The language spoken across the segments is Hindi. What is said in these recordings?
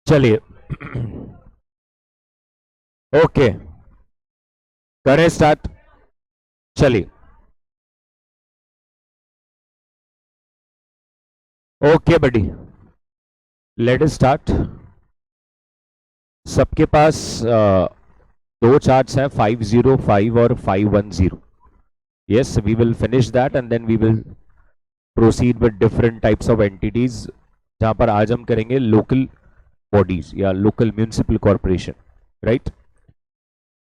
चलिए ओके करें स्टार्ट। चलिए okay buddy, let us start. सबके पास दो चार्ट्स हैं, 505 और 510। Yes, we will finish that and then we will proceed with different types of entities, जहां पर आज हम करेंगे लोकल बॉडीज या लोकल म्यूनिसिपल कॉरपोरेशन, राइट।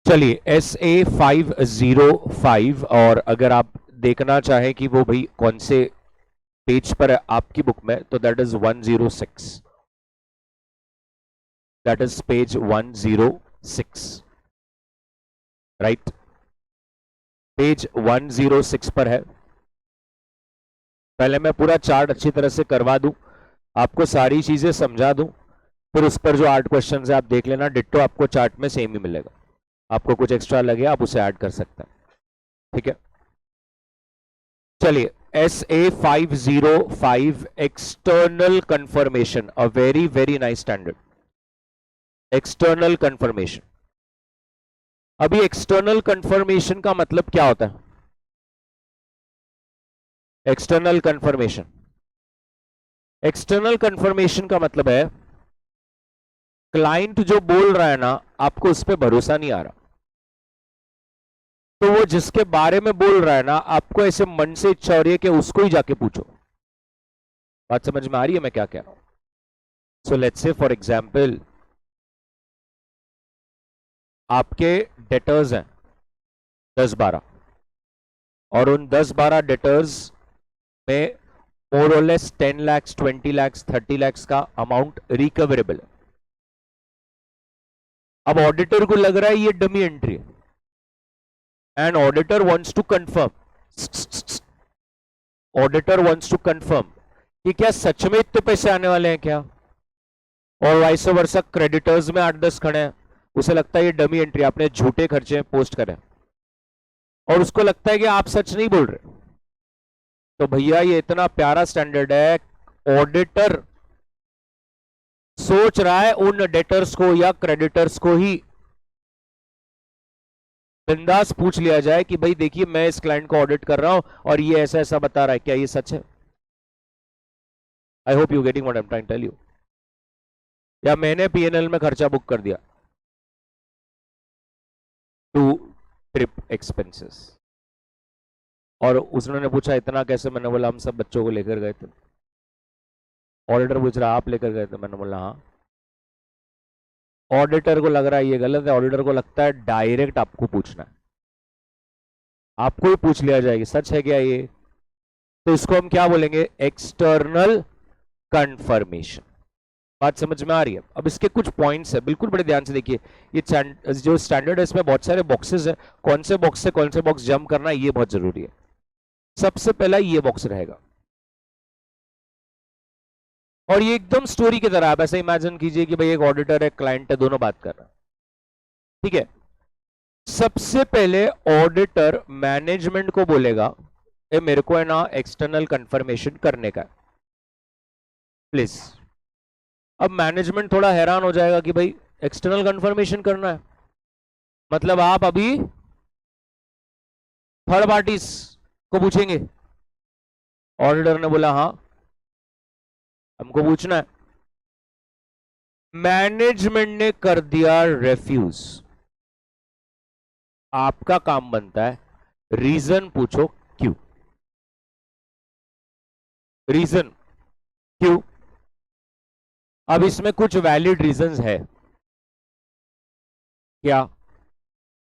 चलिए SA505, और अगर आप देखना चाहें कि वो भाई कौन से पेज पर है आपकी बुक में, तो that is 106, that is page 106, right. Page 106 पर है। पहले मैं पूरा चार्ट अच्छी तरह से करवा दूं, आपको सारी चीजें समझा दूं, फिर उस पर जो 8 क्वेश्चन है आप देख लेना। डिट्टो आपको चार्ट में सेम ही मिलेगा, आपको कुछ एक्स्ट्रा लगे आप उसे ऐड कर सकते हैं, ठीक है। चलिए SA505 external confirmation, a very very nice standard, external confirmation. अभी एक्सटर्नल कंफर्मेशन का मतलब क्या होता है? एक्सटर्नल कंफर्मेशन, एक्सटर्नल कंफर्मेशन का मतलब है क्लाइंट जो बोल रहा है ना, आपको उस पर भरोसा नहीं आ रहा, तो वो जिसके बारे में बोल रहा है ना, आपको ऐसे मन से इच्छा हो रही है कि उसको ही जाके पूछो। बात समझ में आ रही है मैं क्या कह रहा हूं? So let's say for example आपके डेटर्स हैं 10-12, और उन 10-12 डेटर्स में मोर और लेस 10 lakhs 20 lakhs 30 lakhs का अमाउंट रिकवरेबल है। अब ऑडिटर को लग रहा है ये डमी एंट्री है, and auditor wants to confirm, auditor wants to confirm कि क्या सच में इतने पैसे आने वाले हैं क्या, और वाइस वर्सा क्रेडिटर्स में 8-10 खड़े हैं, उसे लगता है ये डमी एंट्री, आपने झूठे खर्चे पोस्ट करे, और उसको लगता है कि आप सच नहीं बोल रहे। तो भैया ये इतना प्यारा स्टैंडर्ड है, ऑडिटर सोच रहा है उन डेटर्स को या क्रेडिटर्स को ही बिंदास पूछ लिया जाए कि भाई देखिए मैं इस क्लाइंट को ऑडिट कर रहा हूं और ये ऐसा ऐसा बता रहा है, क्या ये सच है? I hope you getting what I am trying to tell you. या मैंने पीएनएल में खर्चा बुक कर दिया, टू ट्रिप एक्सपेंसेस, और उसने पूछा इतना कैसे, मैंने बोला हम सब बच्चों को लेकर गए थे। ऑडिटर पूछ रहा आप लेकर गए थे, मैंने बोला हाँ। ऑडिटर को लग रहा है ये गलत है, ऑडिटर को लगता है डायरेक्ट आपको पूछना है, आपको ही पूछ लिया जाएगा सच है क्या ये, तो इसको हम क्या बोलेंगे? External confirmation. बात समझ में आ रही है? अब इसके कुछ पॉइंट्स है, बिल्कुल बड़े ध्यान से देखिए। ये जो स्टैंडर्ड है इसमें बहुत सारे बॉक्सेस है, कौन से बॉक्स से कौन से बॉक्स जंप करना है ये बहुत जरूरी है। सबसे पहला ये बॉक्स रहेगा, और ये एकदम स्टोरी की तरह, आप ऐसे इमेजिन कीजिए कि भाई एक ऑडिटर है, क्लाइंट है, दोनों बात कर रहे हैं, ठीक है। सबसे पहले ऑडिटर मैनेजमेंट को बोलेगा ए मेरे को है ना एक्सटर्नल कंफर्मेशन करने का, प्लीज। अब मैनेजमेंट थोड़ा हैरान हो जाएगा कि भाई एक्सटर्नल कंफर्मेशन करना है, मतलब आप अभी थर्ड पार्टीज को पूछेंगे? ऑडिटर ने बोला हाँ हमको पूछना है। मैनेजमेंट ने कर दिया रेफ्यूज, आपका काम बनता है रीजन पूछो, क्यों? रीजन क्यों? अब इसमें कुछ वैलिड रीजंस है क्या?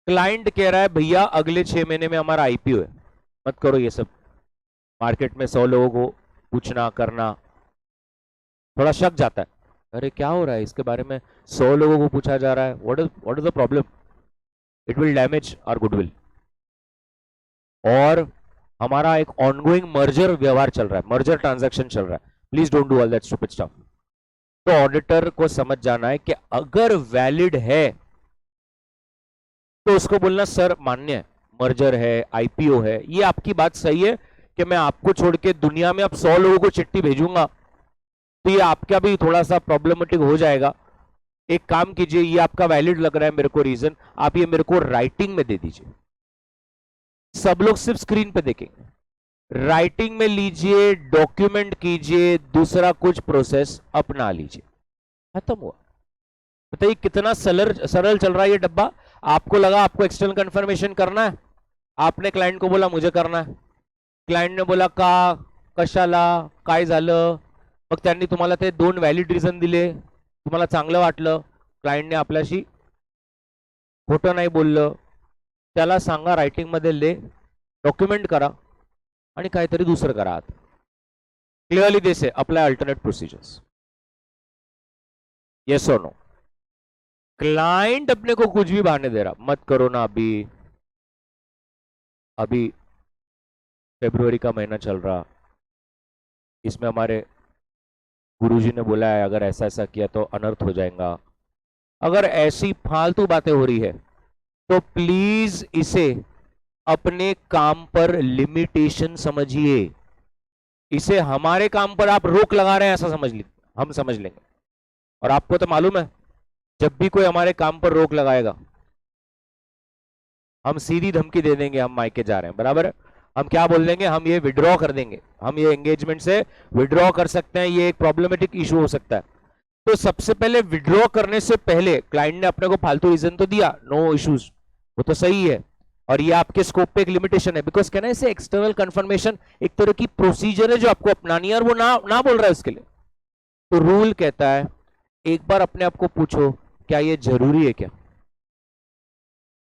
क्लाइंट कह रहा है भैया अगले 6 महीने में हमारा आईपीओ है, मत करो ये सब, मार्केट में 100 लोगों को पूछना करना, थोड़ा शक जाता है, अरे क्या हो रहा है इसके बारे में, 100 लोगों को पूछा जा रहा है, what is the problem? It will damage our goodwill, और हमारा एक ऑनगोइंग मर्जर व्यवहार चल रहा है, मर्जर ट्रांजैक्शन चल रहा है, please don't do all that stupid stuff. तो ऑडिटर को समझ जाना है कि अगर वैलिड है तो उसको बोलना सर मान्य है, मर्जर है, आईपीओ है, ये आपकी बात सही है कि मैं आपको छोड़ के दुनिया में अब 100 लोगों को चिट्ठी भेजूंगा तो ये आपका भी थोड़ा सा प्रॉब्लमेटिक हो जाएगा, एक काम कीजिए, ये आपका वैलिड लग रहा है मेरे को रीजन, आप ये मेरे को राइटिंग में दे दीजिए। सब लोग सिर्फ स्क्रीन पे देखेंगे, राइटिंग में लीजिए, डॉक्यूमेंट कीजिए, दूसरा कुछ प्रोसेस अपना लीजिए, खत्म हुआ। बताइए कितना सरल सरल चल रहा है ये डब्बा। आपको लगा आपको एक्सटर्नल कंफर्मेशन करना है, आपने क्लाइंट को बोला मुझे करना है, क्लायंटने बोला का कशाला काय झालं, मग त्यांनी तुम्हाला ते 2 व्हॅलिड रिझन दिले, तुम्हाला चांगलं वाटलं, क्लायंटने आपल्याशी खोटं नाही बोललं, त्याला सांगा रायटिंग मध्ये ले, डॉक्युमेंट करा आणि काहीतरी दुसरं करा। क्लियरली दिस है अप्लाई अल्टरनेट प्रोसीजर्स, यस और नो। क्लाइंट अपने को कुछ भी बहाने दे रहा, मत करो ना अभी, अभी फरवरी का महीना चल रहा, इसमें हमारे गुरुजी ने बोला है अगर ऐसा ऐसा किया तो अनर्थ हो जाएगा। अगर ऐसी फालतू बातें हो रही है तो प्लीज इसे अपने काम पर लिमिटेशन समझिए, इसे हमारे काम पर आप रोक लगा रहे हैं ऐसा समझ लीजिए, हम समझ लेंगे। और आपको तो मालूम है जब भी कोई हमारे काम पर रोक लगाएगा हम सीधी धमकी दे देंगे, हम मायके जा रहे हैं, बराबर है। हम क्या बोल देंगे, हम ये विड्रॉ कर देंगे, हम ये एंगेजमेंट से विड्रॉ कर सकते हैं, ये एक प्रॉब्लमेटिक इशू हो सकता है। तो सबसे पहले विड्रॉ करने से पहले क्लाइंट ने अपने को फालतू रीजन तो दिया, नो इश्यूज, वो तो सही है, और ये आपके स्कोप पे एक लिमिटेशन है, बिकॉज कहना है एक्सटर्नल कंफर्मेशन एक तरह की प्रोसीजर है जो आपको अपनानी है, और वो ना बोल रहा है उसके लिए। तो रूल कहता है एक बार अपने आप को पूछो क्या ये जरूरी है, क्या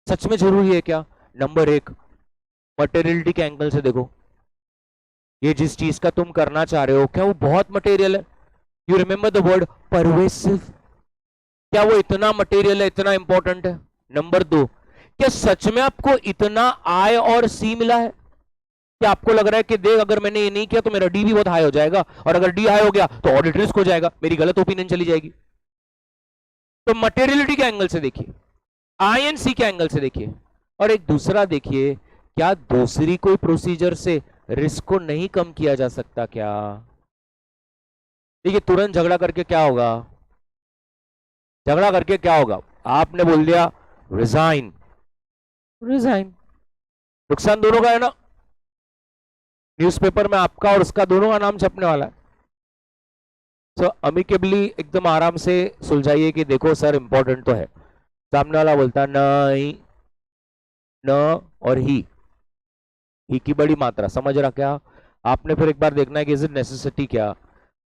सच में जरूरी है क्या। नंबर 1 मटेरियलिटी के एंगल से देखो, ये जिस चीज का तुम करना चाह रहे हो क्या वो बहुत मटेरियल है, you remember the word pervasive, क्या वो इतना मटेरियल है, इतना इंपॉर्टेंट है। नंबर 2 क्या सच में आपको इतना आई और सी मिला है, क्या आपको लग रहा है कि देख अगर मैंने ये नहीं किया तो मेरा डी भी बहुत हाई हो जाएगा, और अगर डी हाई हो गया तो ऑडिट रिस्क हो जाएगा, मेरी गलत ओपिनियन चली जाएगी। तो मटेरियलिटी के एंगल से देखिए, आई एंड सी के एंगल से देखिए, और एक दूसरा देखिए क्या दूसरी कोई प्रोसीजर से रिस्क को नहीं कम किया जा सकता क्या। देखिए तुरंत झगड़ा करके क्या होगा, झगड़ा करके क्या होगा, आपने बोल दिया रिजाइन, रिजाइन, नुकसान दोनों का है ना, न्यूज़पेपर में आपका और उसका दोनों का नाम छपने वाला है। सो अमिकेबली एकदम आराम से सुलझाइए कि देखो सर इंपॉर्टेंट तो है, सामने वाला बोलता नहीं, न और ही की बड़ी मात्रा, समझ रहा क्या। आपने फिर एक बार देखना है कि इज इट नेसेसिटी, क्या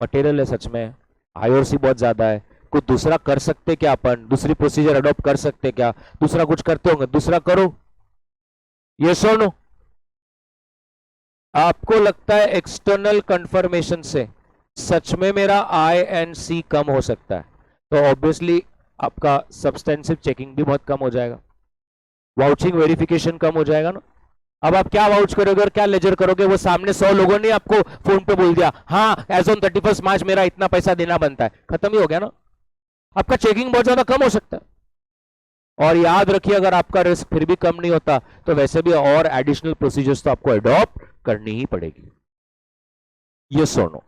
मटेरियल है सच में, आईओसी बहुत ज्यादा है, कुछ दूसरा कर सकते क्या, अपन दूसरी प्रोसीजर अडॉप्ट कर सकते क्या, दूसरा कुछ करते होंगे दूसरा करो, ये सुनो। आपको लगता है एक्सटर्नल कंफर्मेशन से सच में मेरा आई एंड सी कम हो सकता है, तो ऑब्वियसली आपका सब्सटेंसिव चेकिंग भी बहुत कम हो जाएगा, वाउचिंग वेरिफिकेशन कम हो जाएगा ना। अब आप क्या वाउच करोगे और क्या लेजर करोगे, वो सामने 100 लोगों ने आपको फोन पे बोल दिया हाँ एज ऑन 31 मार्च मेरा इतना पैसा देना बनता है, खत्म ही हो गया ना, आपका चेकिंग बहुत ज्यादा कम हो सकता है। और याद रखिए अगर आपका रिस्क फिर भी कम नहीं होता तो वैसे भी और एडिशनल प्रोसीजर्स तो आपको अडॉप्ट करनी ही पड़ेगी। ये सुनो,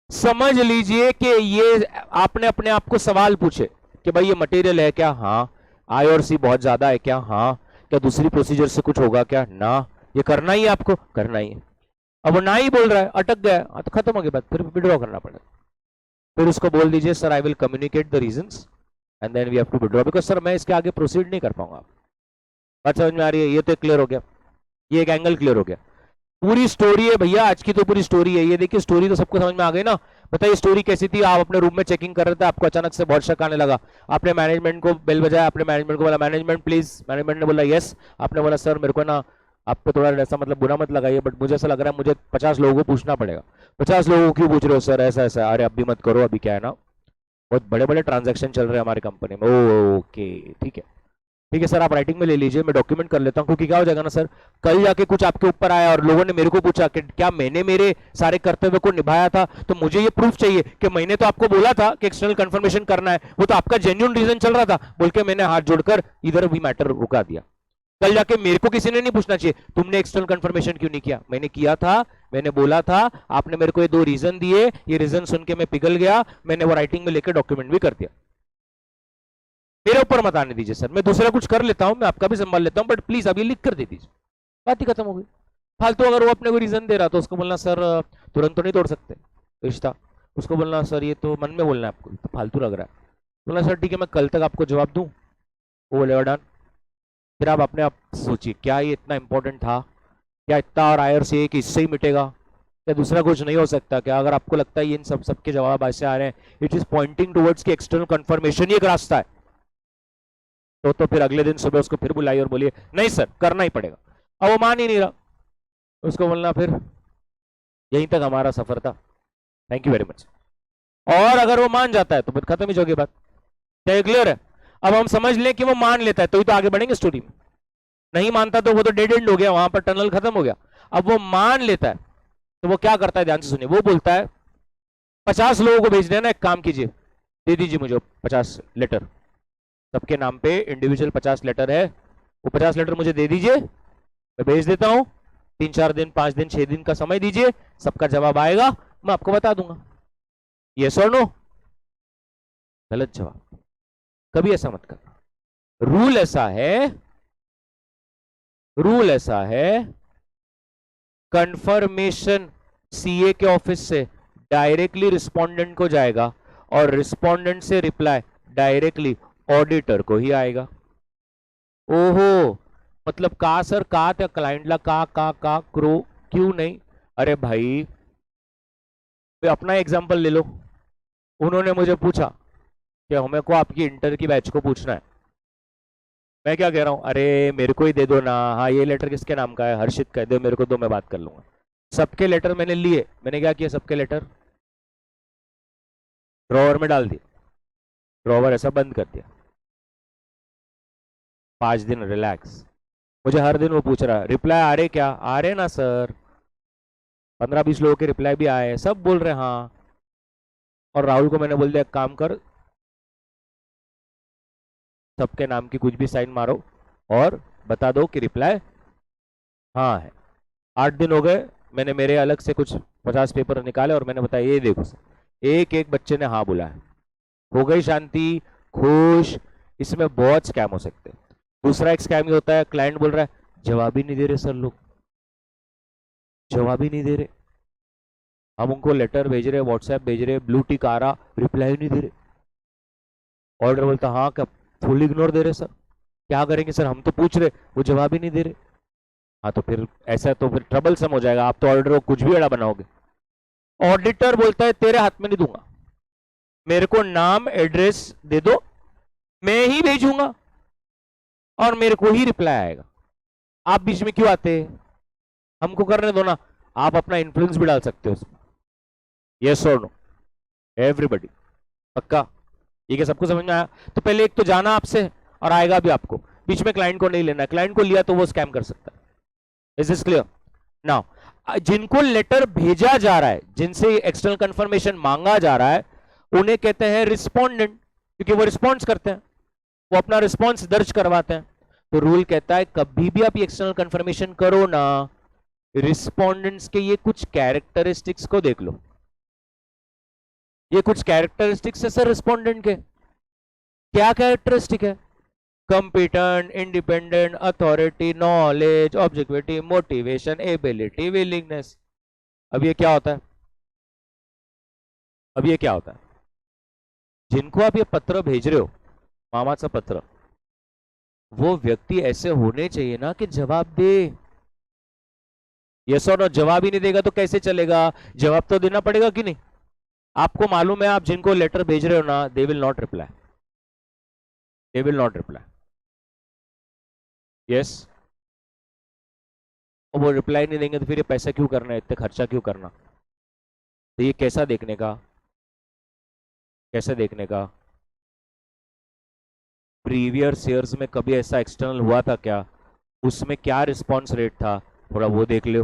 समझ लीजिए कि ये आपने अपने आप को सवाल पूछे कि भाई ये मटेरियल है क्या, हाँ, आई और सी बहुत ज्यादा है क्या, हाँ, क्या दूसरी प्रोसीजर से कुछ होगा क्या, ना, ये करना ही है आपको, करना ही है। अब वो ना ही बोल रहा है, अटक गया, तो खत्म हो गया बात, फिर विड्रॉ करना पड़ेगा। फिर उसको बोल दीजिए sir I will communicate the reasons and then we have to withdraw, because sir मैं इसके आगे प्रोसीड नहीं कर पाऊंगा। बात समझ में आ रही है, ये तो क्लियर हो गया, ये एक एंगल क्लियर हो गया। पूरी स्टोरी है भैया, आज की तो पूरी स्टोरी है, ये देखिए स्टोरी तो सबको समझ में आ गई ना। बताइए स्टोरी कैसी थी, आप अपने रूम में चेकिंग कर रहे थे, आपको अचानक से बहुत शक आने लगा, आपने मैनेजमेंट को बेल बजाया, आपने मैनेजमेंट को बोला मैनेजमेंट प्लीज, मैनेजमेंट ने बोला यस, आपने बोला सर मेरे को ना आप पे थोड़ा ऐसा मतलब बुरा मत लगाइए बट मुझे ऐसा लग रहा है मुझे 50 लोगों को पूछना पड़ेगा। 50 लोगों को क्यों पूछ रहे हो सर, ऐसा ऐसा, अरे अभी मत करो, अभी क्या है ना बहुत बड़े बड़े ट्रांजेक्शन चल रहे हैं हमारी कंपनी में। ओके ठीक है, ठीक है सर आप राइटिंग में ले लीजिए, मैं डॉक्यूमेंट कर लेता हूँ, क्योंकि क्या हो जाएगा ना सर कल जाके कुछ आपके ऊपर आया और लोगों ने मेरे को पूछा कि क्या मैंने मेरे सारे कर्तव्य को निभाया था, तो मुझे ये प्रूफ चाहिए कि मैंने तो आपको बोला था कि एक्सटर्नल कंफर्मेशन करना है, वो तो आपका जेन्युइन रीजन चल रहा था, बोल के मैंने हाथ जोड़कर इधर भी मैटर रुका दिया। कल जाके मेरे को किसी ने नहीं पूछना चाहिए तुमने एक्सटर्नल कंफर्मेशन क्यों नहीं किया, मैंने किया था, मैंने बोला था, आपने मेरे को ये 2 रीजन दिए, ये रीजन सुन के मैं पिघल गया, मैंने वो राइटिंग में लेकर डॉक्यूमेंट भी कर दिया। मेरे ऊपर मत आने दीजिए सर, मैं दूसरा कुछ कर लेता हूं, मैं आपका भी संभाल लेता हूं, बट प्लीज अभी लिख कर दे दीजिए, बात ही खत्म हो गई। फालतू अगर वो अपने को रीजन दे रहा तो उसको बोलना सर तुरंत तो नहीं तोड़ सकते रिश्ता, उसको बोलना सर ये तो मन में बोलना है आपको, तो फालतू लग रहा है, बोलना सर ठीक है मैं कल तक आपको जवाब दूं, वो बोलेगा डन। फिर आप अपने आप सोचिए क्या ये इतना इंपॉर्टेंट था, क्या इतना और आयर से कि इससे ही मिटेगा, क्या दूसरा कुछ नहीं हो सकता क्या? अगर आपको लगता है ये इन सबके जवाब ऐसे आ रहे हैं, इट इज पॉइंटिंग टुवर्ड्स की एक्सटर्नल कंफर्मेशन ही एक रास्ता है, तो फिर अगले दिन सुबह उसको फिर बुलाइए और बोलिए नहीं सर करना ही पड़ेगा। अब वो मान ही नहीं रहा, उसको बोलना फिर यहीं तक हमारा सफर था, थैंक यू वेरी मच। और अगर वो मान जाता है तो फिर खत्म ही होगी बात, क्या क्लियर है? अब हम समझ लें कि वो मान लेता है तो ही तो आगे बढ़ेंगे स्टोरी में, नहीं मानता तो वो तो डेड एंड हो गया, वहां पर टनल खत्म हो गया। अब वो मान लेता है तो वो क्या करता है, ध्यान से सुनिए, वो बोलता है 50 लोगों को भेज देना, एक काम कीजिए दे दीजिए मुझे 50 लेटर, सबके नाम पे इंडिविजुअल 50 लेटर है, वो 50 लेटर मुझे दे दीजिए, मैं भेज देता हूं, 3-4 दिन 5 दिन 6 दिन का समय दीजिए, सबका जवाब आएगा मैं आपको बता दूंगा, यस और नो? गलत जवाब, कभी ऐसा मत करना। रूल ऐसा है, रूल ऐसा है, कंफर्मेशन सीए के ऑफिस से डायरेक्टली रिस्पोंडेंट को जाएगा और रिस्पोंडेंट से रिप्लाई डायरेक्टली ऑडिटर को ही आएगा। ओहो, मतलब का सर का त्या क्लाइंटला का क्रो क्यों नहीं? अरे भाई अपना एग्जांपल ले लो, उन्होंने मुझे पूछा कि हमें को आपकी इंटर की बैच को पूछना है, मैं क्या कह रहा हूं, अरे मेरे को ही दे दो ना, हाँ ये लेटर किसके नाम का है, हर्षित कह दो मेरे को, दो मैं बात कर लूंगा। सबके लेटर मैंने लिए, मैंने क्या किया, सबके लेटर ड्रॉवर में डाल दिया, ड्रॉवर ऐसा बंद कर दिया, 5 दिन रिलैक्स। मुझे हर दिन वो पूछ रहा है रिप्लाई आ रहे क्या, आ रहे ना सर, 15-20 लोगों के रिप्लाई भी आए, सब बोल रहे हाँ। और राहुल को मैंने बोल दिया काम कर, सबके नाम की कुछ भी साइन मारो और बता दो कि रिप्लाई हाँ है। 8 दिन हो गए, मैंने मेरे अलग से कुछ 50 पेपर निकाले और मैंने बताया ये देखो सर, एक एक बच्चे ने हाँ बोला है, हो गई शांति, खुश। इसमें बहुत स्कैम हो सकते हैं। दूसरा एक स्कैम ये होता है, क्लाइंट बोल रहा है जवाब ही नहीं दे रहे सर, लोग जवाब ही नहीं दे रहे, हम उनको लेटर भेज रहे, व्हाट्सएप भेज रहे, ब्लू टिक आ रहा, रिप्लाई नहीं दे रहे। ऑर्डर बोलता हाँ क्या फुल इग्नोर दे रहे सर, क्या करेंगे सर, हम तो पूछ रहे वो जवाब ही नहीं दे रहे। हाँ तो फिर ऐसा तो फिर ट्रबल सम हो जाएगा, आप तो ऑर्डर को कुछ भी अड़ा बनाओगे। ऑडिटर बोलता है तेरे हाथ में नहीं दूंगा, मेरे को नाम एड्रेस दे दो, मैं ही भेजूंगा और मेरे को ही रिप्लाई आएगा, आप बीच में क्यों आते हैं, हमको करने दो ना। आप अपना इन्फ्लुएंस भी डाल सकते हो उसमें, यस और नो, एवरीबॉडी, पक्का? ये क्या सबको समझ में आया? तो पहले एक तो जाना आपसे और आएगा भी आपको, बीच में क्लाइंट को नहीं लेना, क्लाइंट को लिया तो वो स्कैम कर सकता है। Is this clear? नाउ जिनको लेटर भेजा जा रहा है, जिनसे एक्सटर्नल कंफर्मेशन मांगा जा रहा है, उन्हें कहते हैं रिस्पोंडेंट, क्योंकि वो रिस्पॉन्स करते हैं, वो अपना रिस्पॉन्स दर्ज करवाते हैं। तो रूल कहता है कभी भी आप एक्सटर्नल कंफर्मेशन करो ना, रिस्पोंडेंट्स के ये कुछ कैरेक्टरिस्टिक्स को देख लो, ये कुछ कैरेक्टरिस्टिक्स है सर रिस्पोंडेंट के, क्या कैरेक्टरिस्टिक है, competent, independent, authority, knowledge, objectivity, motivation, ability, willingness. अब ये क्या होता है, अब ये क्या होता है, जिनको आप ये पत्र भेज रहे हो, मामाचा पत्र, वो व्यक्ति ऐसे होने चाहिए ना कि जवाब दे, यस और नो। जवाब ही नहीं देगा तो कैसे चलेगा, जवाब तो देना पड़ेगा कि नहीं? आपको मालूम है आप जिनको लेटर भेज रहे हो ना, they will not reply, they will not reply, yes. वो रिप्लाई नहीं देंगे तो फिर ये पैसा क्यों करना है, इतने खर्चा क्यों करना? तो ये कैसा देखने का, कैसे देखने का, प्रीवियस ईयर्स में कभी ऐसा एक्सटर्नल हुआ था क्या, उसमें क्या रिस्पॉन्स रेट था, थोड़ा वो देख लो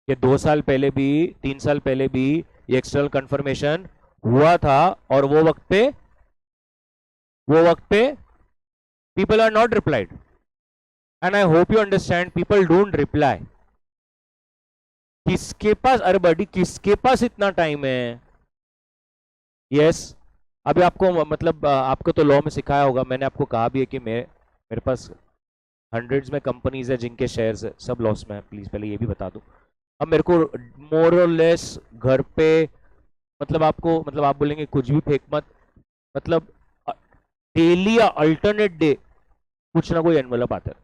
कि 2 साल पहले भी 3 साल पहले भी ये एक्सटर्नल कंफर्मेशन हुआ था और वो वक्त पे people are not replied, and I hope you understand, people don't reply. किसके पास, अरे बड़ी किसके पास इतना टाइम है, यस अभी आपको मतलब आपको तो लॉ में सिखाया होगा, मैंने आपको कहा भी है कि मेरे पास हंड्रेड्स में कंपनीज है जिनके शेयर्स है, सब लॉस में है, प्लीज पहले ये भी बता दूं। अब मेरे को मोर और लेस घर पे, मतलब आपको, मतलब आप बोलेंगे कुछ भी फेंक मत, मतलब डेली या अल्टरनेट डे कुछ ना कोई एनवलप आता है,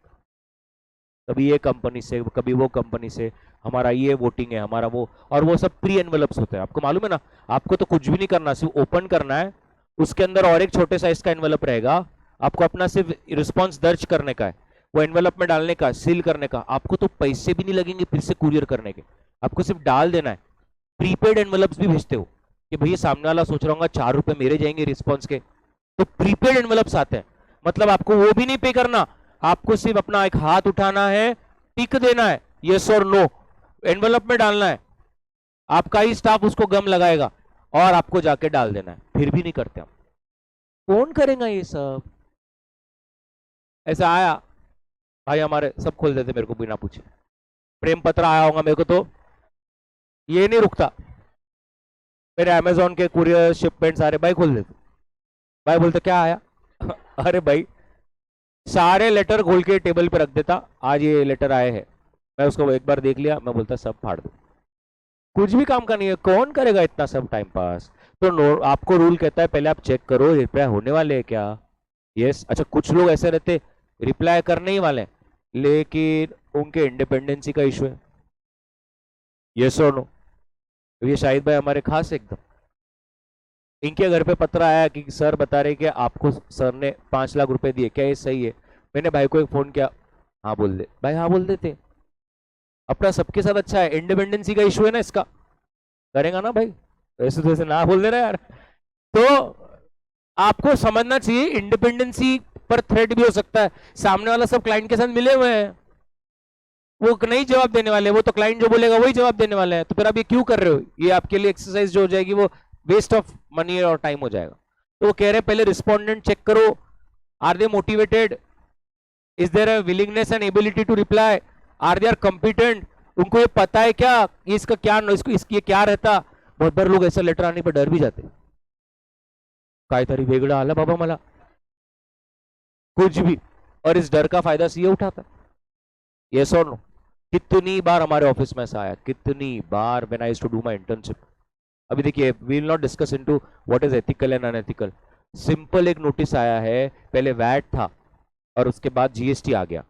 कभी ये कंपनी से कभी वो कंपनी से, हमारा ये वोटिंग है हमारा वो, और वो सब प्री एनवलप्स होते हैं, आपको मालूम है ना। आपको तो कुछ भी नहीं करना, सिर्फ ओपन करना है, उसके अंदर और एक छोटे साइज का एनवलप रहेगा, आपको अपना सिर्फ रिस्पॉन्स दर्ज करने का है, वो एनवलप में डालने का, सील करने का, आपको तो पैसे भी नहीं लगेंगे फिर से कुरियर करने के, आपको सिर्फ डाल देना है। प्रीपेड एनवलप्स भी भेजते हो कि भैया सामने वाला सोच रहा हूँ 4 रुपए मेरे जाएंगे रिस्पॉन्स के, तो प्रीपेड एनवलप्स आते हैं, मतलब आपको वो भी नहीं पे करना, आपको सिर्फ अपना एक हाथ उठाना है, टिक देना है यस और नो, एनवलप में डालना है, आपका ही स्टाफ उसको गम लगाएगा और आपको जाके डाल देना है, फिर भी नहीं करते हम। कौन करेगा ये सब? ऐसा आया भाई हमारे सब खोल देते मेरे को बिना पूछे, प्रेम पत्र आया होगा मेरे को तो ये नहीं रुकता, मेरे अमेजोन के कुरियर शिपमेंट सारे भाई खोल देते, भाई बोलते क्या आया अरे भाई सारे लेटर खोल के टेबल पे रख देता, आज ये लेटर आए हैं, मैं उसको एक बार देख लिया, मैं बोलता सब फाड़ दो, कुछ भी काम का नहीं है, कौन करेगा इतना सब टाइम पास। तो आपको रूल कहता है पहले आप चेक करो रिप्लाई होने वाले हैं क्या। यस, अच्छा कुछ लोग ऐसे रहते रिप्लाई करने ही वाले हैं, लेकिन उनके इंडिपेंडेंसी का इशू है, यस और नो। ये शाहिद भाई हमारे खास एकदम, इनके घर पे पत्र आया कि सर बता रहे कि आपको सर ने 5 लाख रुपए दिए, क्या ये सही है? मैंने भाई को एक फोन किया, हाँ बोल दे भाई, हाँ बोल देते, अपना सबके साथ अच्छा है, इंडिपेंडेंसी का इशू है ना इसका, करेगा ना भाई, ऐसे तो ऐसे ना बोल दे रहा यार। तो आपको समझना चाहिए इंडिपेंडेंसी पर थ्रेट भी हो सकता है, सामने वाला सब क्लाइंट के साथ मिले हुए हैं, वो नहीं जवाब देने वाले, वो तो क्लाइंट जो बोलेगा वही जवाब देने वाले हैं, तो फिर आप ये क्यों कर रहे हो, ये आपके लिए एक्सरसाइज जो हो जाएगी वो वेस्ट ऑफ मनी और टाइम हो जाएगा। तो वो कह रहे हैं पहले रिस्पॉन्डेंट चेक करो, are they motivated, is there a willingness and ability to reply, are they are competent, उनको ये पता है क्या इसका क्या, इसको इसकी क्या रहता। बहुत बार लोग ऐसा लेटर आने पर डर भी जाते, काहीतरी वेगळं आलं बाबा मला, कुछ भी, और इस डर का फायदा सीए उठाता, यस और नो। कितनी बार हमारे ऑफिस में ऐसा आया, कितनी बार when I used to do my internship. अभी देखिए we will not discuss into what is ethical and unethical, simple एक नोटिस आया है, पहले वैट था और उसके बाद जीएसटी आ गया,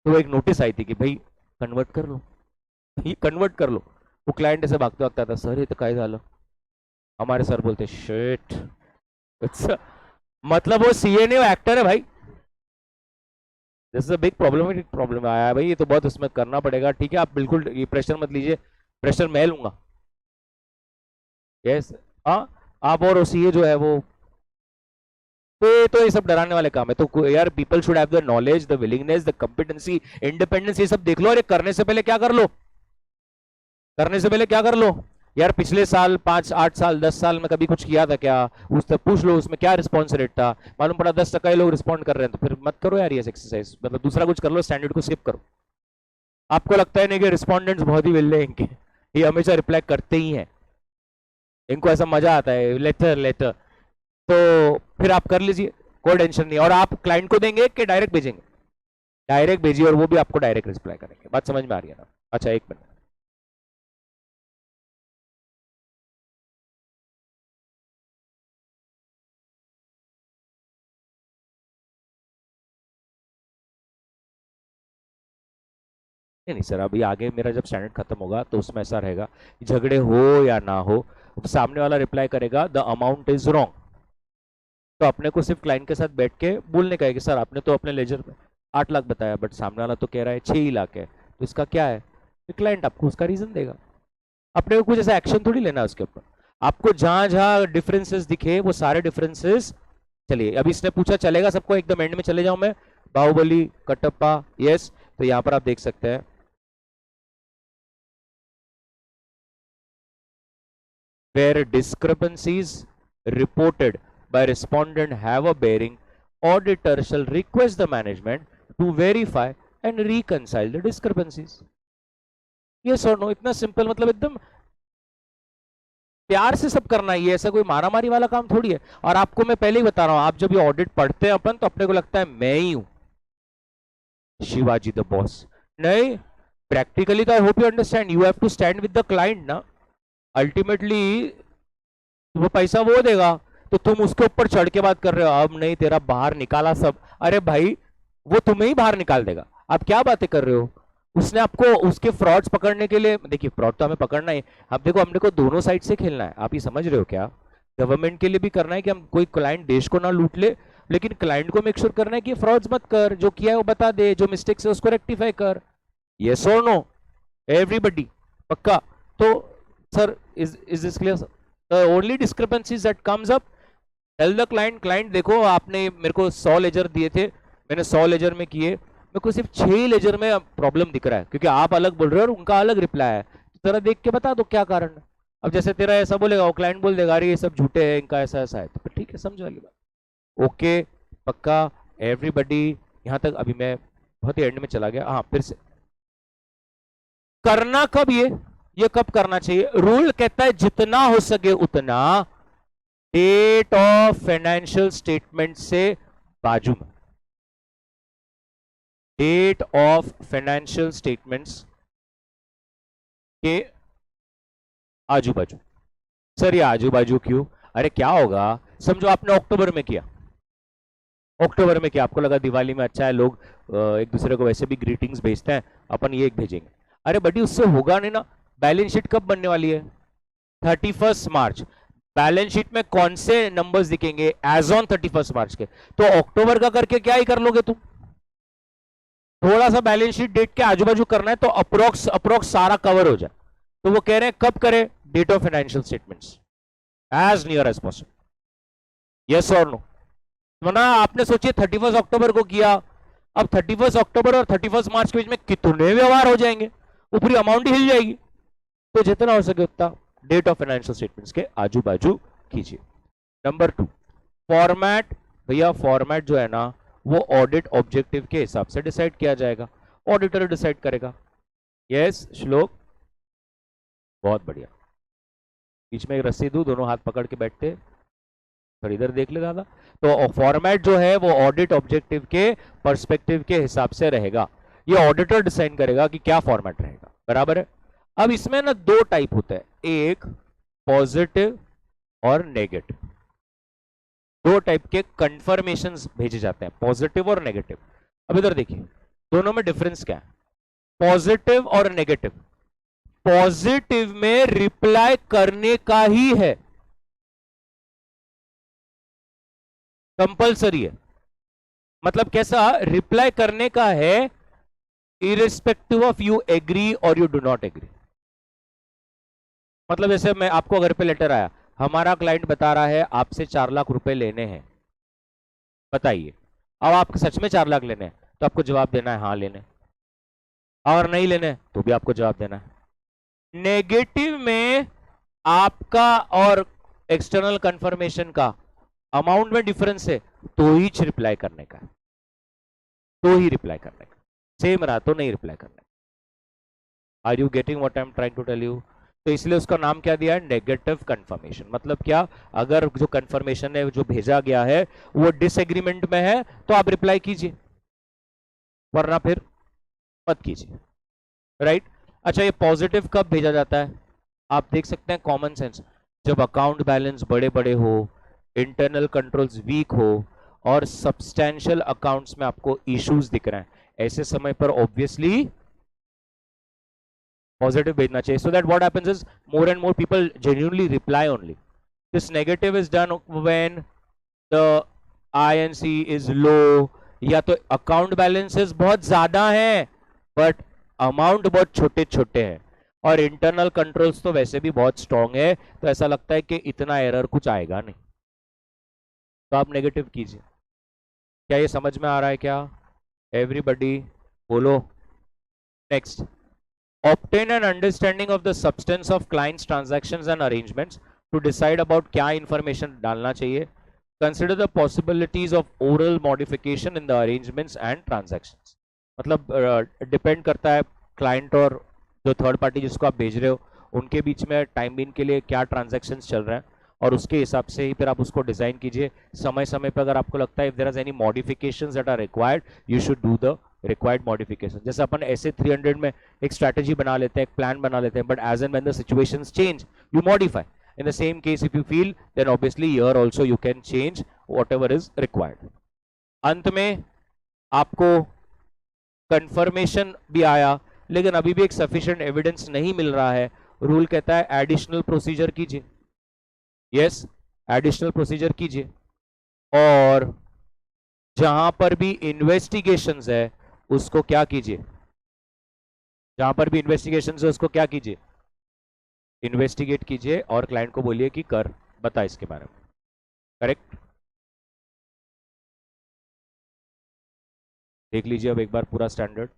तो एक नोटिस आई थी कि भाई कन्वर्ट कर लो, ये कन्वर्ट कर लो। वो क्लाइंट ऐसे भागते भागता था, सर ये तो काय झालं, हमारे सर बोलते शिट, मतलब वो सीए नहीं, वो एक्टर है भाई, this is a big problem, problem आया है भाई, ये तो बहुत उसमें करना पड़ेगा, ठीक है आप बिल्कुल ये प्रेशर मत लीजिए, प्रेशर मैं लूंगा। यस, हाँ, आप और सीए जो है वो, तो ये सब डराने वाले काम है, तो यार people should have the knowledge, the willingness, the competency, independence, ये सब देख लो, अरे करने से पहले क्या कर लो, करने से पहले क्या कर लो यार, पिछले साल 5 8 साल 10 साल में कभी कुछ किया था क्या, उस तक पूछ लो उसमें क्या रिस्पॉन्स रेट था, मालूम पड़ा 10% ही लोग रिस्पॉन्ड कर रहे हैं, तो फिर मत करो यार ये एक्सरसाइज, मतलब दूसरा कुछ कर लो, स्टैंडर्ड को स्किप करो। आपको लगता है नहीं कि रिस्पॉन्डेंट्स बहुत ही विल्ले हैं इनके, ये हमेशा रिप्लाई करते ही हैं, इनको ऐसा मजा आता है लेटर लेटर, तो फिर आप कर लीजिए, कोई टेंशन नहीं, और आप क्लाइंट को देंगे कि डायरेक्ट भेजेंगे? डायरेक्ट भेजिए और वो भी आपको डायरेक्ट रिप्लाई करेंगे, बात समझ में आ रही है ना? अच्छा एक मिनट, नहीं नहीं सर, अभी आगे मेरा जब स्टैंडर्ड खत्म होगा तो उसमें ऐसा रहेगा कि झगड़े हो या ना हो, सामने वाला रिप्लाई करेगा द अमाउंट इज रॉन्ग, तो अपने को सिर्फ क्लाइंट के साथ बैठ के बोलने का है कि सर आपने तो अपने लेजर में 8 लाख बताया, बट सामने वाला तो कह रहा है 6 ही लाख है, तो इसका क्या है, तो क्लाइंट आपको उसका रीजन देगा, अपने को कुछ ऐसा एक्शन थोड़ी लेना है उसके ऊपर, आपको जहां जहां डिफरेंसेस दिखे वो सारे डिफरेंसेस, चलिए अभी इसने पूछा चलेगा सबको, एकदम एंड में चले जाऊं मैं, बाहुबली कटप्पा, यस, तो यहां पर आप देख सकते हैं where discrepancies reported by respondent have a bearing, auditor shall request the management to verify and reconcile the discrepancies. Yes or no, इतना सिंपल, मतलब एकदम प्यार से सब करना है, ये ऐसा कोई मारामारी वाला काम थोड़ी है। और आपको मैं पहले ही बता रहा हूं, आप जब ये ऑडिट पढ़ते हैं अपन, तो अपने को लगता है मैं ही हूं शिवाजी द बॉस। नहीं, प्रैक्टिकली तो I hope you understand, you have to stand with the client ना। अल्टीमेटली वो पैसा वो देगा, तो तुम उसके ऊपर चढ़ के बात कर रहे हो, अब नहीं तेरा बाहर निकाला सब। अरे भाई, वो तुम्हें ही बाहर निकाल देगा, आप क्या बातें कर रहे हो। उसने आपको उसके फ्रॉड्स पकड़ने के लिए, देखिए फ्रॉड तो हमें पकड़ना ही, अब देखो हमने को दोनों साइड से खेलना है, आप ये समझ रहे हो क्या। गवर्नमेंट के लिए भी करना है कि हम कोई क्लाइंट देश को ना लूट ले, लेकिन क्लाइंट को मेक श्योर करना है कि फ्रॉड्स मत कर, जो किया है वो बता दे, जो मिस्टेक्स है उसको रेक्टिफाई कर। यस और नो एवरीबडी, पक्का। तो sir is this clear sir? The only discrepancies that comes up, tell the client, client देखो आपने मेरे को 100 लेजर दिए थे, मैंने 100 लेजर में किए, मेरे को सिर्फ 6 लेजर में प्रॉब्लम दिख रहा है, क्योंकि आप अलग बोल रहे हो और उनका अलग रिप्लाई है, तो जरा देख के बता दो क्या कारण है। अब जैसे तेरा ऐसा बोलेगा, वो क्लाइंट बोल देगा अरे ये सब झूठे हैं, इनका ऐसा ऐसा है, तो ठीक है, समझ वाली बात। ओके, पक्का एवरीबडी, यहां तक अभी मैं बहुत ही एंड में चला गया। हाँ, फिर से करना कब, ये कब करना चाहिए। रूल कहता है जितना हो सके उतना डेट ऑफ फाइनेंशियल स्टेटमेंट से बाजू में, डेट ऑफ फाइनेंशियल स्टेटमेंट्स के आजू बाजू। सर ये आजू बाजू क्यों? अरे क्या होगा, समझो आपने अक्टूबर में किया, अक्टूबर में किया, आपको लगा दिवाली में अच्छा है, लोग एक दूसरे को वैसे भी ग्रीटिंग्स भेजते हैं, अपन ये एक भेजेंगे। अरे बड़ी उससे होगा नहीं ना। बैलेंस शीट कब बनने वाली है? 31 मार्च। बैलेंस शीट में कौन से नंबर्स दिखेंगे? एज ऑन 31 मार्च के। तो अक्टूबर का करके क्या ही कर लोगे तुम, थोड़ा सा बैलेंस शीट डेट के आजू बाजू करना है, तो अप्रोक्स सारा कवर हो जाए। तो वो कह रहे हैं कब करें? Date of financial statements as near as possible. Yes और नो? वरना आपने सोचिए 31 अक्टूबर को किया, अब 31 अक्टूबर और 31 मार्च के बीच में कितने व्यवहार हो जाएंगे, वो पूरी अमाउंट ही हिल जाएगी। तो जितना हो सके उतना डेट ऑफ फाइनेंशियल स्टेटमेंट्स के आजू बाजू कीजिए। Number 2, format. भैया फॉर्मेट जो है ना, वो ऑडिट ऑब्जेक्टिव के हिसाब से डिसाइड किया जाएगा, ऑडिटर डिसाइड करेगा। यस श्लोक, बहुत बढ़िया। बीच में एक रस्सी दूं, दोनों हाथ पकड़ के बैठते, पर इधर देख ले दादा। तो फॉर्मेट जो है वो ऑडिट ऑब्जेक्टिव के पर्सपेक्टिव के हिसाब से रहेगा, ये ऑडिटर डिसाइड करेगा कि क्या फॉर्मेट रहेगा, बराबर है। अब इसमें ना 2 टाइप होता है, एक पॉजिटिव और नेगेटिव। 2 टाइप के कंफर्मेशंस भेजे जाते हैं, पॉजिटिव और नेगेटिव। अब इधर देखिए दोनों में डिफरेंस क्या है, पॉजिटिव और नेगेटिव। पॉजिटिव में रिप्लाई करने का ही है, कंपल्सरी है। मतलब कैसा? रिप्लाई करने का है इरिस्पेक्टिव ऑफ यू एग्री और यू डू नॉट एग्री। मतलब जैसे मैं आपको घर पे लेटर आया, हमारा क्लाइंट बता रहा है आपसे 4 लाख रुपए लेने हैं, बताइए। अब आपको सच में 4 लाख लेने हैं, तो आपको जवाब देना है हाँ लेने, और नहीं लेने तो भी आपको जवाब देना है। नेगेटिव में आपका और एक्सटर्नल कंफर्मेशन का अमाउंट में डिफरेंस है, तो ही रिप्लाई करने का, तो ही रिप्लाई करने का, सेम रहा तो नहीं रिप्लाई करने का। Are you getting what I am trying to tell you? तो इसलिए उसका नाम क्या दिया है? Negative confirmation. मतलब क्या, अगर जो कंफर्मेशन है जो भेजा गया है वो डिसएग्रीमेंट में है, तो आप रिप्लाई कीजिए, वरना फिर मत कीजिए, राइट। अच्छा, ये पॉजिटिव कब भेजा जाता है? आप देख सकते हैं कॉमन सेंस, जब अकाउंट बैलेंस बड़े बड़े हो, इंटरनल कंट्रोल्स वीक हो, और सब्सटैंशियल अकाउंट्स में आपको इश्यूज दिख रहे हैं, ऐसे समय पर ऑब्वियसली पॉजिटिव भेजना चाहिए, so that what happens is more and more people genuinely reply only. This negative is done when the INC is low, या तो अकाउंट बैलेंसेस बहुत ज्यादा हैं बट अमाउंट बहुत छोटे छोटे हैं, और इंटरनल कंट्रोल्स तो वैसे भी बहुत स्ट्रांग है, तो ऐसा लगता है कि इतना एरर कुछ आएगा नहीं, तो आप नेगेटिव कीजिए। क्या ये समझ में आ रहा है क्या? एवरीबडी बोलो। Next, obtain an understanding of the substance of clients transactions and arrangements to decide about क्या information डालना चाहिए। consider the possibilities of oral modification in the arrangements and transactions। मतलब डिपेंड करता है क्लाइंट और जो थर्ड पार्टी जिसको आप भेज रहे हो उनके बीच में टाइम बीन के लिए क्या ट्रांजैक्शंस चल रहे हैं, और उसके हिसाब से ही फिर आप उसको डिजाइन कीजिए। समय समय पर अगर आपको लगता है if there is any modifications that are required, you should do the required modification. जैसे अपन ऐसे 300 में एक स्ट्रैटेजी बना लेते हैं, एक प्लान बना लेते हैं, but as and when the situations change you modify. In the same case, if you feel, then obviously here also you can change whatever is required. अंत में आपको कंफर्मेशन भी आया, लेकिन अभी भी एक सफिशिएंट एविडेंस नहीं मिल रहा है। रूल कहता है एडिशनल प्रोसीजर कीजिए। यस, एडिशनल प्रोसीजर कीजिए, और जहां पर भी इन्वेस्टिगेशंस है उसको क्या कीजिए, जहां पर भी इन्वेस्टिगेशंस है उसको क्या कीजिए, इन्वेस्टिगेट कीजिए, और क्लाइंट को बोलिए कि कर बता इसके बारे में। करेक्ट? देख लीजिए अब एक बार पूरा स्टैंडर्ड।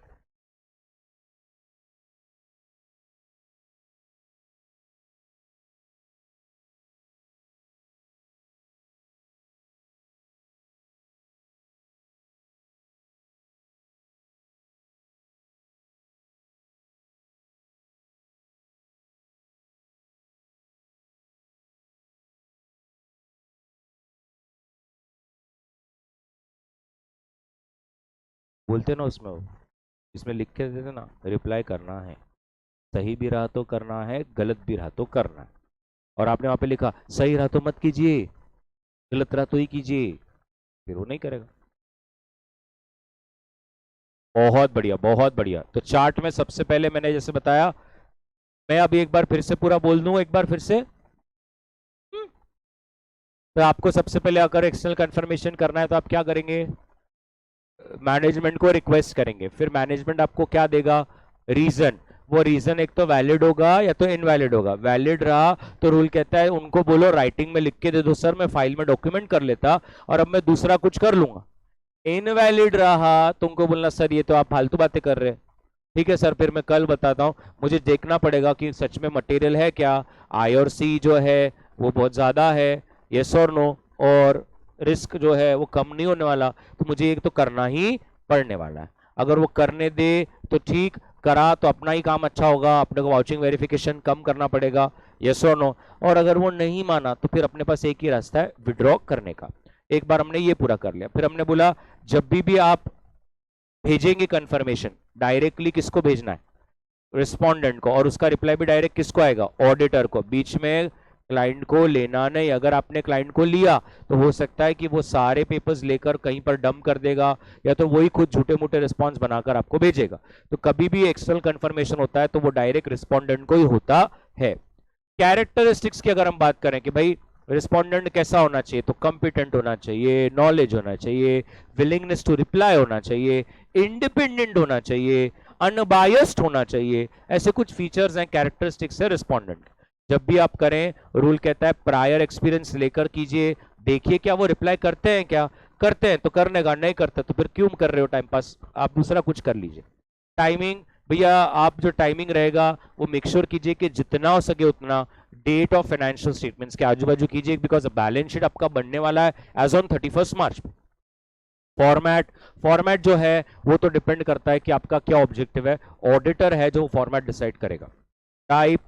बोलते ना उसमें वो, इसमें लिख के देते ना, रिप्लाई करना है, सही भी रहा तो करना है, गलत भी रहा तो करना है। और आपने वहां पे लिखा सही रहा तो मत कीजिए, गलत रहा तो ही कीजिए, फिर वो नहीं करेगा। बहुत बढ़िया, बहुत बढ़िया। तो चार्ट में सबसे पहले मैंने जैसे बताया, मैं अभी एक बार फिर से पूरा बोल दूं, एक बार फिर से। तो आपको सबसे पहले अगर एक्सटर्नल कंफर्मेशन करना है तो आप क्या करेंगे, मैनेजमेंट को रिक्वेस्ट करेंगे। फिर मैनेजमेंट आपको क्या देगा, रीजन। वो रीजन एक तो वैलिड होगा या तो इनवैलिड होगा। वैलिड रहा तो रूल कहता है उनको बोलो राइटिंग में लिख के दे दो, सर मैं फाइल में डॉक्यूमेंट कर लेता और अब मैं दूसरा कुछ कर लूंगा। इनवैलिड रहा तुमको बोलना सर ये तो आप फालतू बातें कर रहे हैं, ठीक है सर फिर मैं कल बताता हूं, मुझे देखना पड़ेगा कि सच में मटेरियल है क्या, आई और सी जो है वो बहुत ज्यादा है, यस और नो, और रिस्क जो है वो कम नहीं होने वाला, तो मुझे एक तो करना ही पड़ने वाला है। अगर वो करने दे तो ठीक, करा तो अपना ही काम अच्छा होगा, अपने को वाउचिंग वेरिफिकेशन कम करना पड़ेगा, यस और नो। और अगर वो नहीं माना तो फिर अपने पास एक ही रास्ता है, विड्रॉ करने का। एक बार हमने ये पूरा कर लिया, फिर हमने बोला जब भी आप भेजेंगे कंफर्मेशन, डायरेक्टली किसको भेजना है, रिस्पोंडेंट को, और उसका रिप्लाई भी डायरेक्ट किसको आएगा, ऑडिटर को। बीच में क्लाइंट को लेना नहीं। अगर आपने क्लाइंट को लिया तो हो सकता है कि वो सारे पेपर्स लेकर कहीं पर डंप कर देगा, या तो वही खुद झूठे मूठे रिस्पॉन्स बनाकर आपको भेजेगा। तो कभी भी एक्सटर्नल कंफर्मेशन होता है तो वो डायरेक्ट रिस्पोंडेंट को ही होता है। कैरेक्टरिस्टिक्स की अगर हम बात करें कि भाई रिस्पोंडेंट कैसा होना चाहिए, तो कॉम्पिटेंट होना चाहिए, नॉलेज होना चाहिए, विलिंगनेस टू रिप्लाई होना चाहिए, इंडिपेंडेंट होना चाहिए, अनबायस्ड होना चाहिए। ऐसे कुछ फीचर्स हैं, कैरेक्टरिस्टिक्स है रिस्पोंडेंट। जब भी आप करें, रूल कहता है प्रायर एक्सपीरियंस लेकर कीजिए, देखिए क्या वो रिप्लाई करते हैं, क्या करते हैं तो करने का, नहीं करते तो फिर क्यों कर रहे हो टाइम पास, आप दूसरा कुछ कर लीजिए। टाइमिंग, भैया आप जो टाइमिंग रहेगा वो मेक श्योर कीजिए कि जितना हो सके उतना डेट ऑफ फाइनेंशियल स्टेटमेंट्स के आजू बाजू कीजिए, बिकॉज बैलेंस शीट आपका बनने वाला है as on 31 March. Format, format जो है वो तो डिपेंड करता है कि आपका क्या ऑब्जेक्टिव है, ऑडिटर है जो फॉर्मेट डिसाइड करेगा। टाइप,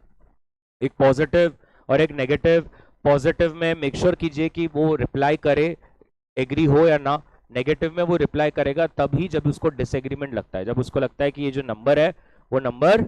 एक पॉजिटिव और एक नेगेटिव। पॉजिटिव में मेक श्योर कीजिए कि वो रिप्लाई करे, एग्री हो या ना। नेगेटिव में वो रिप्लाई करेगा तभी जब उसको डिसएग्रीमेंट लगता है, जब उसको लगता है कि ये जो नंबर है वो नंबर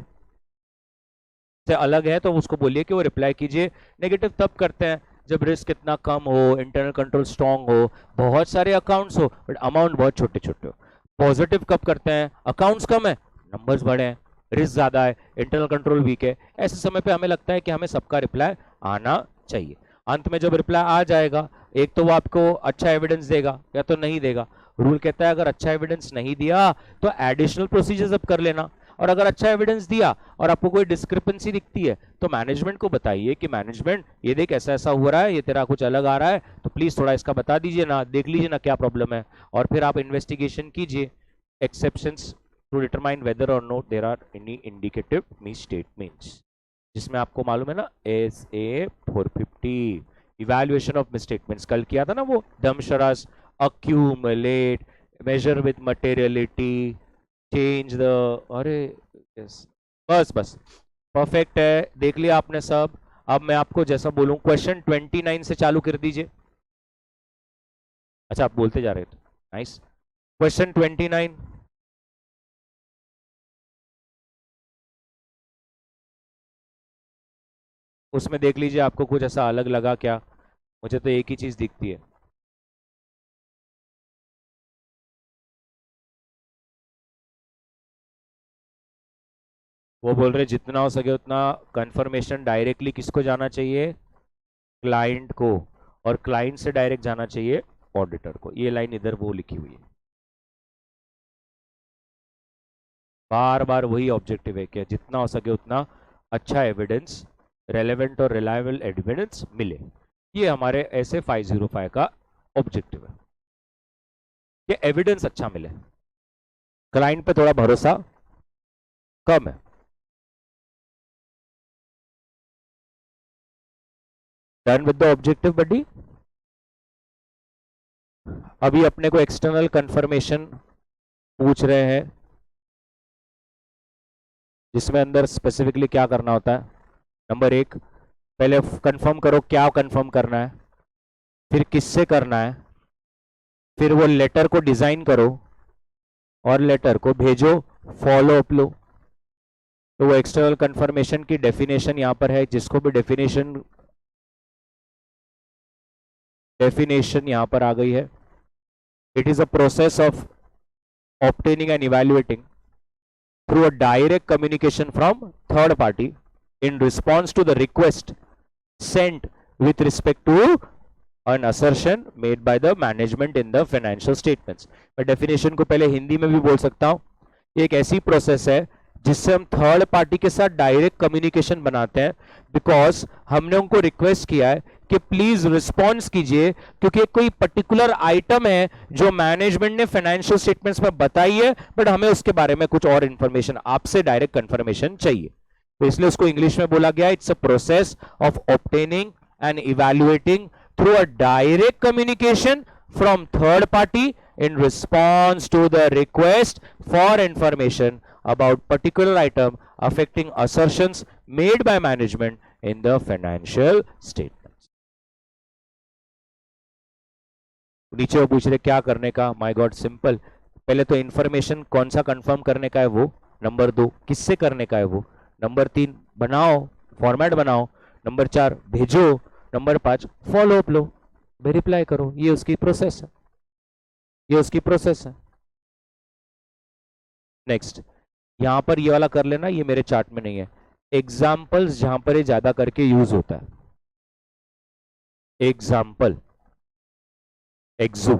से अलग है, तो उसको बोलिए कि वो रिप्लाई कीजिए। नेगेटिव तब करते हैं जब रिस्क इतना कम हो, इंटरनल कंट्रोल स्ट्रांग हो, बहुत सारे अकाउंट्स हो बट अमाउंट बहुत छोटे छोटे हो। पॉजिटिव कब करते हैं, अकाउंट्स कम है, नंबर्स बड़े हैं, रिस्क ज्यादा है, इंटरनल कंट्रोल वीक है, ऐसे समय पे हमें लगता है कि हमें सबका रिप्लाई आना चाहिए। अंत में जब रिप्लाई आ जाएगा, एक तो वो आपको अच्छा एविडेंस देगा या तो नहीं देगा। रूल कहता है अगर अच्छा एविडेंस नहीं दिया तो एडिशनल प्रोसीजर्स अब कर लेना, और अगर अच्छा एविडेंस दिया और आपको कोई डिस्क्रिपेंसी दिखती है तो मैनेजमेंट को बताइए कि मैनेजमेंट ये देख ऐसा ऐसा हो रहा है, ये तेरा कुछ अलग आ रहा है, तो प्लीज थोड़ा इसका बता दीजिए ना, देख लीजिए ना क्या प्रॉब्लम है, और फिर आप इन्वेस्टिगेशन कीजिए। Exceptions to determine whether or not there are any indicative misstatements, जिसमें आपको मालूम है ना SA 450 इवैल्यूएशन ऑफ मिसस्टेटमेंट्स कल किया था ना, वो दमशरास, accumulate, measure with materiality, change the, अरे यस, बस बस परफेक्ट है, देख लिया आपने सब। अब मैं आपको जैसा बोलूं क्वेश्चन 29 से चालू कर दीजिए। अच्छा आप बोलते जा रहे थे, नाइस। क्वेश्चन 29, उसमें देख लीजिए आपको कुछ ऐसा अलग लगा क्या? मुझे तो एक ही चीज दिखती है। वो बोल रहे जितना हो सके उतना कंफर्मेशन डायरेक्टली किसको जाना चाहिए? क्लाइंट को, और क्लाइंट से डायरेक्ट जाना चाहिए ऑडिटर को। ये लाइन इधर वो लिखी हुई है, बार बार वही ऑब्जेक्टिव है कि जितना हो सके उतना अच्छा एविडेंस, रेलेवेंट और रिलायबल एविडेंस मिले। ये हमारे ऐसे 505 का ऑब्जेक्टिव है कि एविडेंस अच्छा मिले, क्लाइंट पे थोड़ा भरोसा कम है। डन विद द ऑब्जेक्टिव बडी। अभी अपने को एक्सटर्नल कंफर्मेशन पूछ रहे हैं, जिसमें अंदर स्पेसिफिकली क्या करना होता है। नंबर एक, पहले कंफर्म करो क्या कंफर्म करना है, फिर किससे करना है, फिर वो लेटर को डिजाइन करो और लेटर को भेजो, फॉलो अप लो। तो वो एक्सटर्नल कंफर्मेशन की डेफिनेशन यहां पर है, जिसको भी डेफिनेशन यहां पर आ गई है। It is a process of obtaining and evaluating through a direct communication from third party in response to the request sent with respect to an assertion made by the management in the financial statements। मैं डेफिनेशन को पहले हिंदी में भी बोल सकता हूं। ये एक ऐसी प्रोसेस है जिससे हम थर्ड पार्टी के साथ डायरेक्ट कम्युनिकेशन बनाते हैं, बिकॉज हमने उनको रिक्वेस्ट किया है कि प्लीज रिस्पॉन्स कीजिए, क्योंकि कोई पर्टिकुलर आइटम है जो मैनेजमेंट ने फाइनेंशियल स्टेटमेंट्स में बताई है, बट हमें उसके बारे में कुछ और इंफॉर्मेशन, आपसे डायरेक्ट कंफर्मेशन चाहिए। तो इसलिए उसको इंग्लिश में बोला गया, it's a process of obtaining and evaluating through a direct communication from third party in response to the request for information about particular item affecting assertions made by management in the financial statements। नीचे वो पूछ रहे क्या करने का। My God simple. पहले तो इंफॉर्मेशन कौन सा कंफर्म करने का है वो, नंबर 2 किससे करने का है वो, नंबर 3 बनाओ, फॉर्मेट बनाओ, नंबर 4 भेजो, नंबर 5 फॉलो अप लो, रिप्लाई करो। ये उसकी प्रोसेस है, ये उसकी प्रोसेस है। नेक्स्ट, यहां पर ये वाला कर लेना, ये मेरे चार्ट में नहीं है। एग्जाम्पल्स जहां पर ये ज्यादा करके यूज होता है, एग्जाम्पल, एग्जू,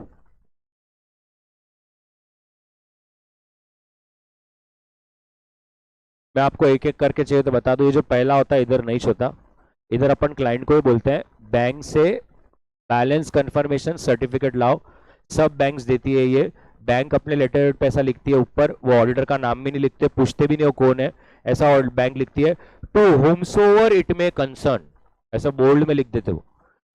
मैं आपको एक एक करके चाहिए तो बता दूं। ये जो पहला होता है इधर नहीं होता, इधर अपन क्लाइंट को ही बोलते हैं बैंक से बैलेंस कंफर्मेशन सर्टिफिकेट लाओ। सब बैंक्स देती है ये। बैंक अपने लेटर पैसा लिखती है ऊपर, वो ऑडिटर का नाम भी नहीं लिखते, पूछते भी नहीं वो कौन है, ऐसा बैंक लिखती है to whomsoever it may concern, ऐसा बोल्ड में लिख देते वो।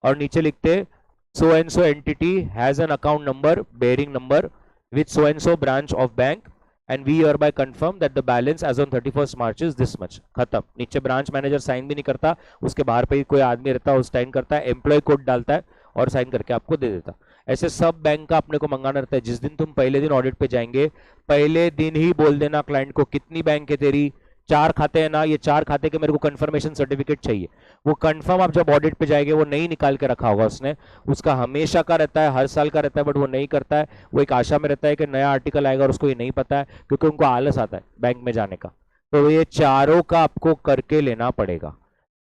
और नीचे लिखते so and so entity has an account number bearing number with so and so branch of bank and we hereby confirm that the balance as on 31st March is this much। खत्म। नीचे ब्रांच मैनेजर साइन भी नहीं करता, उसके बाहर पे ही कोई आदमी रहता है, उस साइन करता है, एम्प्लॉय कोड डालता है और साइन करके आपको दे देता। ऐसे सब बैंक का अपने को मंगाना रहता है। जिस दिन तुम पहले दिन ऑडिट पे जाएंगे, पहले दिन ही बोल देना क्लाइंट को कितनी बैंक है तेरी, 4 खाते हैं ना, ये 4 खाते के मेरे को कंफर्मेशन सर्टिफिकेट चाहिए। वो कंफर्म आप जब ऑडिट पे जाएंगे वो नहीं निकाल के रखा होगा उसने, उसका हमेशा का रहता है, हर साल का रहता है, बट वो नहीं करता है। वो एक आशा में रहता है कि नया आर्टिकल आएगा और उसको ये नहीं पता है, क्योंकि उनको आलस आता है बैंक में जाने का। तो ये चारों का आपको करके लेना पड़ेगा।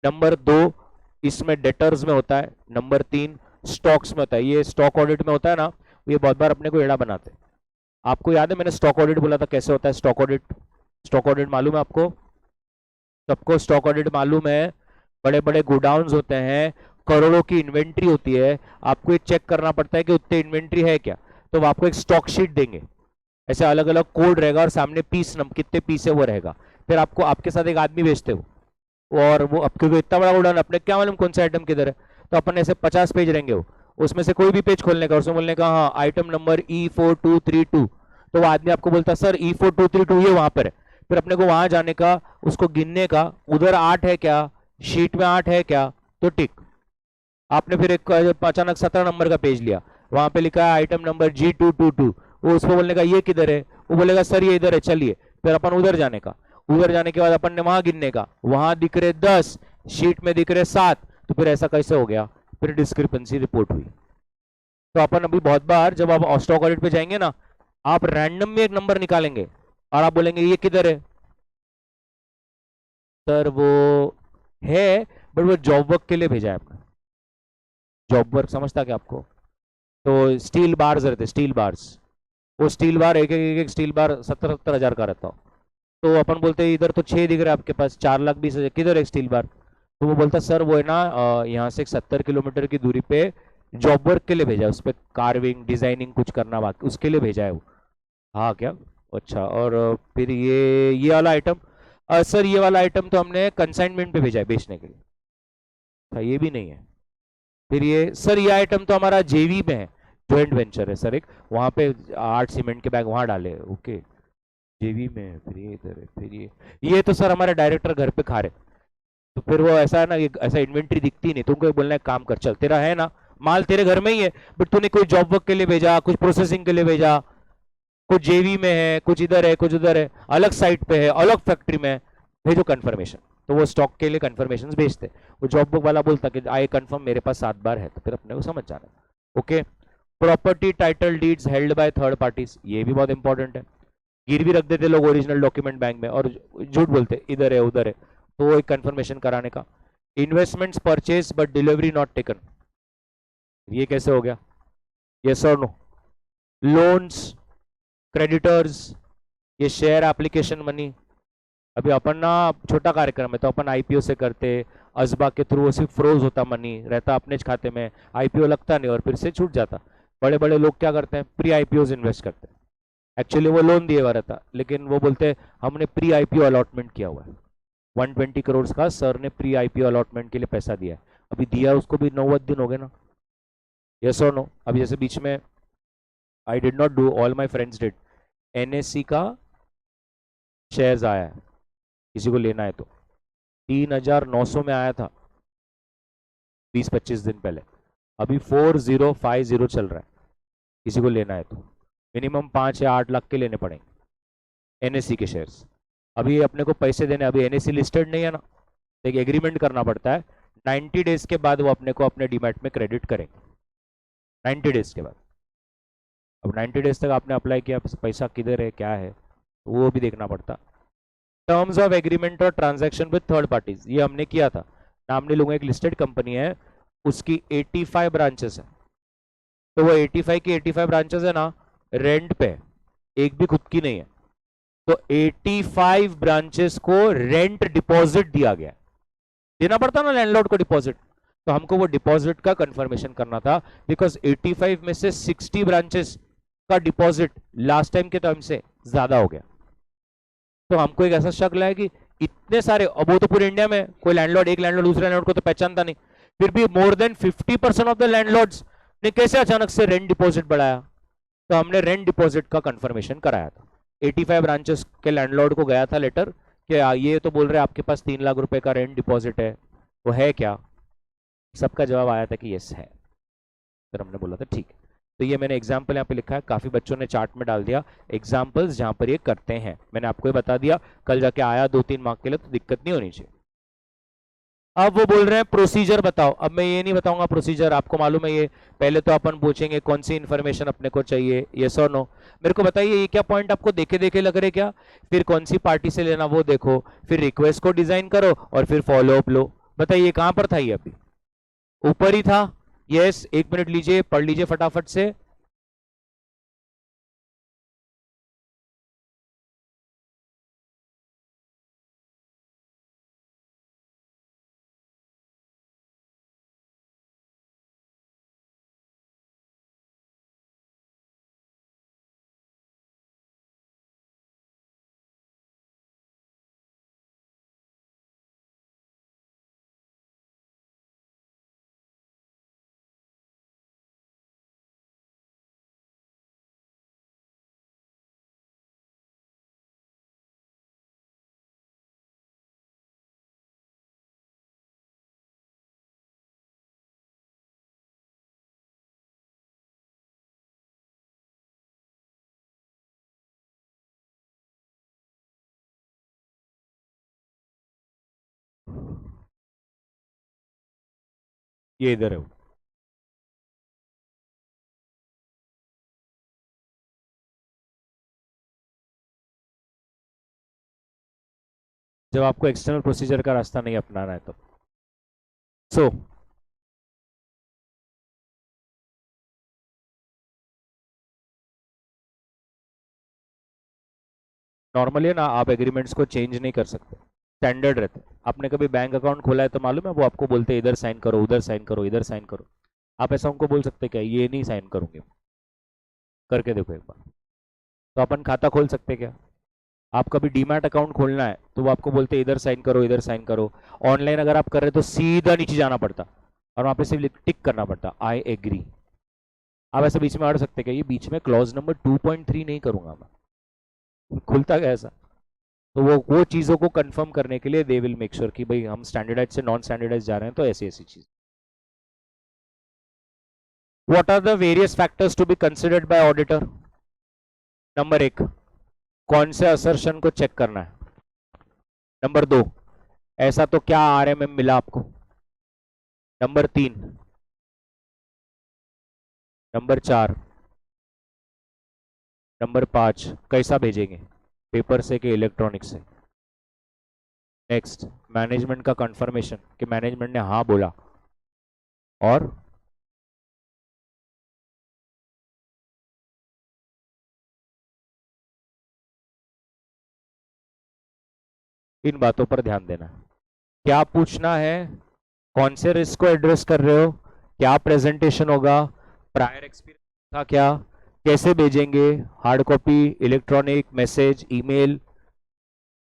नंबर 2 इसमें डेटर्स में होता है, नंबर 3 स्टॉक्स में होता है। ये स्टॉक ऑडिट में होता है ना, ये बहुत बार अपने को एड़ा बनाते हैं। आपको याद है मैंने स्टॉक ऑडिट बोला था कैसे होता है स्टॉक ऑडिट? स्टॉक ऑडिट मालूम है आपको? सबको स्टॉक ऑडिट मालूम है। बड़े बड़े गोडाउन्स होते हैं, करोड़ों की इन्वेंट्री होती है, आपको ये चेक करना पड़ता है कि उतने इन्वेंट्री है क्या। तो वो आपको एक स्टॉक शीट देंगे, ऐसे अलग अलग कोड रहेगा और सामने पीस कितने पीस है वो रहेगा। फिर आपको आपके साथ एक आदमी भेजते हो, और वो आपके इतना बड़ा गोडाउन, अपने क्या मालूम कौन सा आइटम किधर है। तो अपन ऐसे 50 पेज रहेंगे वो, उसमें से कोई भी पेज खोलने का, उसमें बोलने का हाँ आइटम नंबर E4232। तो वो आदमी आपको बोलता है सर E4232 ये वहां पर है। फिर अपने को वहां जाने का, उसको गिनने का, उधर 8 है क्या, शीट में 8 है क्या, तो टिक। आपने फिर एक अचानक 17 नंबर का पेज लिया, वहां पे लिखा है आइटम नंबर G222, वो उसको बोलने का ये किधर है, वो बोलेगा सर ये इधर है, चलिए। फिर अपन उधर जाने का, उधर जाने के बाद अपन ने वहां गिनने का, वहां दिख रहे 10, शीट में दिख रहे 7, तो फिर ऐसा कैसे हो गया, फिर डिस्क्रिपेंसी रिपोर्ट हुई। तो अपन अभी बहुत बार जब आप स्टॉक ऑडिट पे जाएंगे ना, आप रैंडम में एक नंबर निकालेंगे और आप बोलेंगे ये किधर है, सर वो है, बट वो जॉब वर्क के लिए भेजा है आपने। जॉब वर्क समझता क्या आपको? तो स्टील बार्स रहते, स्टील बार्स, वो स्टील बार एक स्टील बार 70-70 हजार का रहता हो। तो अपन बोलते हैं इधर तो 6 दिख रहा है आपके पास, 4,20,000, किधर है स्टील बार? तो वो बोलता सर वो है ना, यहाँ से 70 किलोमीटर की दूरी पे जॉब वर्क के लिए भेजा है, उस पर कार्विंग डिजाइनिंग कुछ करना बाकी, उसके लिए भेजा है वो। हाँ क्या, अच्छा। और फिर ये वाला आइटम, सर ये वाला आइटम तो हमने कंसाइनमेंट पे भेजा है बेचने के लिए। अच्छा ये भी नहीं है। फिर ये सर ये आइटम तो हमारा जेवी में है, जॉइंट वेंचर है सर एक, वहां पे 8 सीमेंट के बैग वहां डाले, ओके जेवी में है। फिर ये इधर है, फिर ये तो सर हमारे डायरेक्टर घर पे खा रहे। तो फिर वो ऐसा है ना, ये ऐसा इन्वेंट्री दिखती नहीं, तुमको बोलना है काम कर, चल तेरा है ना माल तेरे घर में ही है, बट तूने कोई जॉब वर्क के लिए भेजा, कुछ प्रोसेसिंग के लिए भेजा, कुछ जेवी में है, कुछ इधर है, कुछ उधर है, अलग साइट पे है, अलग फैक्ट्री में है, भेजो कंफर्मेशन। तो वो स्टॉक के लिए कंफर्मेशन भेजते, वो जॉब बुक वाला बोलता कि आई कंफर्म मेरे पास 7 बार है, तो फिर अपने को समझ जाना। Okay. Property title deeds held by third parties, ये भी बहुत इंपॉर्टेंट है। गिरवी रख देते लोग ओरिजिनल डॉक्यूमेंट बैंक में और झूठ बोलते इधर है उधर है, तो वो एक कंफर्मेशन कराने का। Investments purchase but delivery not taken, ये कैसे हो गया, यस और नो? लोन्स, क्रेडिटर्स, ये शेयर एप्लीकेशन मनी, अभी अपन ना छोटा कार्यक्रम है तो अपन आईपीओ से करते, अजबा के थ्रू सिर्फ फ्रोज होता मनी रहता अपने खाते में, आईपीओ लगता नहीं और फिर से छूट जाता। बड़े बड़े लोग क्या करते हैं, प्री आईपीओ इन्वेस्ट करते हैं, एक्चुअली वो लोन दिए हुआ रहता, लेकिन वो बोलते हैं हमने प्री आईपीओ अलॉटमेंट किया हुआ है, 120 करोड़ का सर ने प्री आईपीओ अलॉटमेंट के लिए पैसा दिया है, अभी दिया उसको भी 90 दिन हो गए ना, यस और नो? अभी जैसे बीच में I did not do, all my friends did, NSC का शेयर्स आया है, किसी को लेना है तो 3,900 में आया था 20-25 दिन पहले, अभी 4050 चल रहा है, किसी को लेना है तो मिनिमम 5 या 8 लाख के लेने पड़ेंगे एनएससी के शेयर्स। अभी अपने को पैसे देने, अभी एनएससी लिस्टेड नहीं है ना, एक एग्रीमेंट करना पड़ता है, 90 डेज के बाद वो अपने को अपने डीमैट में क्रेडिट करेंगे, 90 डेज के बाद। अब 90 डेज तक आपने अप्लाई किया, पैसा किधर है क्या है, तो वो भी देखना पड़ता। टर्म्स ऑफ एग्रीमेंट और ट्रांजैक्शन विद थर्ड पार्टीज, ये हमने किया था, नाम नहीं लूंगा, एक लिस्टेड कंपनी है, उसकी 85 ब्रांचेस है, तो वो 85 की 85 ब्रांचेस है ना, रेंट पे, एक भी खुद की नहीं है, तो 85 ब्रांचेस को रेंट डिपॉजिट दिया गया, देना पड़ता ना लैंडलॉर्ड को डिपॉजिट, तो हमको वो डिपॉजिट का कंफर्मेशन करना था, बिकॉज 85 में से 60 ब्रांचेस का डिपॉजिट लास्ट टाइम के टाइम से ज्यादा हो गया। तो हमको एक ऐसा शक लगा कि इतने सारे, अब वो तो पूरे इंडिया में कोई लैंडलॉर्ड, एक लैंडलॉर्ड दूसरे लैंडलॉर्ड को तो पहचानता नहीं, फिर भी more than 50% of the landlords ने कैसे अचानक से रेंट डिपॉजिट बढ़ाया, तो हमने रेंट डिपॉजिट का कंफर्मेशन कराया था। 85 ब्रांचेस के लैंडलॉर्ड को गया था लेटर कि ये तो बोल रहे आपके पास 3 लाख रुपए का रेंट डिपॉजिट है, वो है क्या? सबका जवाब आया था कि यस है। फिर हमने बोला था ठीक है। तो ये मैंने एग्जाम्पल यहाँ पे लिखा है, काफी बच्चों ने चार्ट में डाल दिया एग्जाम्पल्स जहां पर ये करते हैं, मैंने आपको ये बता दिया, कल जाके आया 2-3 मार्क के लिए तो दिक्कत नहीं होनी चाहिए। अब वो बोल रहे हैं प्रोसीजर बताओ, अब मैं ये नहीं बताऊंगा प्रोसीजर, आपको मालूम है ये, पहले तो अपन पूछेंगे कौन सी इंफॉर्मेशन अपने को चाहिए, यस और नो? मेरे को बताइए ये क्या पॉइंट आपको देखे देखे लग रहे क्या? फिर कौन सी पार्टी से लेना वो देखो, फिर रिक्वेस्ट को डिजाइन करो और फिर फॉलो अप लो। बताइए कहां पर था ये? अभी ऊपर ही था। यस, 1 मिनट लीजिए, पढ़ लीजिए फटाफट से। ये इधर है वो। जब आपको एक्सटर्नल प्रोसीजर का रास्ता नहीं अपनाना है तो सो नॉर्मली ना आप एग्रीमेंट्स को चेंज नहीं कर सकते, स्टैंडर्ड रहते हैं। आपने कभी बैंक अकाउंट खोला है तो मालूम है वो आपको बोलते हैं इधर साइन करो, उधर साइन करो, इधर साइन करो। आप ऐसा उनको बोल सकते क्या ये नहीं साइन करूंगे, करके देखो एक बार। तो अपन खाता खोल सकते क्या? आप कभी डीमैट अकाउंट खोलना है तो वो आपको बोलते हैं इधर साइन करो, इधर साइन करो। ऑनलाइन अगर आप कर रहे हो तो सीधा नीचे जाना पड़ता और वहां पे सिर्फ टिक करना पड़ता आई एग्री। आप ऐसे बीच में अड़ सकते क्या ये बीच में क्लॉज नंबर 2.3 नहीं करूंगा मैं, खुलता क्या ऐसा? तो वो चीज़ों को कंफर्म करने के लिए दे विल मेक श्योर कि भाई हम स्टैंडर्डाइज से नॉन स्टैंडर्डाइज जा रहे हैं तो ऐसी ऐसी चीज। What are the various factors to be considered by auditor? Number 1, कौन से असर्शन को चेक करना है। नंबर 2, ऐसा तो क्या आरएमएम मिला आपको। नंबर 3, नंबर 4, नंबर 5, कैसा भेजेंगे, पेपर से कि इलेक्ट्रॉनिक से। नेक्स्ट, मैनेजमेंट का कंफर्मेशन कि मैनेजमेंट ने हाँ बोला। और इन बातों पर ध्यान देना है। क्या पूछना है, कौन से रिस्क को एड्रेस कर रहे हो, क्या प्रेजेंटेशन होगा, प्रायर एक्सपीरियंस था क्या, कैसे भेजेंगे, hard copy, electronic, message, email,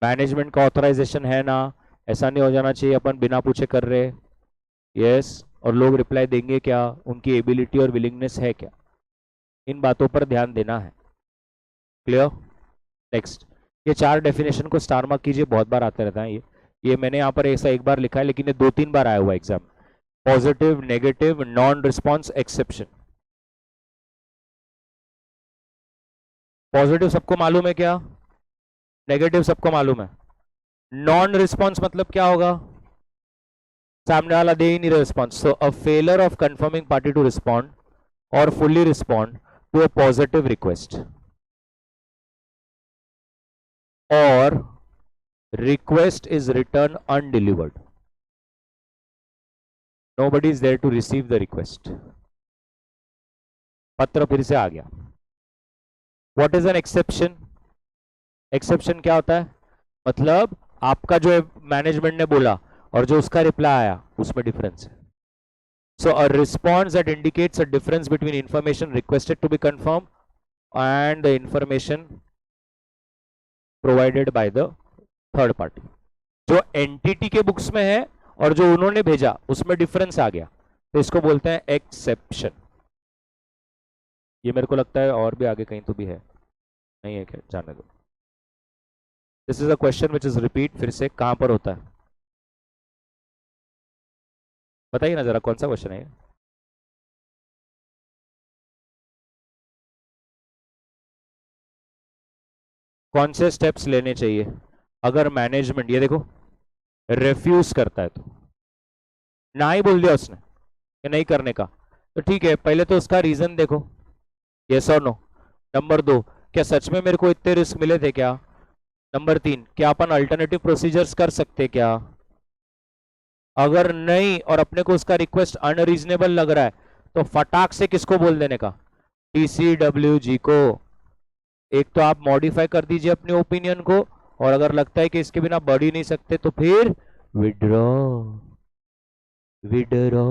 management का ऑथराइजेशन है ना। ऐसा नहीं हो जाना चाहिए अपन बिना पूछे कर रहे। यस, और लोग रिप्लाई देंगे क्या, उनकी एबिलिटी और विलिंगनेस है क्या, इन बातों पर ध्यान देना है। क्लियर? नेक्स्ट, ये 4 डेफिनेशन को स्टार मार्क कीजिए, बहुत बार आते रहता है ये मैंने यहाँ पर ऐसा एक बार लिखा है लेकिन ये 2-3 बार आया हुआ exam. Positive, negative, non response, exception. Positive सबको मालूम है क्या? नेगेटिव सबको मालूम है। नॉन रिस्पॉन्स मतलब क्या होगा? सामने वाला दे ही नहीं response. So a failure of confirming party to respond और fully respond to a positive request और request is returned undelivered, nobody is there to receive the request, पत्र फिर से आ गया। what is an exception? exception क्या होता है? मतलब आपका जो मैनेजमेंट ने बोला और जो उसका रिप्लाई आया उसमें डिफरेंस है। so a response that indicates a difference between information requested to be confirmed and the information provided by the third party। जो एंटिटी के बुक्स में है और जो उन्होंने भेजा उसमें डिफरेंस आ गया तो इसको बोलते हैं एक्सेप्शन। ये मेरे को लगता है और भी आगे कहीं तो भी है, नहीं है क्या, जाने दो। This is a question which is repeat, फिर से कहां पर होता है बताइए ना जरा, कौन सा क्वेश्चन है? कौन से स्टेप्स लेने चाहिए अगर मैनेजमेंट, ये देखो, रिफ्यूज करता है तो, ना ही बोल दिया उसने कि नहीं करने का, तो ठीक है, पहले तो उसका रीजन देखो, यस और नो। नंबर 2, क्या सच में मेरे को इतने रिस्क मिले थे क्या? नंबर 3, क्या अपन अल्टरनेटिव प्रोसीजर्स कर सकते क्या? अगर नहीं और अपने को उसका रिक्वेस्ट अनरीजनेबल लग रहा है तो फटाक से किसको बोल देने का? टीसीडब्ल्यूजी को। एक तो आप मॉडिफाई कर दीजिए अपने ओपिनियन को, और अगर लगता है कि इसके बिना बढ़ ही नहीं सकते तो फिर विड्रॉ, विड्रॉ।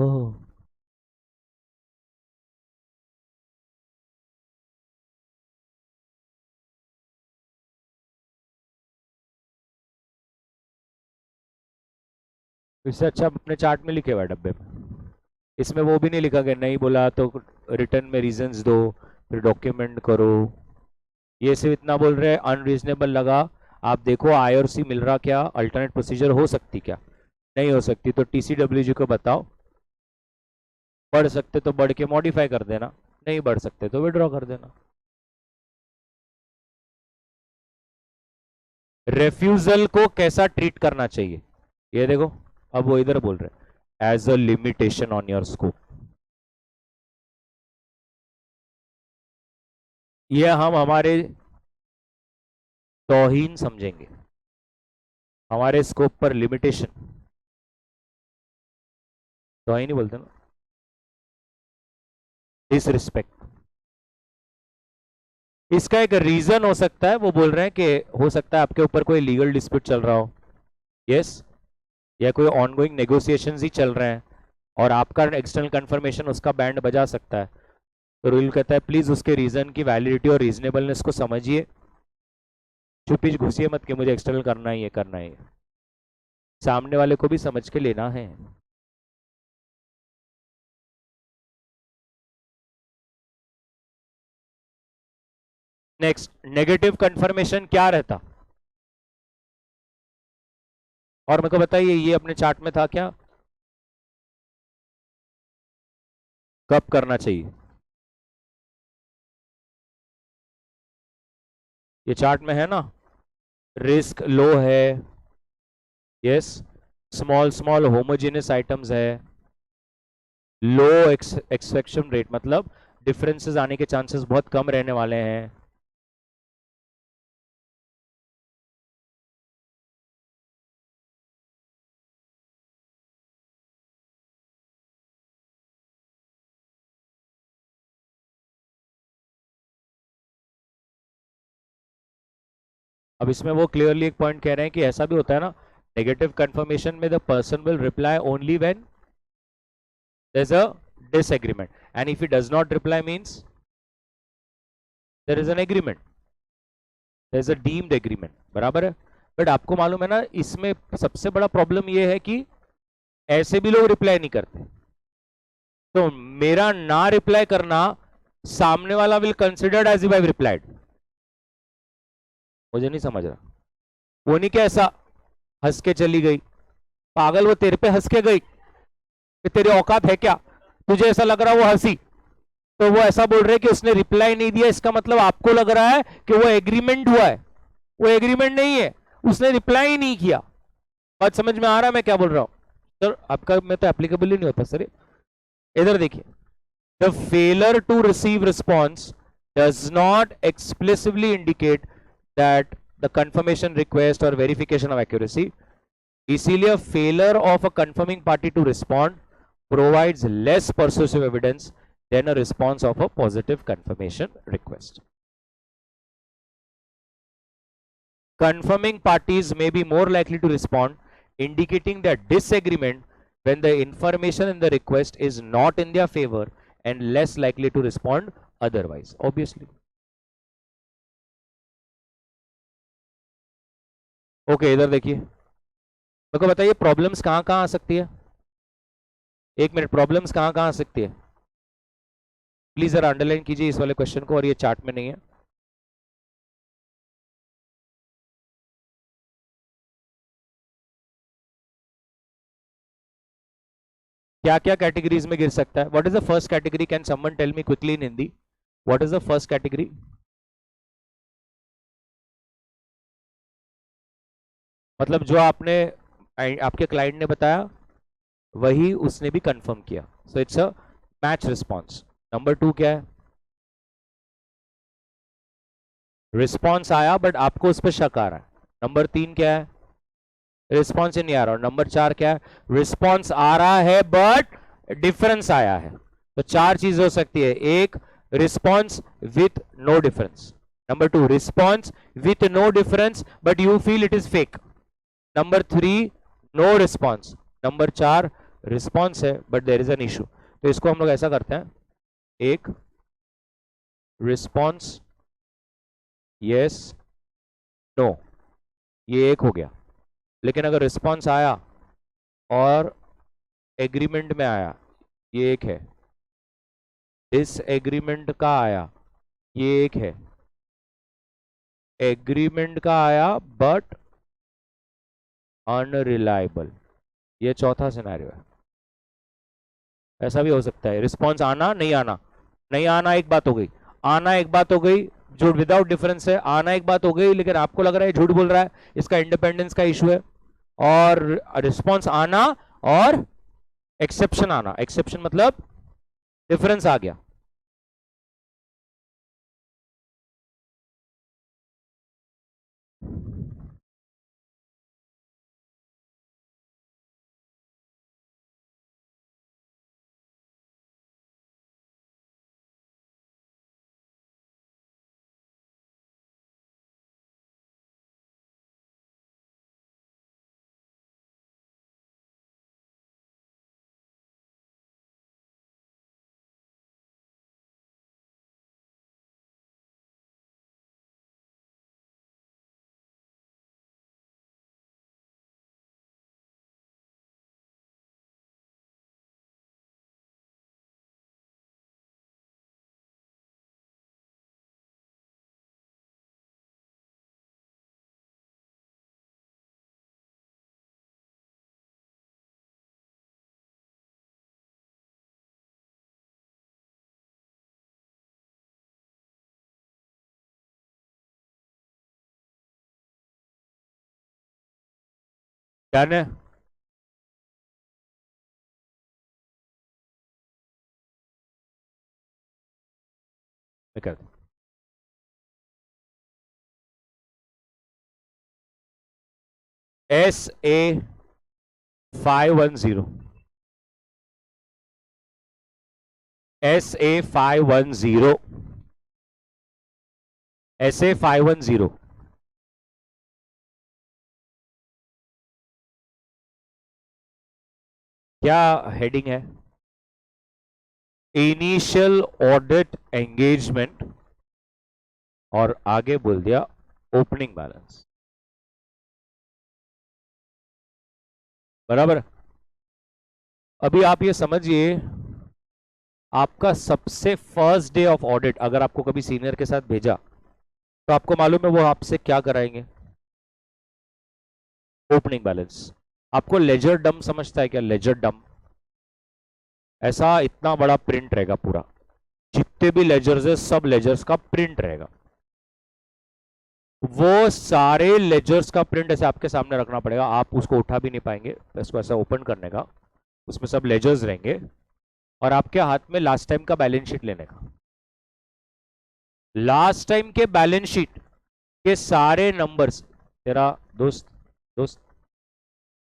इससे अच्छा अपने चार्ट में लिखे हुआ डब्बे में, इसमें वो भी नहीं लिखा कि नहीं बोला तो रिटर्न में रीजंस दो, फिर डॉक्यूमेंट करो। ये सिर्फ इतना बोल रहे हैं अनरीजनेबल लगा, आप देखो आईआरसी मिल रहा क्या, अल्टरनेट प्रोसीजर हो सकती क्या, नहीं हो सकती तो टीसीडब्ल्यूजी को बताओ, बढ़ सकते तो बढ़ के मॉडिफाई कर देना, नहीं बढ़ सकते तो विड्रॉ कर देना। रेफ्यूजल को कैसा ट्रीट करना चाहिए, ये देखो, अब वो इधर बोल रहे हैं as a limitation on your scope. ये हम हमारे तौहीन समझेंगे, हमारे स्कोप पर लिमिटेशन। तौहीन नहीं बोलते ना, डिसरिस्पेक्ट। इसका एक रीजन हो सकता है, वो बोल रहे हैं कि हो सकता है आपके ऊपर कोई लीगल डिस्प्यूट चल रहा हो, यस, या कोई ऑनगोइंग नेगोशिएशंस ही चल रहे हैं और आपका एक्सटर्नल कंफर्मेशन उसका बैंड बजा सकता है। तो रूल कहता है प्लीज उसके रीजन की वैलिडिटी और रीजनेबलनेस को समझिए, चुपीच घुसिए मत कि मुझे एक्सटर्नल करना ही है, करना ही है। सामने वाले को भी समझ के लेना है। नेक्स्ट, नेगेटिव कंफर्मेशन क्या रहता, और मेरे को बताइए ये अपने चार्ट में था क्या, कब करना चाहिए? ये चार्ट में है ना, रिस्क लो है, yes, small small homogeneous items है, लो एक्सपेक्शन रेट, मतलब डिफरेंसेस आने के चांसेस बहुत कम रहने वाले हैं। अब इसमें वो क्लियरली एक पॉइंट कह रहे हैं कि ऐसा भी होता है ना, नेगेटिव कंफर्मेशन में the person will reply only when there is a disagreement, and if he does not reply means there is an agreement, there is a deemed agreement, बराबर है। बट आपको मालूम है ना, इसमें सबसे बड़ा प्रॉब्लम ये है कि ऐसे भी लोग रिप्लाई नहीं करते, तो मेरा ना रिप्लाई करना सामने वाला will considered as if I replied. मुझे नहीं समझ रहा, वो नहीं क्या ऐसा हंस के चली गई, पागल वो तेरे पे हंस के गई, तेरी औकात है क्या, तुझे ऐसा लग रहा वो हंसी, तो वो ऐसा बोल रहे कि उसने रिप्लाई नहीं दिया, इसका मतलब आपको लग रहा है कि वो एग्रीमेंट हुआ है, वो एग्रीमेंट नहीं है, उसने रिप्लाई ही नहीं किया। बात समझ में आ रहा है मैं क्या बोल रहा हूं सर? आपका में तो एप्लीकेबल ही नहीं होता सर। इधर देखिए, the failure to receive response does not explicitly indicate that the confirmation request or verification of accuracy, इसीलिए failure of a confirming party to respond provides less persuasive evidence than a response of a positive confirmation request. Confirming parties may be more likely to respond, indicating their disagreement when the information in the request is not in their favor, and less likely to respond otherwise, obviously. Okay, इधर देखिए, मेरे को बताइए प्रॉब्लम्स कहाँ कहाँ आ सकती है? एक मिनट, प्रॉब्लम्स कहाँ कहाँ आ सकती है? प्लीज जरा अंडरलाइन कीजिए इस वाले क्वेश्चन को, और ये चार्ट में नहीं है। क्या क्या कैटेगरीज में गिर सकता है? What is the first category? Can someone tell me quickly in Hindi, what is the first category? मतलब जो आपने, आपके क्लाइंट ने बताया वही उसने भी कंफर्म किया, so it's a match response. Number 2 क्या है? रिस्पॉन्स आया बट आपको उस पर शक आ रहा है। नंबर 3 क्या है? रिस्पॉन्स ही नहीं आ रहा। और नंबर 4 क्या है? रिस्पॉन्स आ रहा है बट डिफरेंस आया है। तो 4 चीजें हो सकती है। एक, response with no difference. Number 2, response with no difference but you feel it is fake. Number 3, no response. Number 4, response है but there is an issue. तो इसको हम लोग ऐसा करते हैं, एक रिस्पॉन्स यस नो, ये एक हो गया। लेकिन अगर रिस्पॉन्स आया और एग्रीमेंट में आया, ये एक है। इस एग्रीमेंट का आया, ये एक है। एग्रीमेंट का आया बट अनरिलायबल, ये चौथा सिनेरियो है। ऐसा भी हो सकता है रिस्पॉन्स आना नहीं आना, नहीं आना एक बात हो गई, आना एक बात हो गई, जो विदाउट डिफरेंस है, आना एक बात हो गई, लेकिन आपको लग रहा है झूठ बोल रहा है, इसका इंडिपेंडेंस का इशू है। और रिस्पॉन्स आना और एक्सेप्शन आना, एक्सेप्शन मतलब डिफरेंस आ गया। डन है। मैं कर SA510, SA510, SA510 क्या हेडिंग है? इनिशियल ऑडिट एंगेजमेंट, और आगे बोल दिया ओपनिंग बैलेंस। बराबर। अभी आप ये समझिए, आपका सबसे फर्स्ट डे ऑफ ऑडिट अगर आपको कभी सीनियर के साथ भेजा तो आपको मालूम है वो आपसे क्या कराएंगे? Opening balance. आपको लेजर डम समझता है क्या? लेजर डम ऐसा इतना बड़ा प्रिंट रहेगा पूरा, जितने भी लेजर्स है सब लेजर्स का प्रिंट रहेगा। वो सारे लेजर्स का प्रिंट ऐसे आपके सामने रखना पड़ेगा, आप उसको उठा भी नहीं पाएंगे इसको ऐसा ओपन करने का। उसमें सब लेजर्स रहेंगे और आपके हाथ में लास्ट टाइम का बैलेंस शीट लेने का। लास्ट टाइम के बैलेंस शीट के सारे नंबर्स, तेरा दोस्त दोस्त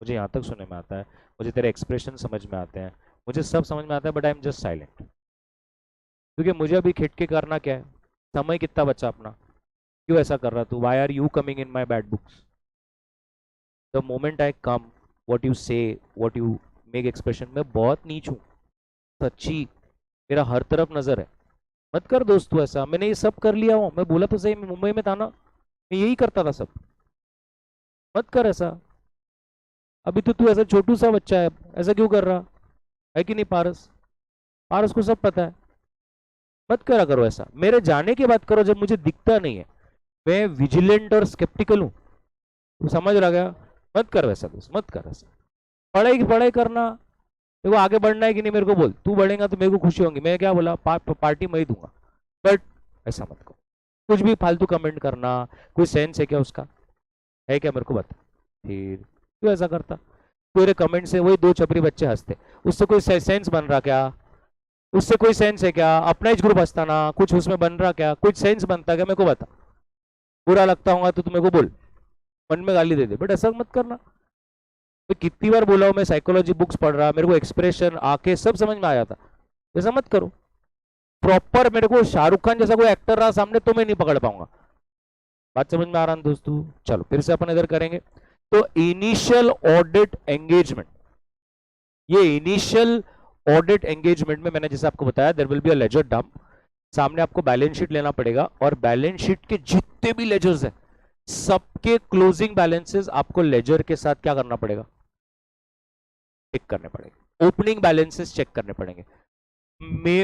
मुझे यहां तक सुनने में आता है, मुझे तेरे एक्सप्रेशन समझ में आते हैं, मुझे सब समझ में आता है, but I am just silent क्योंकि मुझे अभी खिट के करना क्या है? समय कितना बचा अपना? क्यों ऐसा कर रहा तू? Why are you coming in my bad books? The moment I come, what you say, what you make expression, मैं बहुत नीच हूँ सच्ची, मेरा हर तरफ नजर है। मत कर दोस्त तू ऐसा, मैंने ये सब कर लिया हूँ, मैं बोला तो सही, मैं मुंबई में था ना, मैं यही करता था सब। मत कर ऐसा। अभी तो तू ऐसा छोटू सा बच्चा है, ऐसा क्यों कर रहा है कि नहीं पारस? पारस को सब पता है। मत करा करो ऐसा, मेरे जाने की बात करो जब मुझे दिखता नहीं है। मैं विजिलेंट और स्केप्टिकल हूँ, तू समझ रहा गया? मत कर वैसा दोस्त, मत कर ऐसा। पढ़ाई की पढ़ाई करना, देखो आगे बढ़ना है कि नहीं मेरे को बोल, तू बढ़ेगा तो मेरे को खुशी होगी। मैं क्या बोला, पार्टी मैं ही दूंगा, बट ऐसा मत करो। कुछ भी फालतू कमेंट करना, कोई सेंस है क्या उसका? है क्या? मेरे को बता। फिर क्यों ऐसा करता? पूरे कमेंट से वही दो छपरी बच्चे हंसते, उससे कोई सेंस बन रहा क्या? उससे कोई सेंस है क्या? अपना एज ग्रुप हंसता ना, कुछ उसमें बन रहा क्या? कुछ सेंस बनता क्या? मेरे को बता। बुरा लगता होगा तो मेरे को बोल, मन में गाली दे दे, बट ऐसा मत करना। तो कितनी बार बोला हूं, मैं साइकोलॉजी बुक्स पढ़ रहा, मेरे को एक्सप्रेशन आके सब समझ में आ जाता। ऐसा मत करो। प्रॉपर मेरे को शाहरुख खान जैसा कोई एक्टर रहा सामने तो मैं नहीं पकड़ पाऊंगा। बात समझ में आ रहा है दोस्तों? चलो फिर से अपन इधर करेंगे। तो इनिशियल ऑडिट एंगेजमेंट, ये इनिशियल ऑडिट एंगेजमेंट में मैंने जैसे आपको बताया, there will be a ledger dump. सामने आपको बैलेंस शीट लेना पड़ेगा और बैलेंस शीट के जितने भी लेजर्स हैं सबके क्लोजिंग बैलेंसेस आपको लेजर के साथ क्या करना पड़ेगा? चेक करने पड़ेंगे। ओपनिंग बैलेंसेस चेक करने पड़ेंगे।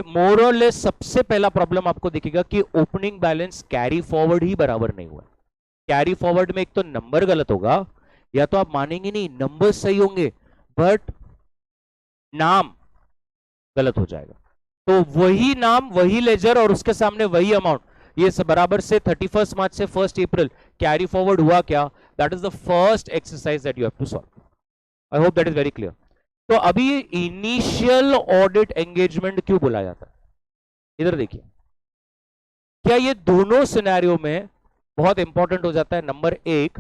मोर और लेस सबसे पहला प्रॉब्लम आपको दिखेगा कि ओपनिंग बैलेंस कैरी फॉरवर्ड ही बराबर नहीं हुआ। कैरी फॉरवर्ड में एक तो नंबर गलत होगा, या तो आप मानेंगे नहीं नंबर सही होंगे बट नाम गलत हो जाएगा। तो वही नाम वही लेजर और उसके सामने वही अमाउंट, ये बराबर से 31 मार्च से 1 अप्रैल कैरी फॉरवर्ड हुआ क्या? That is the first exercise that you have to solve. I hope that is very clear. तो अभी ये इनिशियल ऑडिट एंगेजमेंट क्यों बोला जाता है? इधर देखिए, क्या ये दोनों सिनेरियो में बहुत इंपॉर्टेंट हो जाता है। नंबर एक,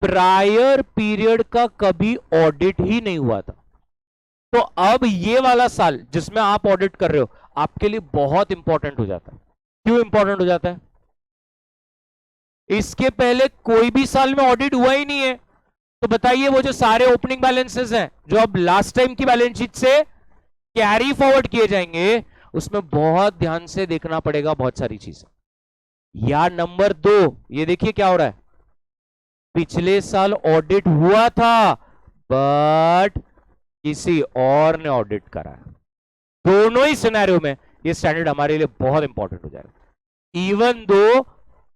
प्रायर पीरियड का कभी ऑडिट ही नहीं हुआ था, तो अब ये वाला साल जिसमें आप ऑडिट कर रहे हो आपके लिए बहुत इंपॉर्टेंट हो जाता है। क्यों इंपॉर्टेंट हो जाता है? इसके पहले कोई भी साल में ऑडिट हुआ ही नहीं है, तो बताइए वो जो सारे ओपनिंग बैलेंसेस हैं जो अब लास्ट टाइम की बैलेंस शीट से कैरी फॉरवर्ड किए जाएंगे, उसमें बहुत ध्यान से देखना पड़ेगा बहुत सारी चीजें। या नंबर दो, ये देखिए क्या हो रहा है, पिछले साल ऑडिट हुआ था बट किसी और ने ऑडिट करा है। दोनों ही सिनेरियो में ये स्टैंडर्ड हमारे लिए बहुत इंपॉर्टेंट हो जाएगा। इवन दो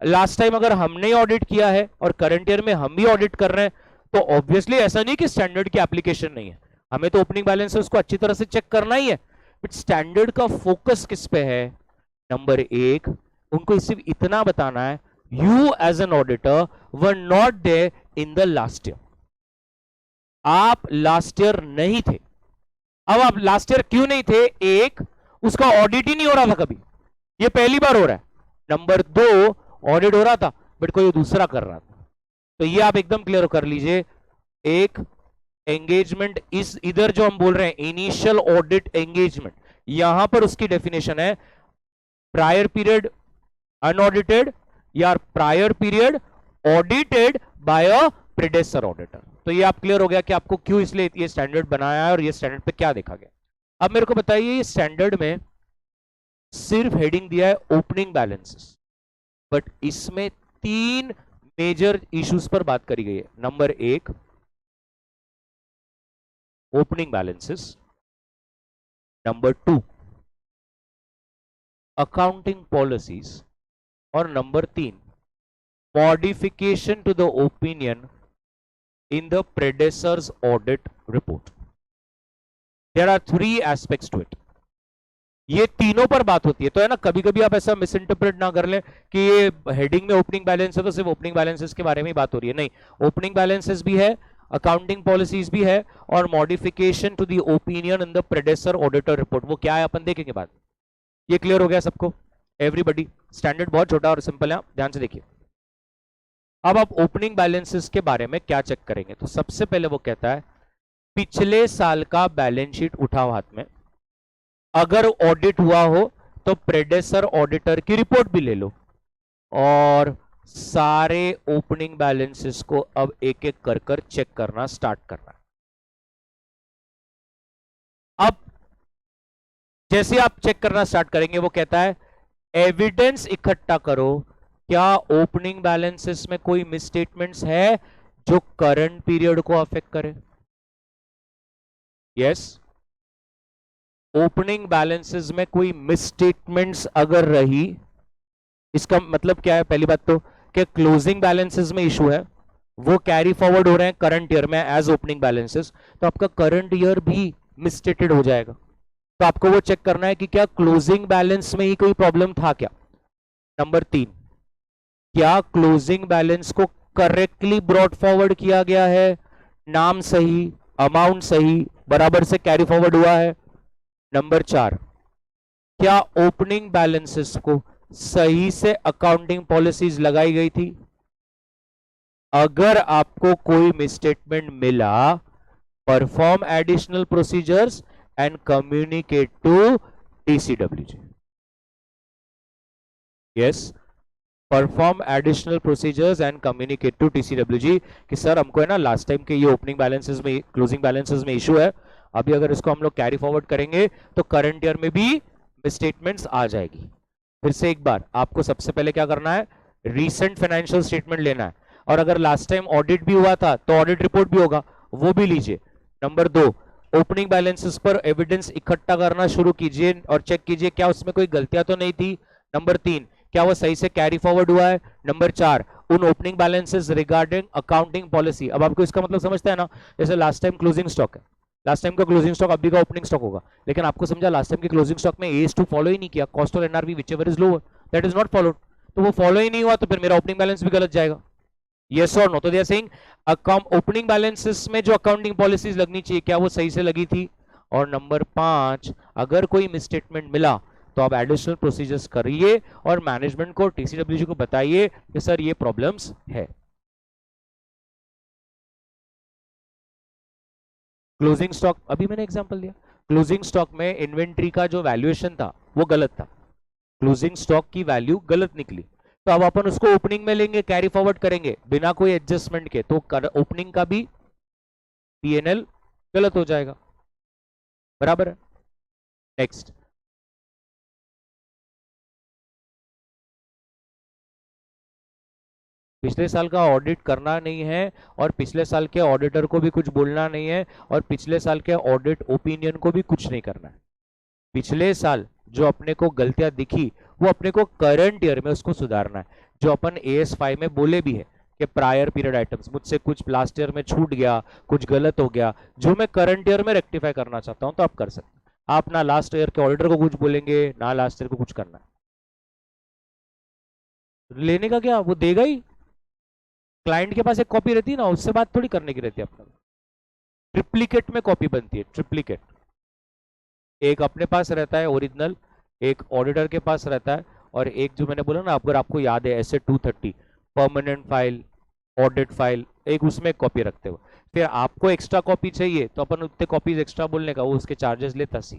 लास्ट टाइम अगर हमने ऑडिट किया है और करंट ईयर में हम भी ऑडिट कर रहे हैं, तो ऑब्वियसली ऐसा नहीं कि स्टैंडर्ड की एप्लीकेशन नहीं है, हमें तो ओपनिंग बैलेंस उसको अच्छी तरह से चेक करना ही है। बट स्टैंडर्ड का फोकस किस पे है? नंबर एक, उनको सिर्फ इतना बताना है, you as an auditor were not there in the last year. आप लास्ट ईयर नहीं थे। अब आप लास्ट ईयर क्यों नहीं थे? एक, उसका ऑडिट ही नहीं हो रहा था कभी, ये पहली बार हो रहा है। नंबर दो, ऑडिट हो रहा था बट कोई दूसरा कर रहा था। तो ये आप एकदम क्लियर कर लीजिए। एक एंगेजमेंट इस इधर जो हम बोल रहे हैं इनिशियल ऑडिट एंगेजमेंट, यहां पर उसकी डेफिनेशन है प्रायर पीरियड अनऑडिटेड या प्रायर पीरियड ऑडिटेड बाय अ प्रेडेसर ऑडिटर। तो ये आप क्लियर हो गया कि आपको क्यों इसलिए ये स्टैंडर्ड बनाया है और ये स्टैंडर्ड पे क्या देखा गया। अब मेरे को बताइए, ये स्टैंडर्ड में सिर्फ हेडिंग दिया है ओपनिंग बैलेंसेस, बट इसमें तीन मेजर इश्यूज पर बात करी गई है। नंबर एक, opening balances. Number two, accounting policies. और नंबर तीन, modification to the opinion in the predecessor's audit report. There are three aspects to it. ये तीनों पर बात होती है, तो है ना, कभी कभी आप ऐसा मिस इंटरप्रेट ना कर लें कि ये हेडिंग में ओपनिंग बैलेंस है तो सिर्फ ओपनिंग बैलेंसेस के बारे में ही बात हो रही है। नहीं, ओपनिंग बैलेंसेस भी है, अकाउंटिंग पॉलिसीज भी है, और modification to the opinion in the predecessor auditor report, वो क्या है अपन देखेंगे बाद। ये क्लियर हो गया सबको? एवरीबडी, स्टैंडर्ड बहुत छोटा और सिंपल है, ध्यान से देखिए। अब आप ओपनिंग बैलेंसेस के बारे में क्या चेक करेंगे, तो सबसे पहले वो कहता है पिछले साल का बैलेंस शीट उठाओ हाथ में, अगर ऑडिट हुआ हो तो प्रेडेसर ऑडिटर की रिपोर्ट भी ले लो, और सारे ओपनिंग बैलेंसेस को अब एक एक कर कर चेक करना स्टार्ट करना। अब जैसे आप चेक करना स्टार्ट करेंगे, वो कहता है एविडेंस इकट्ठा करो, क्या ओपनिंग बैलेंसेस में कोई मिसस्टेटमेंट्स है जो करंट पीरियड को अफेक्ट करे। यस, ओपनिंग बैलेंसेस में कोई मिसस्टेटमेंट्स अगर रही, इसका मतलब क्या है? पहली बात तो कि क्लोजिंग बैलेंसेस में इशू है, वो कैरी फॉरवर्ड हो रहे हैं करंट ईयर में एज ओपनिंग बैलेंसेस, तो आपका करंट ईयर भी मिसस्टेटेड हो जाएगा। तो आपको वो चेक करना है कि क्या क्लोजिंग बैलेंस में ही कोई प्रॉब्लम था क्या। नंबर तीन, क्या क्लोजिंग बैलेंस को करेक्टली ब्रॉट फॉरवर्ड किया गया है, नाम सही, अमाउंट सही, बराबर से कैरी फॉरवर्ड हुआ है। नंबर चार, क्या ओपनिंग बैलेंसेस को सही से अकाउंटिंग पॉलिसीज लगाई गई थी। अगर आपको कोई मिसस्टेटमेंट मिला, perform additional procedures and communicate to TCWG. Yes, perform additional procedures and communicate to TCWG कि सर हमको है ना लास्ट टाइम के ये ओपनिंग बैलेंसेस में, क्लोजिंग बैलेंसेस में इशू है, अभी अगर इसको हम लोग कैरी फॉरवर्ड करेंगे तो करंट ईयर में भी मिसस्टेटमेंट्स आ जाएगी। फिर से एक बार, आपको सबसे पहले क्या करना है, रीसेंट फाइनेंशियल स्टेटमेंट लेना है, और अगर लास्ट टाइम ऑडिट भी हुआ था तो ऑडिट रिपोर्ट भी होगा, वो भी लीजिए। नंबर दो, ओपनिंग बैलेंसेस पर एविडेंस इकट्ठा करना शुरू कीजिए और चेक कीजिए क्या उसमें कोई गलतियां तो नहीं थी। नंबर तीन, क्या वो सही से कैरी फॉरवर्ड हुआ है। नंबर चार, उन opening balances regarding accounting policy, अब आपको इसका मतलब समझता है ना, जैसे लास्ट टाइम क्लोजिंग स्टॉक है, लास्ट टाइम का क्लोजिंग स्टॉक अभी का ओपनिंग स्टॉक होगा, लेकिन आपको समझा लास्ट टाइम के क्लोजिंग स्टॉक में एज टू फॉलो ही नहीं किया, कॉस्ट और NRV whichever is lower that is not followed, तो वो फॉलो ही नहीं हुआ, तो फिर मेरा ओपनिंग बैलेंस भी गलत जाएगा। यस और नो? तो they are saying opening balances में जो अकाउंटिंग पॉलिसीज लगनी चाहिए क्या वो सही से लगी थी? और नंबर 5, अगर कोई मिसस्टेटमेंट मिला तो आप एडिशनल प्रोसीजर्स करिए और मैनेजमेंट को, टीसीडब्ल्यूजी को बताइए कि सर ये प्रॉब्लम्स है। क्लोजिंग स्टॉक, अभी मैंने एग्जांपल दिया, क्लोजिंग स्टॉक में इन्वेंट्री का जो वैल्यूएशन था वो गलत था, क्लोजिंग स्टॉक की वैल्यू गलत निकली, तो अब अपन उसको ओपनिंग में लेंगे, कैरी फॉरवर्ड करेंगे बिना कोई एडजस्टमेंट के, तो ओपनिंग का भी पीएनएल गलत हो जाएगा, बराबर है। नेक्स्ट, पिछले साल का ऑडिट करना नहीं है और पिछले साल के ऑडिटर को भी कुछ बोलना नहीं है और पिछले साल के ऑडिट ओपिनियन को भी कुछ नहीं करना है। पिछले साल जो अपने को गलतियां दिखी वो अपने को करंट ईयर में उसको सुधारना है। जो अपन AS5 में बोले भी है कि प्रायर पीरियड आइटम्स, मुझसे कुछ लास्ट ईयर में छूट गया, कुछ गलत हो गया, जो मैं करंट ईयर में रेक्टिफाई करना चाहता हूं तो आप कर सकते हैं। आप ना लास्ट ईयर के ऑडिटर को कुछ बोलेंगे ना लास्ट ईयर को कुछ करना है। लेने का क्या, वो देगा ही। क्लाइंट के पास एक कॉपी रहती है ना, उससे बात थोड़ी करने की रहती है अपने। ट्रिप्लीकेट में कॉपी बनती है, ट्रिप्लीकेट। एक अपने पास रहता है ओरिजिनल, एक ऑडिटर के पास रहता है, और एक जो मैंने बोला ना, अगर आपको याद है ऐसे 230 परमानेंट फाइल, ऑडिट फाइल, एक उसमें कॉपी रखते हो। फिर आपको एक्स्ट्रा कॉपी चाहिए तो अपन उतने कॉपीज एक्स्ट्रा बोलने का, वो उसके चार्जेस लेता सी,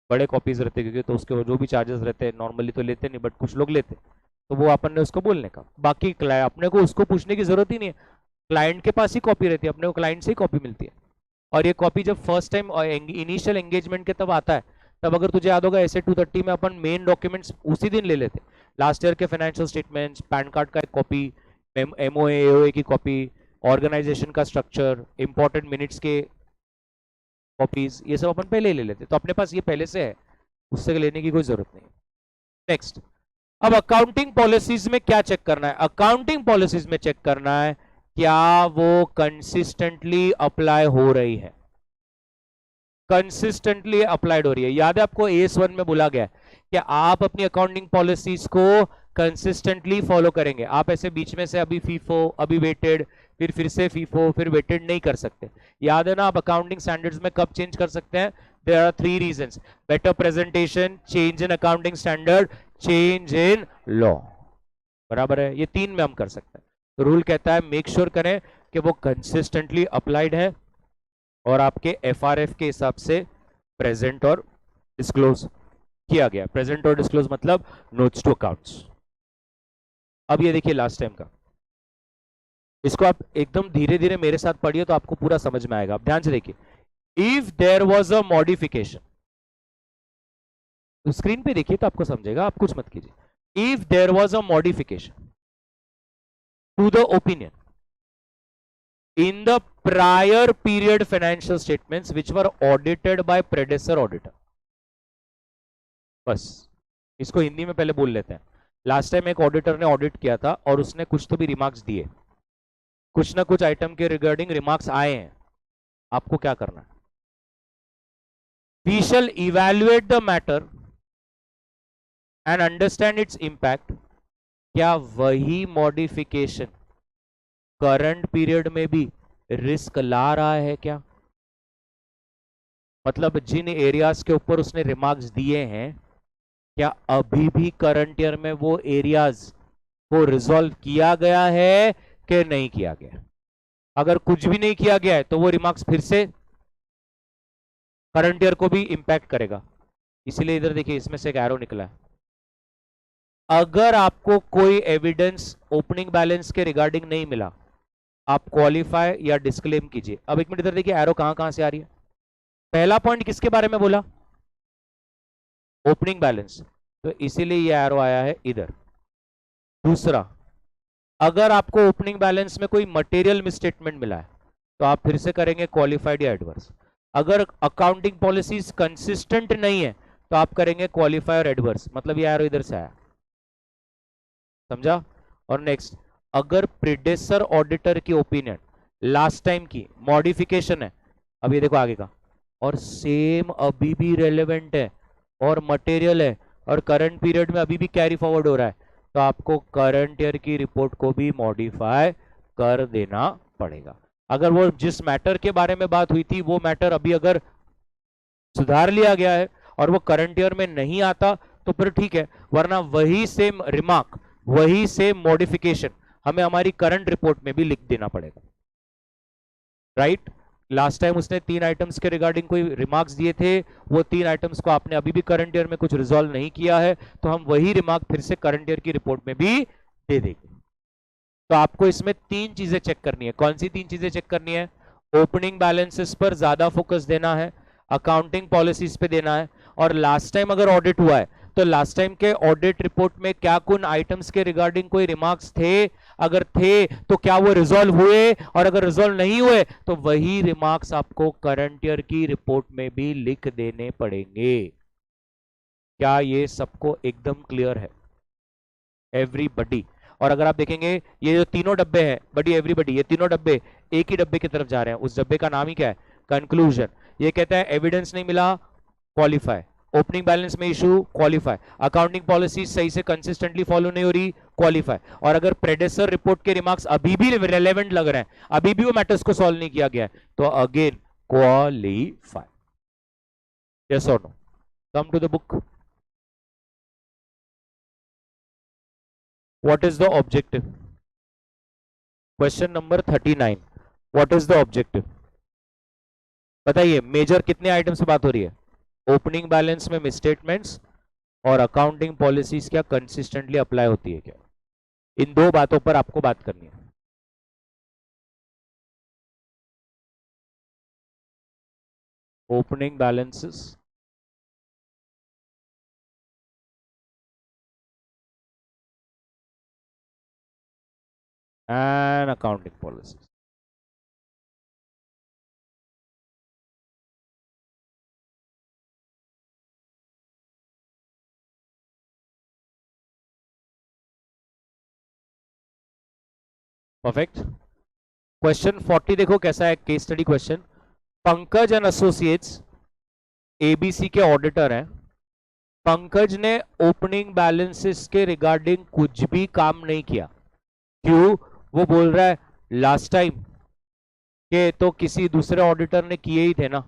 बड़े कॉपीज रहते क्योंकि, तो उसके जो भी चार्जेस रहते हैं नॉर्मली तो लेते नहीं बट कुछ लोग लेते, तो वो अपन ने उसको बोलने का। बाकी अपने को उसको पूछने की जरूरत ही नहीं है, क्लाइंट के पास ही कॉपी रहती है, अपने को क्लाइंट से ही कॉपी मिलती है। और ये कॉपी जब फर्स्ट टाइम इनिशियल एंगेजमेंट के तब आता है, तब अगर तुझे याद होगा ऐसे 230 में अपन मेन डॉक्यूमेंट्स उसी दिन ले लेते, लास्ट ईयर के फाइनेंशियल स्टेटमेंट्स, पैन कार्ड का एक कॉपी, एमओए एओए की कॉपी, ऑर्गेनाइजेशन का स्ट्रक्चर, इंपॉर्टेंट मिनट्स के कॉपीज, ये सब अपन पहले ही ले लेते, तो अपने पास ये पहले से है, उससे लेने की कोई जरूरत नहीं। नेक्स्ट, अब अकाउंटिंग पॉलिसीज में क्या चेक करना है? अकाउंटिंग पॉलिसीज में चेक करना है क्या वो कंसिस्टेंटली अप्लाई हो रही है, कंसिस्टेंटली अप्लाइड हो रही है। याद है आपको AS1 में बोला गया है कि आप अपनी अकाउंटिंग पॉलिसीज को कंसिस्टेंटली फॉलो करेंगे। आप ऐसे बीच में से अभी फीफो, अभी वेटेड, फिर से फीफो, फिर वेटेड नहीं कर सकते। याद है ना, आप अकाउंटिंग स्टैंडर्ड्स में कब चेंज कर सकते हैं? There are 3 reasons, better presentation, change in accounting standard, change in law, बराबर है, ये 3 में हम कर सकते हैं। तो रूल कहता है मेक श्योर करें कि वो कंसिस्टेंटली अप्लाइड है और आपके FRF के हिसाब से प्रेजेंट और डिस्क्लोज किया गया। प्रेजेंट और डिस्क्लोज मतलब नोट्स टू अकाउंट्स। अब ये देखिए लास्ट टाइम का, इसको आप एकदम धीरे धीरे मेरे साथ पढ़िए तो आपको पूरा समझ में आएगा। आप ध्यान से देखिए, if there was a modification, screen पे देखिए तो आपको समझेगा, आप कुछ मत कीजिए। If there was a modification to the opinion in the prior period financial statements which were audited by predecessor auditor, बस इसको हिंदी में पहले बोल लेते हैं। लास्ट टाइम एक ऑडिटर ने ऑडिट किया था और उसने कुछ तो भी रिमार्क्स दिए, कुछ ना कुछ आइटम के रिगार्डिंग रिमार्क्स आए हैं, आपको क्या करना है? We shall evaluate the matter and understand its impact। क्या वही मॉडिफिकेशन करंट पीरियड में भी रिस्क ला रहा है क्या? मतलब जिन एरियाज के ऊपर उसने रिमार्क्स दिए हैं, क्या अभी भी करंट ईयर में वो एरियाज को रिजॉल्व किया गया है कि नहीं किया गया? अगर कुछ भी नहीं किया गया है तो वो रिमार्क्स फिर से करंट ईयर को भी इंपैक्ट करेगा। इसीलिए इधर देखिए इसमें से एक एरो निकला है, अगर आपको कोई एविडेंस ओपनिंग बैलेंस के रिगार्डिंग नहीं मिला, आप क्वालिफाई या डिस्क्लेम कीजिए। अब एक मिनट इधर देखिए एरो कहां कहां से आ रही है। पहला पॉइंट किसके बारे में बोला? ओपनिंग बैलेंस, तो इसीलिए ये एरो आया है इधर। दूसरा, अगर आपको ओपनिंग बैलेंस में कोई मटेरियल मिसस्टेटमेंट मिला है तो आप फिर से करेंगे क्वालिफाइड या एडवर्स। अगर अकाउंटिंग पॉलिसीज कंसिस्टेंट नहीं है तो आप करेंगे क्वालिफाई और एडवर्स, मतलब ये एरो इधर से आया, समझा? और नेक्स्ट, अगर प्रीडेसर ऑडिटर की ओपिनियन लास्ट टाइम की मॉडिफिकेशन है, अब ये देखो आगे का, और सेम अभी भी रेलेवेंट है और मटेरियल है और करंट पीरियड में अभी भी कैरी फॉरवर्ड हो रहा है, तो आपको करंट ईयर की रिपोर्ट को भी मॉडिफाई कर देना पड़ेगा। अगर वो जिस मैटर के बारे में बात हुई थी वो मैटर अभी अगर सुधार लिया गया है और वो करंट ईयर में नहीं आता तो फिर ठीक है, वरना वही सेम रिमार्क, वही सेम मॉडिफिकेशन हमें हमारी करंट रिपोर्ट में भी लिख देना पड़ेगा, राइट। लास्ट टाइम उसने 3 आइटम्स के रिगार्डिंग कोई रिमार्क्स दिए थे, वो 3 आइटम्स को आपने अभी भी करंट ईयर में कुछ रिजॉल्व नहीं किया है, तो हम वही रिमार्क फिर से करंट ईयर की रिपोर्ट में भी दे देंगे। तो आपको इसमें 3 चीजें चेक करनी है। कौन सी 3 चीजें चेक करनी है? ओपनिंग बैलेंसेस पर ज्यादा फोकस देना है, अकाउंटिंग पॉलिसीज पे देना है, और लास्ट टाइम अगर ऑडिट हुआ है तो लास्ट टाइम के ऑडिट रिपोर्ट में क्या कुछ आइटम्स के रिगार्डिंग कोई रिमार्क्स थे, अगर थे तो क्या वो रिजॉल्व हुए, और अगर रिजॉल्व नहीं हुए तो वही रिमार्क्स आपको करंट ईयर की रिपोर्ट में भी लिख देने पड़ेंगे। क्या ये सबको एकदम क्लियर है एवरीबडी? और अगर आप देखेंगे ये जो तीनों डब्बे हैं बड़ी एवरीबडी, ये तीनों डब्बे एक ही डब्बे की तरफ जा रहे हैं। उस डब्बे का नाम ही क्या है? कंक्लूजन। ये कहता है एविडेंस नहीं मिला, क्वालिफाई। ओपनिंग बैलेंस में इशू, क्वालिफाई। अकाउंटिंग पॉलिसी सही से कंसिस्टेंटली फॉलो नहीं हो रही, क्वालिफाई। और अगर प्रेडेसर रिपोर्ट के रिमार्क्स अभी भी रेलेवेंट लग रहे हैं, अभी भी वो मैटर्स को सॉल्व नहीं किया गया है, तो अगेन क्वालिफाई। यस और no? Come to the book. What is the objective? Question number 39. What is the objective? बताइए, मेजर कितने आइटम से बात हो रही है? ओपनिंग बैलेंस में मिसस्टेटमेंट्स और अकाउंटिंग पॉलिसीज क्या कंसिस्टेंटली अप्लाई होती है क्या? इन 2 बातों पर आपको बात करनी है। Opening balances and accounting policies. Perfect. Question 40 देखो कैसा है, case study question. Pankaj and associates ABC के ऑडिटर हैं। पंकज ने ओपनिंग बैलेंसेस के रिगार्डिंग कुछ भी काम नहीं किया। क्यों? वो बोल रहा है लास्ट टाइम के तो किसी दूसरे ऑडिटर ने किए ही थे ना,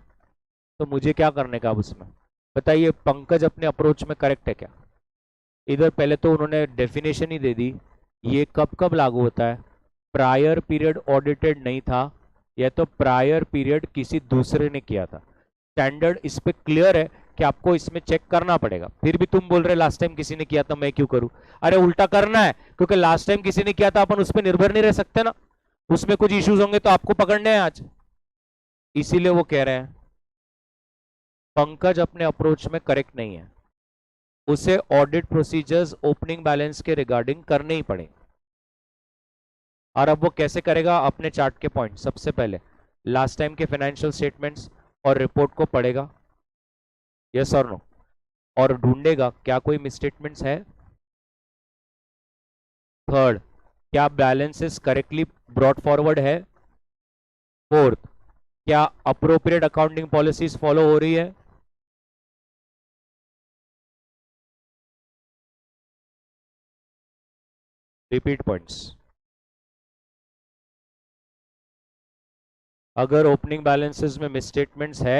तो मुझे क्या करने का अब उसमें? बताइए, पंकज अपने अप्रोच में करेक्ट है क्या? इधर पहले तो उन्होंने डेफिनेशन ही दे दी, ये कब कब लागू होता है? प्रायर पीरियड ऑडिटेड नहीं था, या तो प्रायर पीरियड किसी दूसरे ने किया था। स्टैंडर्ड इस पे क्लियर है कि आपको इसमें चेक करना पड़ेगा, फिर भी तुम बोल रहे लास्ट टाइम किसी ने किया था, मैं क्यों करूं? अरे उल्टा करना है, क्योंकि लास्ट टाइम किसी ने किया था, अपन उस पर निर्भर नहीं रह सकते ना, उसमें कुछ इश्यूज होंगे तो आपको पकड़ने हैं आज। इसीलिए वो कह रहे हैं पंकज अपने अप्रोच में करेक्ट नहीं है, उसे ऑडिट प्रोसीजर्स ओपनिंग बैलेंस के रिगार्डिंग करने ही पड़ेंगे। और अब वो कैसे करेगा? अपने चार्ट के पॉइंट, सबसे पहले लास्ट टाइम के फाइनेंशियल स्टेटमेंट्स और रिपोर्ट को पढ़ेगा, यस और नो, और ढूंढेगा क्या कोई मिसस्टेटमेंट्स है। थर्ड, क्या बैलेंसेस करेक्टली ब्रॉट फॉरवर्ड है। फोर्थ, क्या अप्रोप्रिएट अकाउंटिंग पॉलिसीज फॉलो हो रही है। Repeat points. अगर ओपनिंग बैलेंसेस में मिसस्टेटमेंट्स है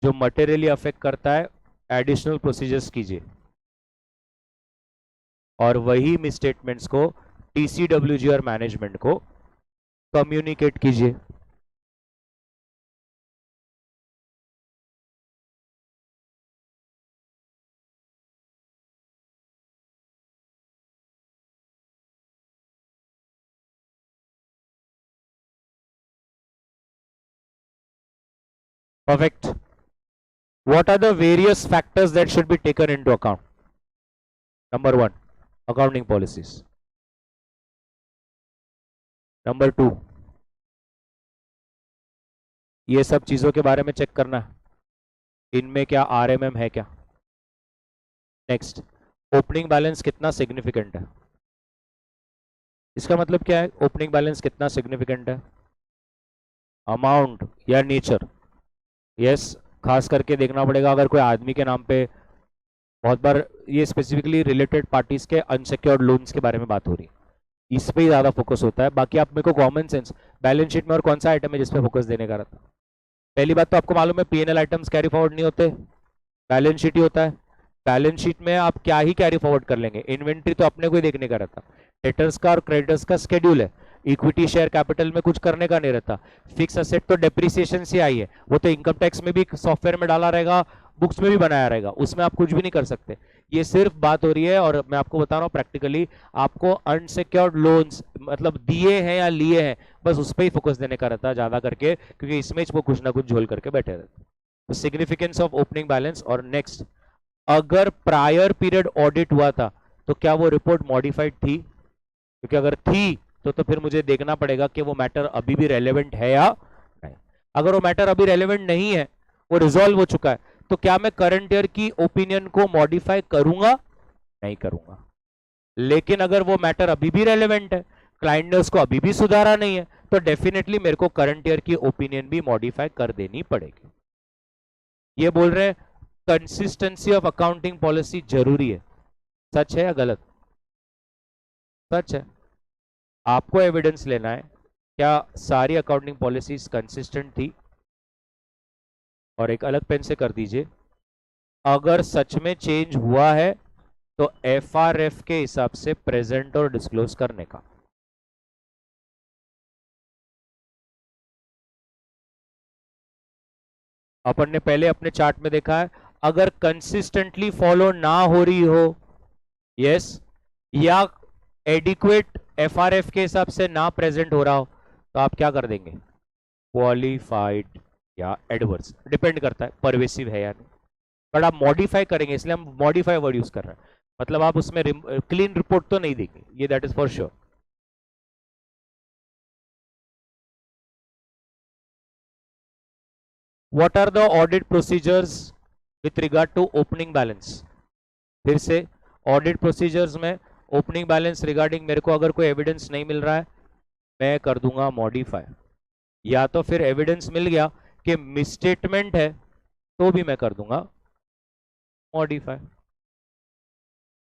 जो मटेरियली अफेक्ट करता है, एडिशनल प्रोसीजर्स कीजिए, और वही मिसस्टेटमेंट्स को टीसीडब्ल्यूजी और मैनेजमेंट को कम्युनिकेट कीजिए। Perfect. What are the various factors that should be taken into account? Number 1, accounting policies. Number 2, ये सब चीजों के बारे में चेक करना है, इनमें क्या आरएमएम है क्या। नेक्स्ट, ओपनिंग बैलेंस कितना सिग्निफिकेंट है। इसका मतलब क्या है? ओपनिंग बैलेंस कितना सिग्निफिकेंट है? अमाउंट या नेचर? यस, खास करके देखना पड़ेगा अगर कोई आदमी के नाम पे बहुत बार ये स्पेसिफिकली रिलेटेड पार्टीज के अनसिक्योर्ड लोन्स के बारे में बात हो रही है, इस पे ही ज्यादा फोकस होता है। बाकी आप मेरे को कॉमन सेंस बैलेंस शीट में और कौन सा आइटम है जिसपे फोकस देने का रहता है? पहली बात तो आपको मालूम है पीएनएल आइटम्स कैरी फॉरवर्ड नहीं होते, बैलेंस शीट ही होता है। बैलेंस शीट में आप क्या ही कैरी फॉरवर्ड कर लेंगे, इन्वेंट्री तो अपने को ही देखने का रहता, डेटर्स का और क्रेडिटर्स का स्केड्यूल है, इक्विटी शेयर कैपिटल में कुछ करने का नहीं रहता। फिक्स असेट तो डेप्रिसिएशन से आई है, वो तो इनकम टैक्स में भी सॉफ्टवेयर में डाला रहेगा, बुक्स में भी बनाया रहेगा, उसमें आप कुछ भी नहीं कर सकते। ये सिर्फ बात हो रही है, और मैं आपको बता रहा हूँ प्रैक्टिकली आपको अनसिक्योर्ड लोन्स मतलब दिए हैं या लिए हैं, बस उस पर ही फोकस देने का रहता है ज्यादा करके, क्योंकि इसमें वो कुछ ना कुछ झोल करके बैठे रहते हैं। Significance of opening balance. और नेक्स्ट, अगर प्रायर पीरियड ऑडिट हुआ था तो क्या वो रिपोर्ट मॉडिफाइड थी? क्योंकि अगर थी तो फिर मुझे देखना पड़ेगा कि वो मैटर अभी भी रेलेवेंट है या नहीं। अगर वो मैटर अभी रेलेवेंट नहीं है, वो रिजॉल्व हो चुका है, तो क्या मैं करंट ईयर की ओपिनियन को मॉडिफाई करूंगा? नहीं करूंगा। लेकिन अगर वो मैटर अभी भी रेलेवेंट है, क्लाइंट ने उसको अभी भी सुधारा नहीं है, तो डेफिनेटली मेरे को करंट ईयर की ओपिनियन भी मॉडिफाई कर देनी पड़ेगी। ये बोल रहे हैं कंसिस्टेंसी ऑफ अकाउंटिंग पॉलिसी जरूरी है। सच है या गलत? सच है। आपको एविडेंस लेना है क्या सारी अकाउंटिंग पॉलिसीज कंसिस्टेंट थी, और एक अलग पेन से कर दीजिए, अगर सच में चेंज हुआ है तो एफआरएफ के हिसाब से प्रेजेंट और डिस्क्लोज करने का। अपन ने पहले अपने चार्ट में देखा है, अगर कंसिस्टेंटली फॉलो ना हो रही हो, यस, या एडिक्वेट एफआरएफ के हिसाब से ना प्रेजेंट हो रहा हो, तो आप क्या कर देंगे? क्वालिफाइड या एडवर्स, डिपेंड करता है परवेसिव है या नहीं, बट आप मॉडिफाई करेंगे, इसलिए हम मॉडिफाई वर्ड यूज कर रहे हैं। मतलब आप उसमें क्लीन रिपोर्ट तो नहीं देंगे, ये that is for sure. What are the audit procedures with regard to opening balance? फिर से ऑडिट प्रोसीजर्स में ओपनिंग बैलेंस रिगार्डिंग मेरे को अगर कोई एविडेंस नहीं मिल रहा है, मैं कर दूंगा मॉडिफाई, या तो फिर एविडेंस मिल गया कि मिसस्टेटमेंट है तो भी मैं कर दूंगा मॉडिफाई।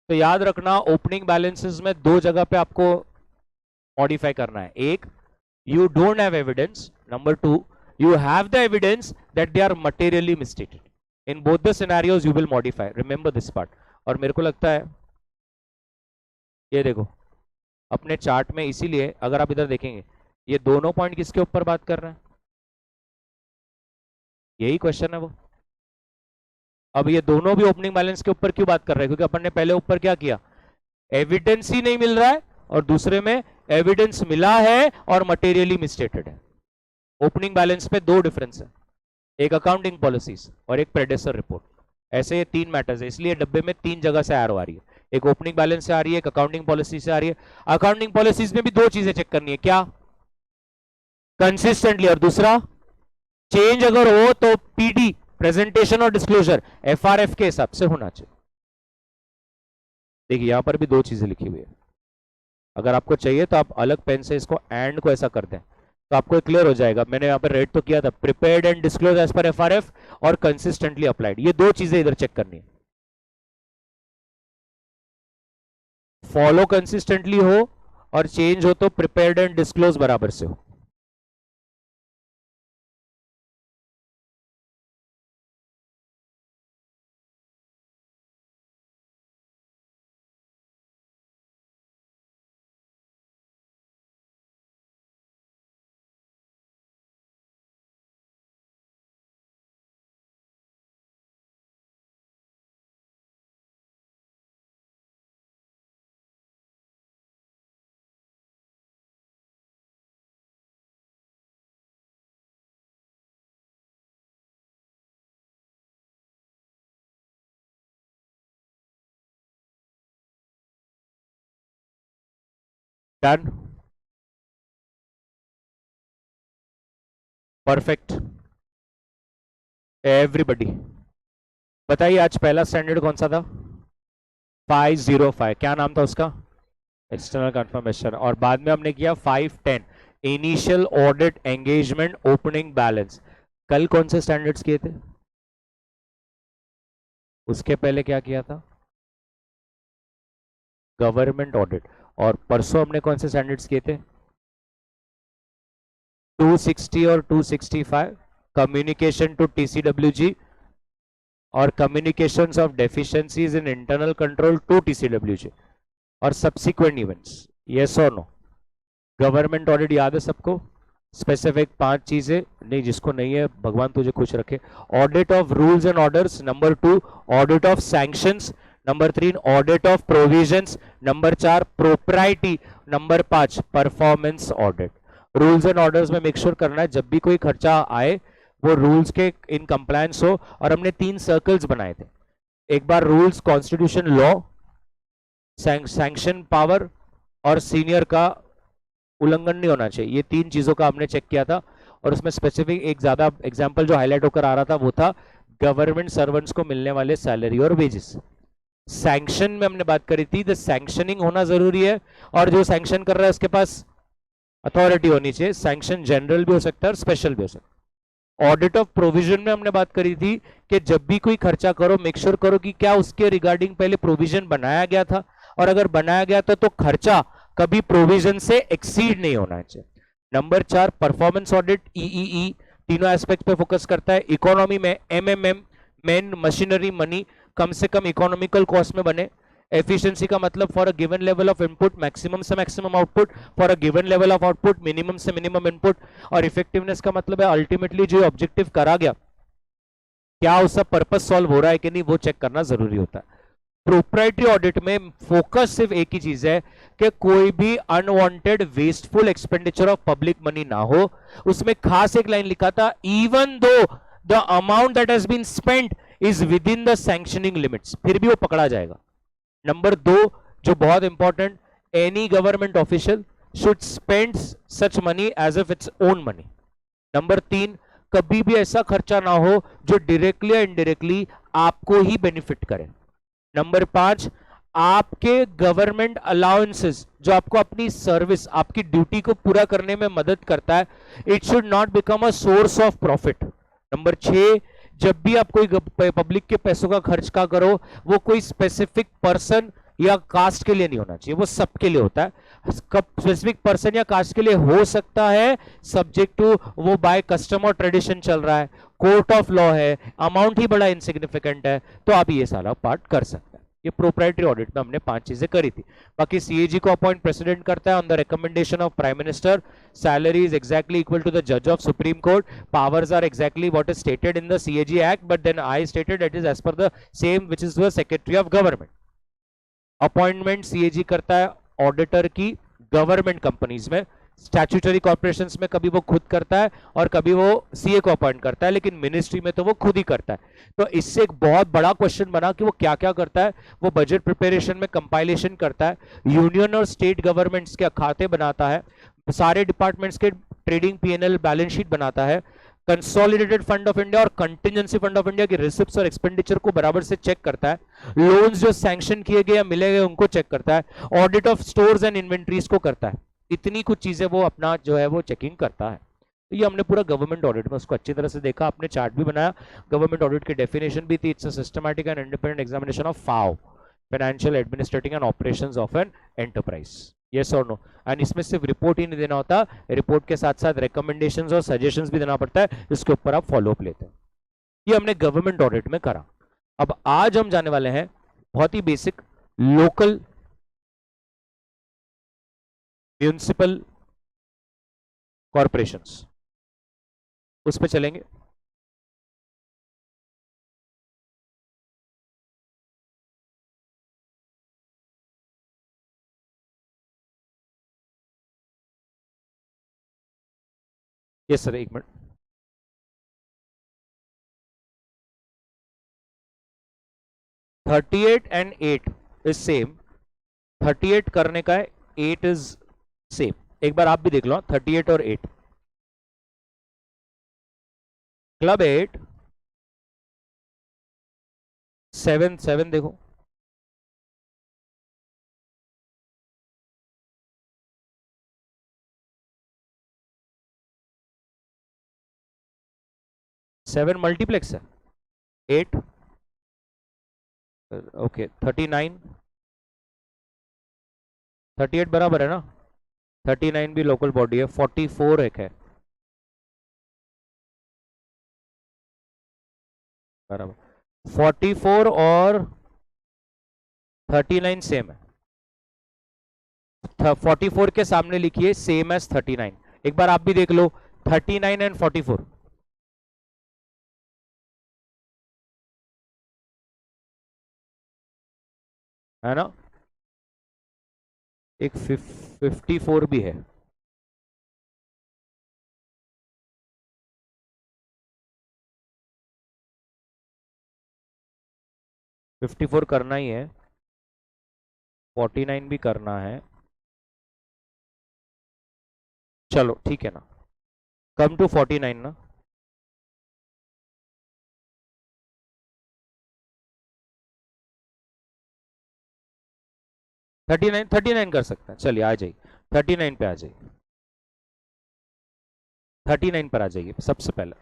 तो याद रखना ओपनिंग बैलेंसेस में दो जगह पे आपको मॉडिफाई करना है, एक you don't have evidence, number two you have the evidence that they are materially misstated. In both the scenarios you will modify, remember this part. और मेरे को लगता है ये देखो अपने चार्ट में, इसीलिए अगर आप इधर देखेंगे ये दोनों पॉइंट किसके ऊपर बात कर रहे हैं, यही क्वेश्चन है वो। अब ये दोनों भी ओपनिंग बैलेंस के ऊपर क्यों बात कर रहे हैं? क्योंकि अपन ने पहले ऊपर क्या किया, एविडेंस ही नहीं मिल रहा है, और दूसरे में एविडेंस मिला है और मटेरियली मिसस्टेटेड है। ओपनिंग बैलेंस पे दो डिफरेंस है, एक अकाउंटिंग पॉलिसीज और एक प्रेडेसर रिपोर्ट। ऐसे ये तीन मैटर्स है, इसलिए डब्बे में तीन जगह से एरो आ रही है, एक ओपनिंग बैलेंस से आ रही है, एक अकाउंटिंग पॉलिसी से आ रही है। अकाउंटिंग पॉलिसीज में भी दो चीजें चेक करनी है, क्या? कंसिस्टेंटली, और दूसरा चेंज अगर हो तो पीडी प्रेजेंटेशन और डिस्क्लोजर एफआरएफ के हिसाब से होना चाहिए। देखिए यहां पर भी दो चीजें लिखी हुई है, अगर आपको चाहिए तो आप अलग पेन से इसको एंड को ऐसा कर दें तो आपको क्लियर हो जाएगा। मैंने यहाँ पर रेड तो किया था, prepared and disclose as per FRF और कंसिस्टेंटली अप्लाइड, ये दो चीजें इधर चेक करनी है। फॉलो कंसिस्टेंटली हो और चेंज हो तो प्रिपेयर्ड एंड डिस्क्लोज बराबर से हो। Done, perfect. एवरीबडी बताइए आज पहला स्टैंडर्ड कौन सा था? 505, क्या नाम था उसका? External confirmation. और बाद में हमने किया 510 initial audit engagement opening balance. कल कौन से स्टैंडर्ड्स किए थे? उसके पहले क्या किया था? Government audit. और परसों हमने कौन से स्टैंडर्ड्स किए थे? 260 और 265, कम्युनिकेशन टू टीसीडब्ल्यूजी और communications of deficiencies in internal control to TCWG और सब्सिक्वेंट इवेंट्स। यस और नो? गवर्नमेंट ऑडिट याद है सबको? स्पेसिफिक 5 चीजें, नहीं जिसको नहीं है भगवान तुझे खुश रखे। Audit of rules and orders, number 2 audit of sanctions, number 3 audit of provisions, number 4 propriety, number 5 performance audit. Rules and orders में मेक श्योर करना है जब भी कोई खर्चा आए वो रूल्स के इन कंप्लायंस हो। और हमने 3 सर्कल्स बनाए थे, एक बार rules, constitution, law, sanction power और सीनियर का उल्लंघन नहीं होना चाहिए। ये 3 चीजों का हमने चेक किया था। और उसमें स्पेसिफिक एक ज्यादा एग्जांपल जो हाईलाइट होकर आ रहा था वो था गवर्नमेंट सर्वेंट्स को मिलने वाले सैलरी और वेजेस। सैंक्शन में हमने बात करी थी, द सैंक्शनिंग होना जरूरी है और जो सैंक्शन कर रहा है उसके पास अथॉरिटी होनी चाहिए। सैंक्शन जनरल भी हो सकता है और स्पेशल भी हो सकता है। ऑडिट ऑफ प्रोविजन में हमने बात करी थी कि जब भी कोई खर्चा करो मेक श्योर करो कि क्या उसके रिगार्डिंग पहले प्रोविजन बनाया गया था, और अगर बनाया गया था तो खर्चा कभी प्रोविजन से एक्सीड नहीं होना चाहिए। नंबर 4 परफॉर्मेंस ऑडिट, ईईई तीनों एस्पेक्ट पे फोकस करता है। इकोनॉमी में एमएमएम, मैन मशीनरी मनी कम से कम इकोनॉमिकल कॉस्ट में बने। एफिशिएंसी का मतलब for a given level of input maximum से maximum output, for a given level of output minimum से मिनिमम इनपुट। और इफेक्टिवनेस का मतलब है अल्टीमेटली जो ऑब्जेक्टिव करा गया क्या उसका पर्पस सॉल्व हो रहा है कि नहीं वो चेक करना जरूरी होता है। प्रोप्राइटरी ऑडिट में फोकस सिर्फ एक ही चीज है कि कोई भी unwanted wasteful expenditure of public money ना हो। उसमें खास एक लाइन लिखा था, even though the amount that has been spent is within the sanctioning limits, फिर भी वो पकड़ा जाएगा। नंबर 2 जो बहुत important, any government official should spend such money as if it's own money. Number 3 कभी भी ऐसा खर्चा ना हो जो डायरेक्टली या इनडायरेक्टली आपको ही बेनिफिट करे। नंबर 5 आपके गवर्नमेंट अलाउंसेस जो आपको अपनी सर्विस, आपकी ड्यूटी को पूरा करने में मदद करता है, it should not become a source of profit. Number 6 जब भी आप कोई पब्लिक के पैसों का खर्च का करो वो कोई स्पेसिफिक पर्सन या कास्ट के लिए नहीं होना चाहिए, वो सबके लिए होता है। स्पेसिफिक पर्सन या कास्ट के लिए हो सकता है सब्जेक्ट टू वो बाय कस्टम और ट्रेडिशन चल रहा है, कोर्ट ऑफ लॉ है, अमाउंट ही बड़ा इनसिग्निफिकेंट है, तो आप ये सारा पार्ट कर सकते हैं। ये प्रोप्राइटरी ऑडिट में हमने 5 चीजें करी थी। बाकी सीएजी को अपॉइंट प्रेसिडेंट करता है on the recommendation of prime minister. Salary is exactly equal to the जज of supreme court. Powers are exactly what is stated in the CAG act, but then I stated it is as per the same which is the secretary of government. Appointment CAG करता है ऑडिटर की गवर्नमेंट कंपनीज में। स्टैट्यूटरी कॉर्पोरेशंस में कभी वो खुद करता है और कभी वो सीए को अपॉइंट करता है, लेकिन मिनिस्ट्री में तो वो खुद ही करता है। तो इससे एक बहुत बड़ा क्वेश्चन बना कि वो क्या क्या करता है। वो बजट प्रिपरेशन में कंपाइलेशन करता है, यूनियन और स्टेट गवर्नमेंट्स के खाते बनाता है, सारे डिपार्टमेंट्स के ट्रेडिंग पीएनएल बैलेंस शीट बनाता है, कंसोलिडेटेड फंड ऑफ इंडिया और कंटिजेंसी फंड ऑफ इंडिया की रिसिप्ट्स और एक्सपेंडिचर को बराबर से चेक करता है, लोन्स जो सैंक्शन किए गए या मिले गए उनको चेक करता है, audit of stores and inventories को करता है। इतनी कुछ चीजें वो अपना जो है वो चेकिंग करता है। तो ये हमने पूरा गवर्नमेंट ऑडिट में उसको अच्छी तरह से देखा, आपने चार्ट भी बनाया, गवर्नमेंट ऑडिट की डेफिनेशन भी थी, it's a systematic and independent examination of फाओ, financial administrating and operations of an enterprise. Yes और नो? एंड इसमें सिर्फ रिपोर्ट ही नहीं देना होता, रिपोर्ट के साथ साथ रिकमेंडेशंस और सजेशंस भी देना पड़ता है, इसके ऊपर आप फॉलो अप लेते हैं। ये हमने गवर्नमेंट ऑडिट में करा। अब आज हम जाने वाले हैं बहुत ही बेसिक लोकल म्यूनिसिपल कॉर्पोरेशंस, उस पर चलेंगे। यस सर, एक minute. Thirty eight and 8 is same. 38 करने का है, 8 इज सेम। एक बार आप भी देख लो 38 और 8। क्लब 8 7 7 देखो, सेवन मल्टीप्लेक्स है 8। ओके 39, 38 बराबर है ना, 39 भी लोकल बॉडी है, 44 एक है बराबर, 44 और 39 सेम है। 44 के सामने लिखिए सेम एज 39। एक बार आप भी देख लो 39 एंड 44, है ना। एक 54 भी है। फिफ्टी फोर करना ही है, 49 भी करना है। चलो ठीक है ना, कम टू 49 ना। 39, 39 कर सकते हैं, चलिए आ जाइए 39 पे आ जाइए, 39 पर आ जाइए। सबसे पहले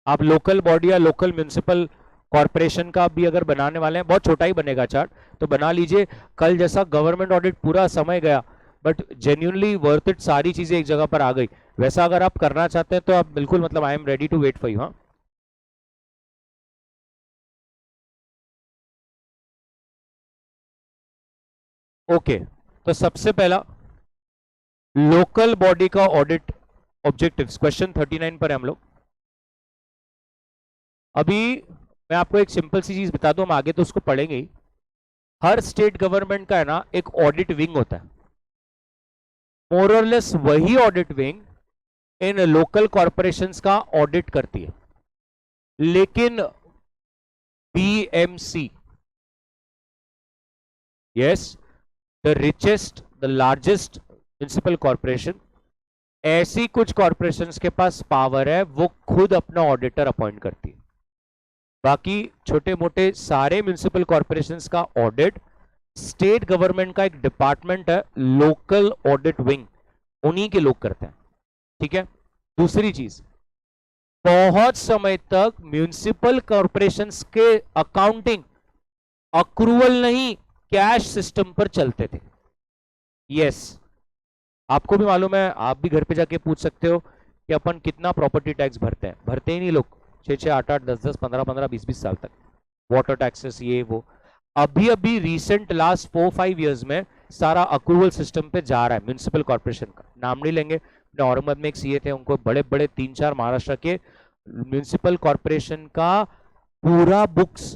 आप लोकल बॉडी या लोकल म्यूनिसिपल कॉरपोरेशन का भी अगर बनाने वाले हैं, बहुत छोटा ही बनेगा चार्ट, तो बना लीजिए। कल जैसा गवर्नमेंट ऑडिट पूरा समय गया, बट जेन्यूनली वर्थ इट, सारी चीजें एक जगह पर आ गई, वैसा अगर आप करना चाहते हैं तो आप बिल्कुल, मतलब I am ready to wait for you. हाँ ओके, तो सबसे पहला लोकल बॉडी का ऑडिट ऑब्जेक्टिव्स, क्वेश्चन 39 पर है हम लोग। अभी मैं आपको एक सिंपल सी चीज बता दूं, हम आगे तो उसको पढ़ेंगे ही। हर स्टेट गवर्नमेंट का है ना एक ऑडिट विंग होता है, मोरलेस वही ऑडिट विंग इन लोकल कॉरपोरेशंस का ऑडिट करती है। लेकिन BMC, yes, the richest the largest municipal corporation, ऐसी कुछ कॉरपोरेशंस के पास पावर है, वो खुद अपना ऑडिटर अपॉइंट करती है। बाकी छोटे मोटे सारे म्युनिसिपल कॉरपोरेशंस का ऑडिट स्टेट गवर्नमेंट का एक डिपार्टमेंट है, लोकल ऑडिट विंग, उन्हीं के लोग करते हैं। ठीक है। दूसरी चीज, बहुत समय तक म्युनिसिपल कॉरपोरेशंस के अकाउंटिंग अक्रूवल नहीं, कैश सिस्टम पर चलते थे। यस, आपको भी मालूम है, आप भी घर पे जाके पूछ सकते हो कि अपन कितना प्रॉपर्टी टैक्स भरते हैं। भरते ही नहीं लोग, 6-6, 8-8, 10-10, 15-15, 20-20 साल तक वाटर टैक्सेस, ये वो। अभी अभी रिसेंट लास्ट 4-5 ईयर्स में सारा अक्रूवल सिस्टम पे जा रहा है म्युनिसिपल कॉर्पोरेशन का। नाम नहीं लेंगे, अपने औरंगाबाद में एक सीए थे, उनको बड़े बड़े 3-4 महाराष्ट्र के म्युनिसिपल कॉर्पोरेशन का पूरा बुक्स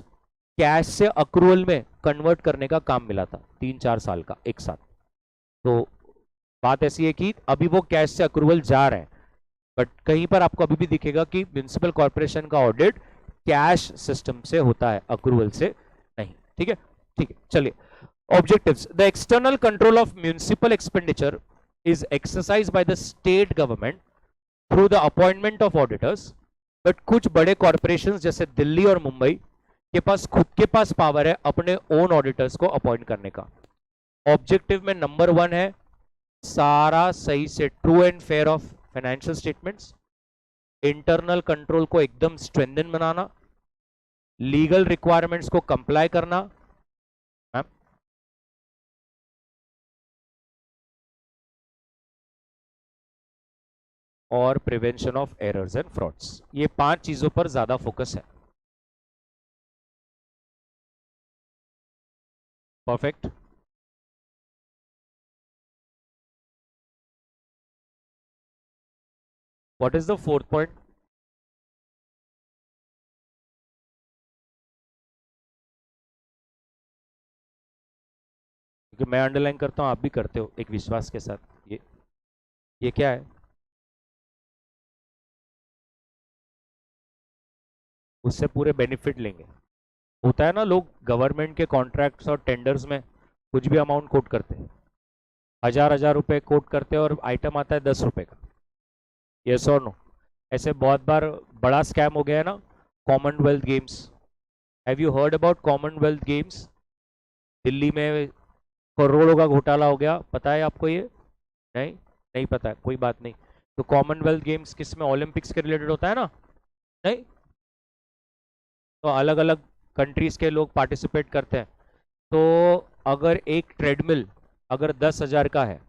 कैश से अक्रूवल में कन्वर्ट करने का काम मिला था, 3-4 साल का एक साथ। तो बात ऐसी है कि अभी वो कैश से अक्रूवल जा रहे हैं, बट कहीं पर आपको अभी भी दिखेगा कि म्युनिसिपल कॉर्पोरेशन का ऑडिट कैश सिस्टम से होता है, अक्रूवल से नहीं। ठीक है, ठीक है, चलिए। Objectives, the external control of municipal expenditure is exercise by the state government through the appointment of auditors. But कुछ बड़े कॉर्पोरेशन जैसे दिल्ली और मुंबई के पास खुद के पास पावर है अपने ओन ऑडिटर्स को अपॉइंट करने का। ऑब्जेक्टिव में नंबर 1 है सारा सही से true and fair of financial statements, internal control को एकदम स्ट्रेंथन बनाना, लीगल रिक्वायरमेंट्स को कंप्लाई करना, और prevention of errors and frauds. ये 5 चीजों पर ज्यादा फोकस है। Perfect. What is the fourth point? क्योंकि मैं अंडरलाइन करता हूं, आप भी करते हो एक विश्वास के साथ। ये क्या है? उससे पूरे बेनिफिट लेंगे। होता है ना, लोग गवर्नमेंट के कॉन्ट्रैक्ट्स और टेंडर्स में कुछ भी अमाउंट कोट करते हैं, 1000 रुपए कोट करते हैं और आइटम आता है 10 रुपए का। यस और नो? ऐसे बहुत बार बड़ा स्कैम हो गया है ना, Commonwealth games. Have you heard about Commonwealth games? Delhi में करोड़ों का घोटाला हो गया, पता है आपको ये? नहीं, नहीं पता है, कोई बात नहीं। तो कॉमनवेल्थ गेम्स किस में? ओलंपिक्स के रिलेटेड होता है ना? नहीं? तो अलग अलग कंट्रीज के लोग पार्टिसिपेट करते हैं। तो अगर एक ट्रेडमिल अगर 10,000 का है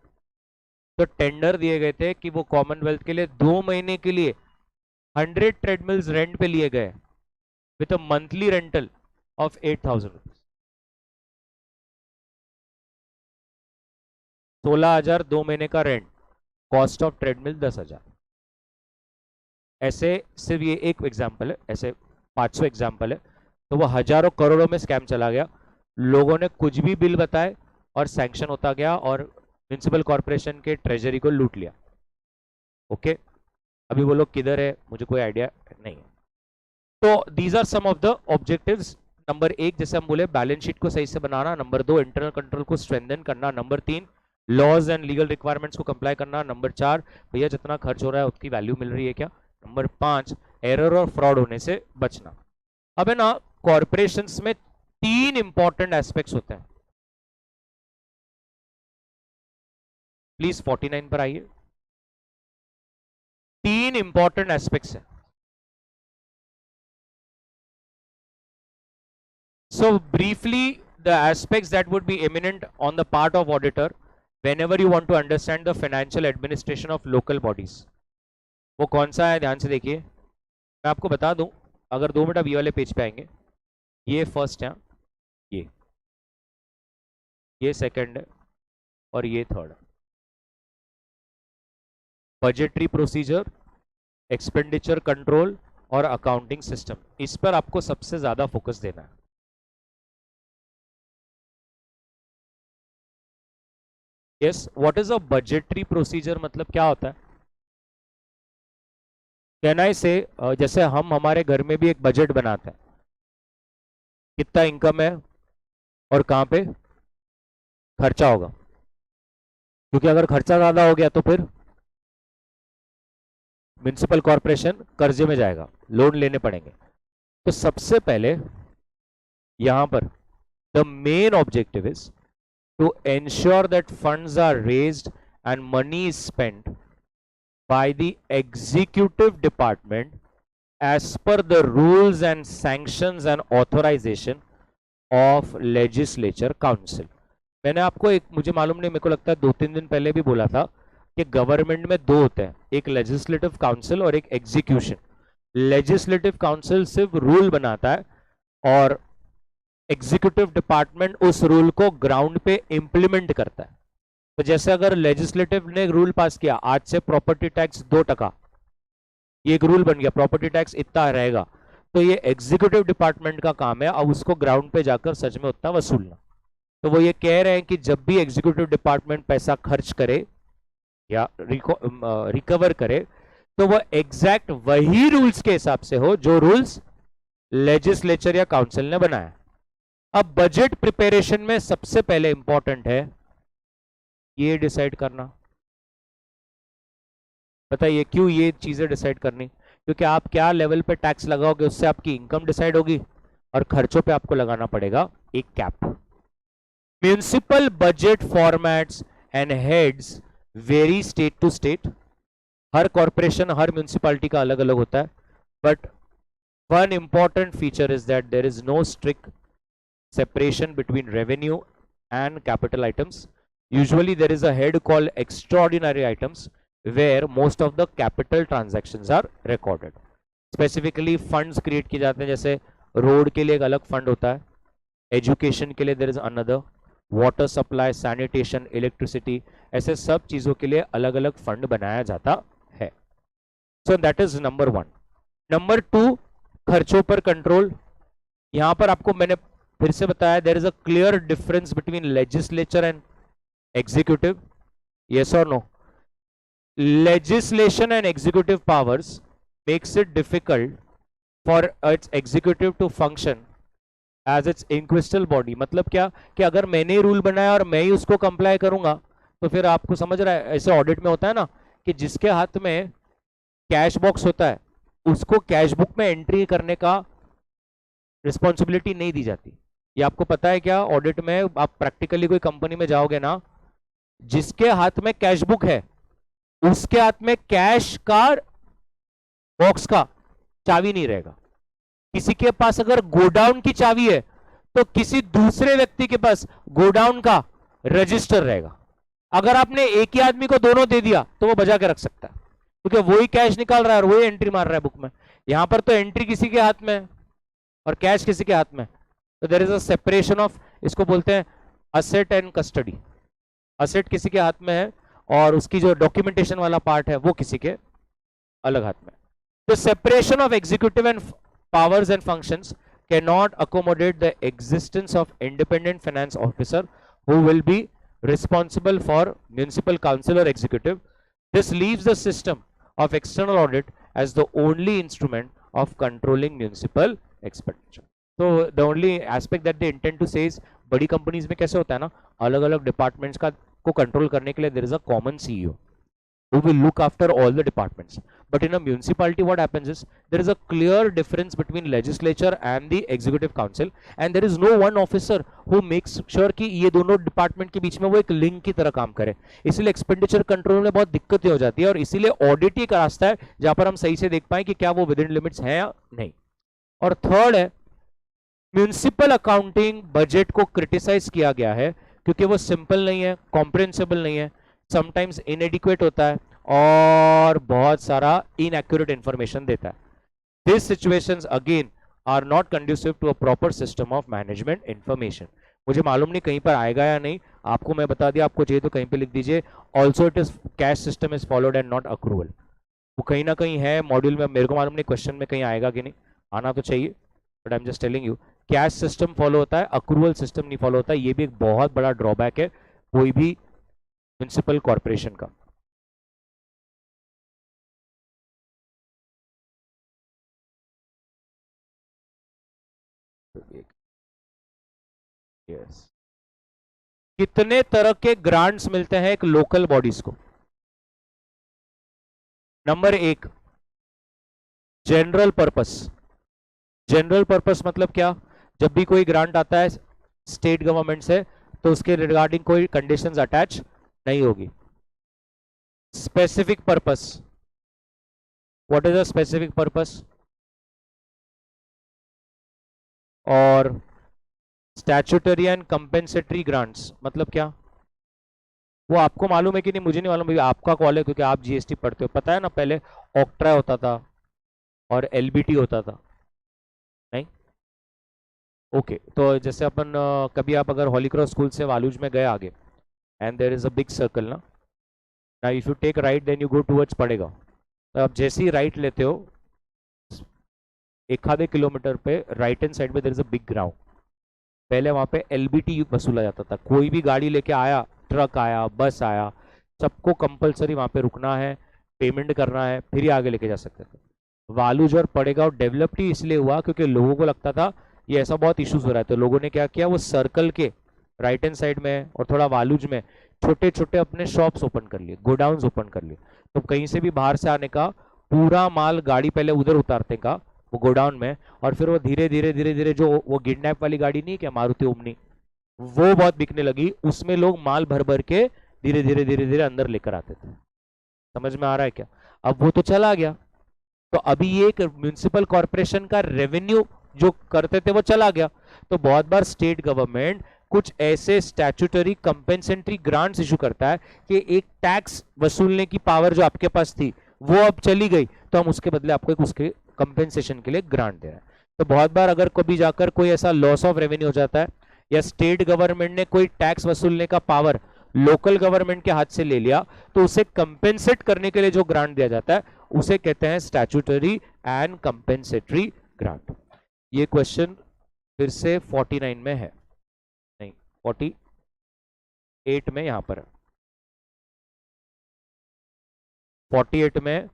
तो टेंडर दिए गए थे कि वो कॉमनवेल्थ के लिए 2 महीने के लिए 100 ट्रेडमिल्स रेंट पे लिए गए with a monthly rental of 8,000 rupees. 16,000 2 महीने का रेंट, कॉस्ट ऑफ ट्रेडमिल 10,000। ऐसे सिर्फ ये एक एग्जाम्पल है, ऐसे 500 एग्जाम्पल है। तो वो हजारों करोड़ों में स्कैम चला गया, लोगों ने कुछ भी बिल बताए और सैंक्शन होता गया और म्युनिसिपल कॉर्पोरेशन के ट्रेजरी को लूट लिया। ओके, अभी वो लोग किधर है मुझे कोई आइडिया नहीं है। तो these are some of the objectives. Number 1 जैसे हम बोले बैलेंस शीट को सही से बनाना, नंबर 2 इंटरनल कंट्रोल को स्ट्रेंथन करना, number 3 laws and legal requirements को कंप्लाई करना, नंबर 4 भैया जितना खर्च हो रहा है उसकी वैल्यू मिल रही है क्या, नंबर 5 एरर और फ्रॉड होने से बचना। अब है ना, कॉर्पोरेशंस में 3 इंपॉर्टेंट एस्पेक्ट्स होते हैं। प्लीज 49 पर आइए। 3 इंपॉर्टेंट एस्पेक्ट्स हैं। So briefly, the aspects that would be eminent on the part of auditor whenever you want to understand the financial administration of local bodies, वो कौन सा है ध्यान से देखिए। मैं आपको बता दूं, अगर 2 मिनट आप ये वाले पेज पे आएंगे, ये फर्स्ट है, ये सेकंड है और ये थर्ड है। बजटरी प्रोसीजर, एक्सपेंडिचर कंट्रोल और अकाउंटिंग सिस्टम, इस पर आपको सबसे ज्यादा फोकस देना है। Yes, what is a budgetary procedure, मतलब क्या होता है? कहना से जैसे हम हमारे घर में भी एक बजट बनाते हैं, कितना इनकम है और कहां पे खर्चा होगा, क्योंकि अगर खर्चा ज्यादा हो गया तो फिर म्युनिसिपल कॉर्पोरेशन कर्जे में जाएगा, लोन लेने पड़ेंगे। तो सबसे पहले यहां पर the main objective is to ensure that funds are raised and money is spent by the executive department as per the rules and sanctions and authorization of legislature council। मैंने आपको एक, मुझे मालूम नहीं, मेरे को लगता है 2-3 दिन पहले भी बोला था कि गवर्नमेंट में 2 होते हैं, एक लेजिस्लेटिव काउंसिल और एक एग्जीक्यूशन। लेजिस्लेटिव काउंसिल सिर्फ रूल बनाता है और एग्जीक्यूटिव डिपार्टमेंट उस रूल को ग्राउंड पे इंप्लीमेंट करता है। तो जैसे अगर लेजिस्लेटिव ने रूल पास किया, आज से प्रॉपर्टी टैक्स 2%, ये एक रूल बन गया, प्रॉपर्टी टैक्स इतना रहेगा, तो ये एग्जीक्यूटिव डिपार्टमेंट का काम है अब उसको ग्राउंड पे जाकर सच में उतना वसूलना। तो वो ये कह रहे हैं कि जब भी एग्जीक्यूटिव डिपार्टमेंट पैसा खर्च करे या रिकवर करे तो वो एग्जैक्ट वही रूल्स के हिसाब से हो जो रूल्स लेजिस्लेचर या काउंसिल ने बनाया। अब बजट प्रिपरेशन में सबसे पहले इंपॉर्टेंट है ये डिसाइड करना। बताइए क्यों ये चीजें डिसाइड करनी? क्योंकि आप क्या लेवल पे टैक्स लगाओगे उससे आपकी इनकम डिसाइड होगी और खर्चों पे आपको लगाना पड़ेगा एक cap. Municipal budget formats and heads vary state to state. हर कॉर्पोरेशन, हर म्युनिसिपैलिटी का अलग अलग होता है, but one important feature is that there is no strict separation between revenue and capital items. Usually there is a head called extraordinary items where most of the capital transactions are recorded. Specifically funds create किए जाते हैं, जैसे रोड के लिए एक अलग फंड होता है, एजुकेशन के लिए there is another, water supply, sanitation, electricity, ऐसे सब चीजों के लिए अलग अलग फंड बनाया जाता है। So that is number 1। Number 2, खर्चों पर कंट्रोल। यहां पर आपको मैंने फिर से बताया, there is a clear difference between legislature and executive, yes और no? Legislation and executive powers makes it difficult for its executive to function as its inquisitive body. मतलब क्या कि अगर मैंने रूल बनाया और मैं ही उसको कंप्लाई करूंगा तो फिर आपको समझ रहा है, ऐसे ऑडिट में होता है ना कि जिसके हाथ में कैश बॉक्स होता है उसको कैश बुक में एंट्री करने का रिस्पॉन्सिबिलिटी नहीं दी जाती। ये आपको पता है क्या? ऑडिट में आप प्रैक्टिकली कोई कंपनी में जाओगे ना, जिसके हाथ में कैश बुक है उसके हाथ में कैश का बॉक्स का चाबी नहीं रहेगा। किसी के पास अगर गोडाउन की चाबी है तो किसी दूसरे व्यक्ति के पास गोडाउन का रजिस्टर रहेगा। अगर आपने एक ही आदमी को दोनों दे दिया तो वो बजा के रख सकता है, क्योंकि वही कैश निकाल रहा है और वही एंट्री मार रहा है बुक में। यहां पर तो एंट्री किसी के हाथ में है और कैश किसी के हाथ में, तो there is a separation of, इसको बोलते हैं असेट एंड कस्टडी। असेट किसी के हाथ में है और उसकी जो डॉक्यूमेंटेशन वाला पार्ट है वो किसी के अलग हाथ में। The separation of executive and powers and functions cannot accommodate the existence of independent finance officer who will be responsible for municipal council or executive. This leaves the system of external audit as the only instrument of controlling municipal expenditure. So the only aspect that they intend to say is, बड़ी कंपनीज में कैसे होता है ना, अलग अलग डिपार्टमेंट्स का को कंट्रोल करने के लिए there is a common CEO who will look after all the departments. But in a municipality, what happens is there is a clear difference between legislature and the executive council, and there is no one officer who makes sure कि ये दोनों डिपार्टमेंट के बीच में वो एक लिंक की तरह काम करे। इसीलिए एक्सपेंडिचर कंट्रोल में बहुत दिक्कतें हो जाती है, और इसीलिए ऑडिट ही एक रास्ता है जहां पर हम सही से देख पाए कि क्या वो विद इन लिमिट्स है या नहीं। और थर्ड है, म्यूनिसिपल अकाउंटिंग बजट को क्रिटिसाइज किया गया है क्योंकि वो सिंपल नहीं है, कॉम्प्रिहेंसिबल नहीं है, समटाइम्स इनएडिक्वेट होता है और बहुत सारा इनएक्यूरेट इंफॉर्मेशन देता है। This situations again are not conducive to a proper system of management information. मुझे मालूम नहीं कहीं पर आएगा या नहीं, आपको मैं बता दिया, आपको चाहिए तो कहीं पे लिख दीजिए also it is cash system is followed and not accrual. वो कहीं ना कहीं है मॉड्यूल में, मेरे को मालूम नहीं क्वेश्चन में कहीं आएगा कि नहीं, आना तो चाहिए, but I am just telling you cash system follow होता है, अक्रूवल सिस्टम नहीं फॉलो होता है। ये भी एक बहुत बड़ा ड्रॉबैक है कोई भी म्युनिसिपल कॉर्पोरेशन का। यस, कितने तरह के ग्रांट्स मिलते हैं एक लोकल बॉडीज को? नंबर एक, जनरल पर्पस। जनरल पर्पस मतलब क्या? जब भी कोई ग्रांट आता है स्टेट गवर्नमेंट से तो उसके रिगार्डिंग कोई कंडीशंस अटैच नहीं होगी। Specific purpose, what is a specific purpose? और स्टैट्यूटरी एंड कंपेंसेटरी ग्रांट्स मतलब क्या? वो आपको मालूम है कि नहीं मुझे नहीं मालूम, आपका कॉल है क्योंकि आप जीएसटी पढ़ते हो, पता है ना, पहले ऑक्ट्रा होता था और एलबीटी होता था, नहीं? ओके तो जैसे अपन कभी आप अगर हॉली क्रॉस स्कूल से वालूज में गए आगे and there is a big circle ना, now if you take right then you go towards पड़ेगा, तो आप जैसे ही राइट लेते हो एक आधे किलोमीटर पे राइट हैंड साइड में there is a big ground. पहले वहां पे एलबीटी वसूला जाता था, कोई भी गाड़ी लेके आया, ट्रक आया, बस आया, सबको कंपलसरी वहां पे रुकना है, पेमेंट करना है, फिर ही आगे लेके जा सकते थे। वालूज और पड़ेगांव डेवलप्ड ही इसलिए हुआ क्योंकि लोगों को लगता था ये ऐसा बहुत इश्यूज हो रहा है, तो लोगों ने क्या किया, वो सर्कल के राइट हैंड साइड में और थोड़ा वालूज में छोटे छोटे अपने शॉप्स ओपन कर लिए, गोडाउन ओपन कर लिए, तो कहीं से भी बाहर से आने का पूरा माल गाड़ी पहले उधर उतारते का वो गोडाउन में, और फिर वो धीरे धीरे धीरे धीरे जो वो किडनैप वाली गाड़ी नहीं क्या, मारुति ओमनी, वो बहुत बिकने लगी, उसमें लोग माल भर भर के धीरे धीरे धीरे धीरे अंदर लेकर आते थे। समझ में आ रहा है क्या? अब वो तो चला गया, तो अभी ये एक म्युनिसिपल कॉर्पोरेशन का रेवेन्यू जो करते थे वो चला गया, तो बहुत बार स्टेट गवर्नमेंट कुछ ऐसे स्टैट्यूटरी कंपेंसेटरी ग्रांट्स इशू करता है कि एक टैक्स वसूलने की पावर जो आपके पास थी वो अब चली गई, तो हम उसके बदले आपको एक उसके कंपेंसेशन के लिए ग्रांट दे रहे हैं। तो बहुत बार अगर कभी जाकर कोई ऐसा लॉस ऑफ रेवेन्यू हो जाता है या स्टेट गवर्नमेंट ने कोई टैक्स वसूलने का पावर लोकल गवर्नमेंट के हाथ से ले लिया, तो उसे कंपेंसेट करने के लिए जो ग्रांट दिया जाता है उसे कहते हैं स्टैट्यूटरी एंड कंपेंसेटरी ग्रांट। ये क्वेश्चन फिर से 49 में है, नहीं 48 में, यहां पर 48 में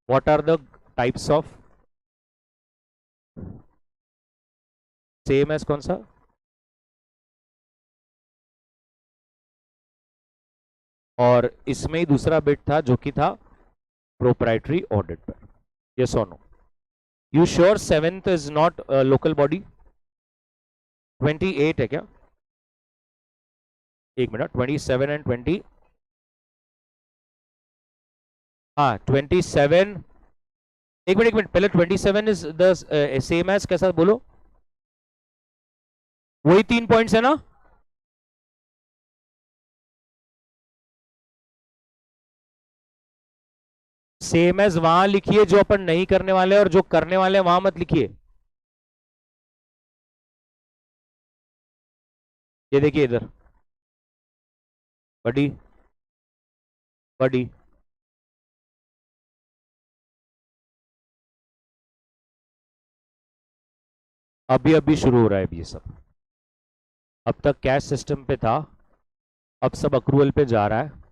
what are the types of, same as कौन सा? और इसमें ही दूसरा बिट था जो कि था प्रोप्राइटरी ऑडिट पर। यस और no? You sure 7th is not local body? 28 है क्या? एक मिनट, 27 एंड 20, हाँ 27 एक मिनट पहले 27 इज द सेम एज कैसा बोलो, वही 3 पॉइंट्स है ना? सेम एज वहां लिखिए जो अपन नहीं करने वाले, और जो करने वाले वहां मत लिखिए। ये देखिए इधर, बड़ी बड़ी अभी अभी शुरू हो रहा है अभी ये सब। अब तक कैश सिस्टम पे था, अब सब अक्रूवल पे जा रहा है।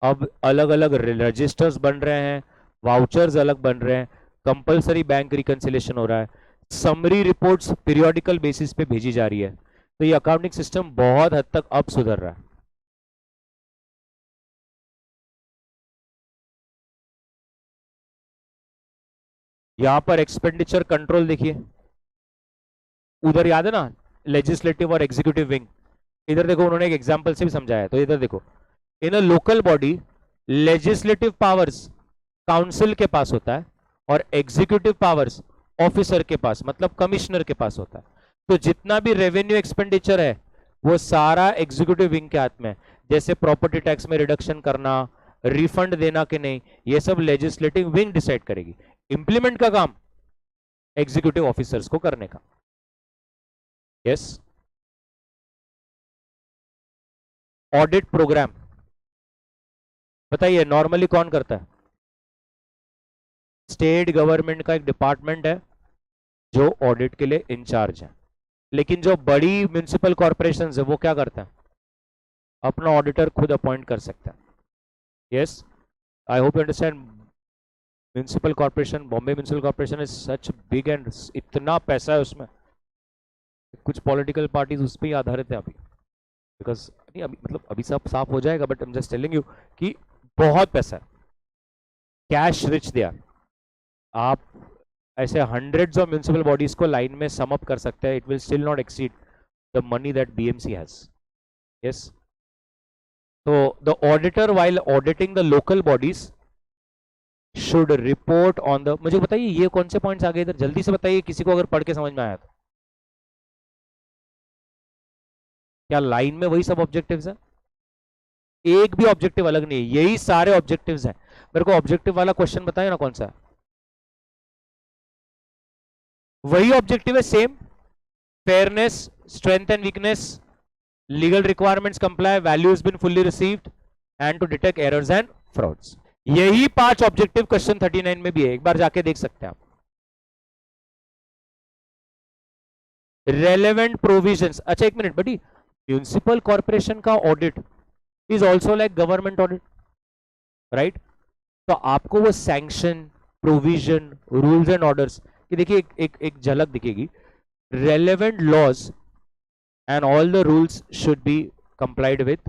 अब अलग अलग रजिस्टर्स बन रहे हैं, वाउचर्स अलग बन रहे हैं, कंपलसरी बैंक रिकंसिलेशन हो रहा है, समरी रिपोर्ट्स पीरियोडिकल बेसिस पे भेजी जा रही है। तो ये अकाउंटिंग सिस्टम बहुत हद तक अब सुधर रहा है। यहां पर एक्सपेंडिचर कंट्रोल देखिए, उधर याद है ना लेजिस्लेटिव और एग्जीक्यूटिव विंग, इधर देखो उन्होंने एक एग्जांपल से भी समझाया। तो इधर देखो, in a local body legislative powers council के पास होता है, और एग्जीक्यूटिव पावर्स ऑफिसर के पास, मतलब कमिश्नर के पास होता है। तो जितना भी रेवेन्यू एक्सपेंडिचर है वो सारा एग्जीक्यूटिव विंग के हाथ में है। जैसे प्रॉपर्टी टैक्स में रिडक्शन करना, रिफंड देना कि नहीं, ये सब लेजिस्लेटिव विंग डिसाइड करेगी। इंप्लीमेंट का काम एग्जीक्यूटिव ऑफिसर्स को करने का। यस। ऑडिट प्रोग्राम बताइए नॉर्मली कौन करता है? स्टेट गवर्नमेंट का एक डिपार्टमेंट है जो ऑडिट के लिए इंचार्ज है। लेकिन जो बड़ी म्यूनिसिपल कॉर्पोरेशन है वो क्या करता है? अपना ऑडिटर खुद अपॉइंट कर सकता है। Yes, I hope you understand. Municipal corporation, Bombay municipal corporation is such big and इतना पैसा है उसमें, कुछ पॉलिटिकल पार्टीज उस पर ही आधारित है अभी। बिकॉज नहीं अभी, मतलब अभी सब साफ हो जाएगा, but I am just telling you कि बहुत पैसा है, कैश रिच दे आर। आप ऐसे हंड्रेड्स ऑफ म्यूनिसिपल बॉडीज को लाइन में सम अप कर सकते हैं, it will still not exceed the money that BMC has. Yes. तो the auditor while auditing the local bodies should report on the, मुझे बताइए ये कौन से पॉइंट्स आ गए इधर, जल्दी से बताइए किसी को अगर पढ़ के समझ में आया तो। क्या लाइन में वही सब ऑब्जेक्टिव्स है? एक भी ऑब्जेक्टिव अलग नहीं है, यही सारे ऑब्जेक्टिव्स हैं। मेरे को ऑब्जेक्टिव वाला क्वेश्चन बताइए ना कौन सा है। वही ऑब्जेक्टिव है, same. Fairness, strength and weakness, legal requirements comply, value has been fully received, and to detect errors and frauds. यही 5 ऑब्जेक्टिव क्वेश्चन 39 में भी है, एक बार जाके देख सकते हैं आप। रेलेवेंट प्रोविजंस, अच्छा एक मिनट बटी, म्यूनिसिपल कॉर्पोरेशन का audit is also like government audit, right? तो आपको वो sanction, provision, rules and orders की देखिए एक झलक दिखेगी। Relevant laws and all the rules should be complied with.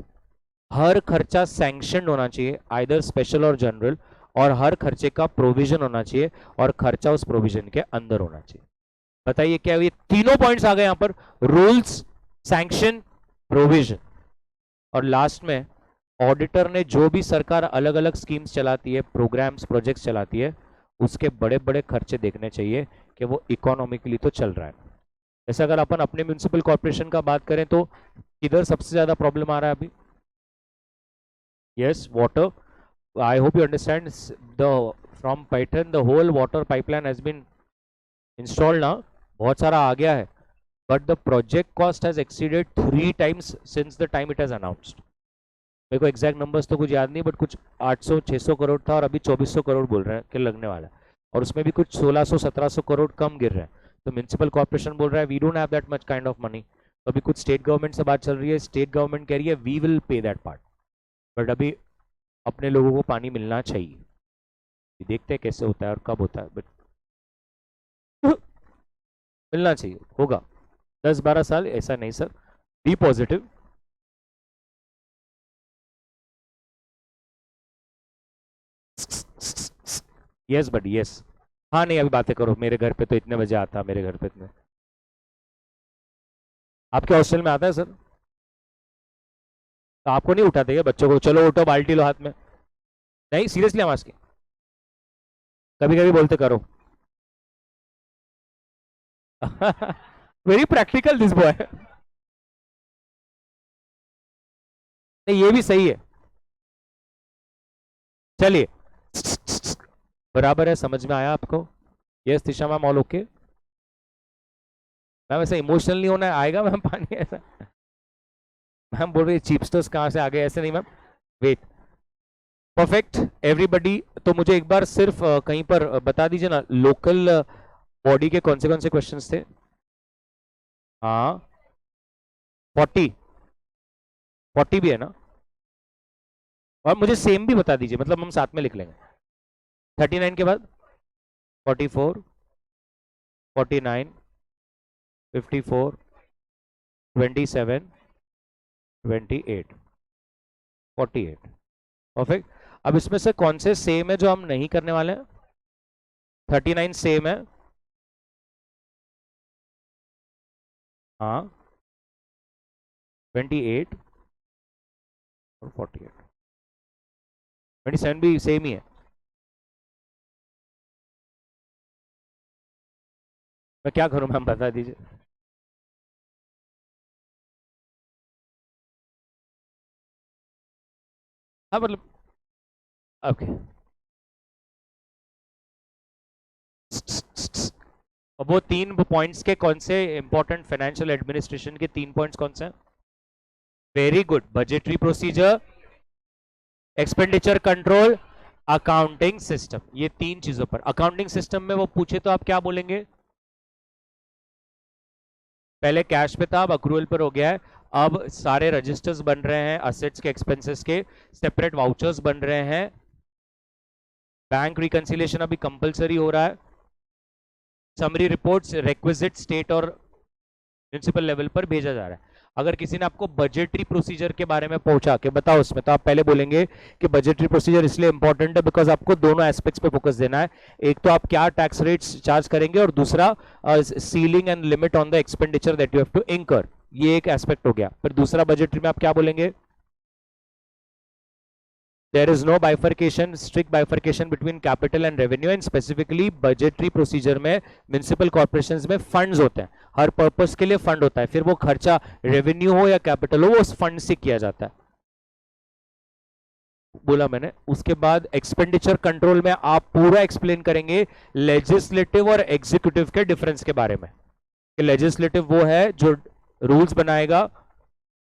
हर खर्चा सैंक्शन होना चाहिए, आइदर स्पेशल और जनरल, और हर खर्चे का प्रोविजन होना चाहिए, और खर्चा उस प्रोविजन के अंदर होना चाहिए। बताइए क्या ये तीनों पॉइंट्स आ गए यहां पर, रूल्स, सैंक्शन, प्रोविजन। और लास्ट में ऑडिटर ने जो भी सरकार अलग अलग स्कीम्स चलाती है, प्रोग्राम्स, प्रोजेक्ट्स चलाती है, उसके बड़े बड़े खर्चे देखने चाहिए कि वो इकोनॉमिकली तो चल रहा है। जैसे अगर अपन अपने म्यूनिसिपल कॉर्पोरेशन का बात करें तो किधर सबसे ज्यादा प्रॉब्लम आ रहा है अभी? Yes, water. I hope you understand, the from pattern the whole water pipeline has been installed ना, बहुत सारा आ गया है, but the project cost has exceeded 3 times since the time it has announced. मेरे को एग्जैक्ट नंबर्स तो कुछ याद नहीं, बट कुछ 800-600 करोड़ था, और अभी 2400 करोड़ बोल रहे हैं कि लगने वाला है, और उसमें भी कुछ 1600-1700 करोड़ कम गिर रहे हैं। तो म्यूनिसिपल कॉर्पोरेशन बोल रहा है we don't have that much kind of money. तो अभी कुछ स्टेट गवर्नमेंट से बात चल रही है, स्टेट गवर्नमेंट कह रही है we will pay that part, but अभी अपने लोगों को पानी मिलना चाहिए। देखते हैं कैसे होता है और कब होता है, बट मिलना चाहिए, होगा 10-12 साल, ऐसा नहीं sir, be positive. Yes but yes, हाँ नहीं अभी बातें करो, मेरे घर पे तो इतने बजे आता, मेरे घर पे इतने, आपके हॉस्टल में आता है सर? तो आपको नहीं उठाते क्या बच्चों को, चलो उठो बाल्टी लो हाथ में? नहीं सीरियसली हम आस्किंग। कभी कभी बोलते करो। Very practical this boy. नहीं ये भी सही है। चलिए, बराबर है, समझ में आया आपको? यस दिशा मैम, ऑल ओके मैम? ऐसा इमोशनल नहीं होना है, आएगा मैम पानी ऐसा? मैम बोल रही है चीपस्टर्स कहाँ से आ गए, ऐसे नहीं मैम, वेट। Perfect everybody. तो मुझे एक बार सिर्फ कहीं पर बता दीजिए ना, लोकल बॉडी के कौन से क्वेश्चंस थे? हाँ 40, 40 भी है ना? और मुझे सेम भी बता दीजिए, मतलब हम साथ में लिख लेंगे। 39 के बाद 44, 49, 54, 27, 28, 48। परफेक्ट। अब इसमें से कौन से सेम है जो हम नहीं करने वाले हैं? 39 सेम है, हाँ 28 और 48, 27 भी सेम ही है। मैं क्या करूं मैम, बता दीजिए। हाँ मतलब ओके। अब वो 3 पॉइंट्स के कौन से इंपॉर्टेंट फाइनेंशियल एडमिनिस्ट्रेशन के 3 पॉइंट्स कौन से हैं? Very good, budgetary procedure, expenditure control, accounting system. ये 3 चीजों पर। अकाउंटिंग सिस्टम में वो पूछे तो आप क्या बोलेंगे? पहले कैश पे था, अब अक्रूवल पर हो गया है। अब सारे रजिस्टर्स बन रहे हैं असेट्स के, एक्सपेंसेस के, सेपरेट वाउचर्स बन रहे हैं, बैंक रिकंसिलिएशन अभी कंपलसरी हो रहा है, समरी रिपोर्ट्स रिक्विजिट स्टेट और म्युनिसिपल लेवल पर भेजा जा रहा है। अगर किसी ने आपको बजटरी प्रोसीजर के बारे में पूछा कि बताओ उसमें, तो आप पहले बोलेंगे कि बजटरी प्रोसीजर इसलिए इंपॉर्टेंट है बिकॉज आपको दोनों एस्पेक्ट्स पे फोकस देना है। एक तो आप क्या टैक्स रेट्स चार्ज करेंगे, और दूसरा ceiling and limit on the expenditure that you have to incur. ये एक एस्पेक्ट हो गया। फिर दूसरा बजटरी में आप क्या बोलेंगे? There is no bifurcation, strict bifurcation between capital and revenue, and specifically budgetary procedure में म्युनिसिपल कॉर्पोरेशंस में फंड्स होते हैं, हर पर्पस के लिए फंड होता है, फिर वो खर्चा रेवेन्यू हो या कैपिटल हो वो उस फंड से किया जाता है, बोला मैंने। उसके बाद एक्सपेंडिचर कंट्रोल में आप पूरा एक्सप्लेन करेंगे लेजिस्लेटिव और एग्जीक्यूटिव के डिफरेंस के बारे में। लेजिस्लेटिव वो है जो रूल्स बनाएगा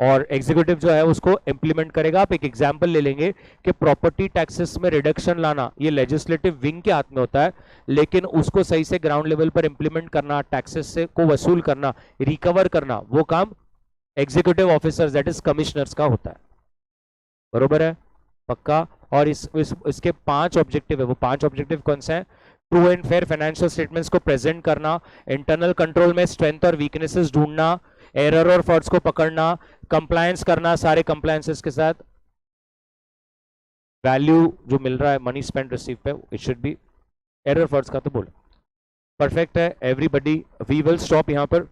और एग्जीक्यूटिव जो है उसको इंप्लीमेंट करेगा। आप एक एग्जांपल ले लेंगे कि प्रॉपर्टी टैक्सेस में रिडक्शन लाना ये लेजिस्लेटिव विंग के हाथ में होता है, लेकिन उसको सही से ग्राउंड लेवल पर इंप्लीमेंट करना, टैक्सेस से को वसूल करना, रिकवर करना, वो काम executive officers that is commissioners का होता है। बरोबर है? पक्का? और इसके 5 ऑब्जेक्टिव है। वो 5 ऑब्जेक्टिव कौन से हैं? True and fair financial statements को प्रेजेंट करना, इंटरनल कंट्रोल में स्ट्रेंथ और वीकनेसेस ढूंढना, एरर और फॉल्ट्स को पकड़ना, कंप्लायंस करना सारे कंप्लायंसेस के साथ, वैल्यू जो मिल रहा है मनी स्पेंड रिसीव पे it should be, error faults का तो बोलो। परफेक्ट है एवरीबॉडी, वी विल स्टॉप यहां पर।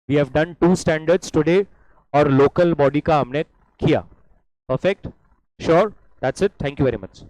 We have done 2 standards today और लोकल बॉडी का हमने किया। Perfect, sure, that's it, thank you very much.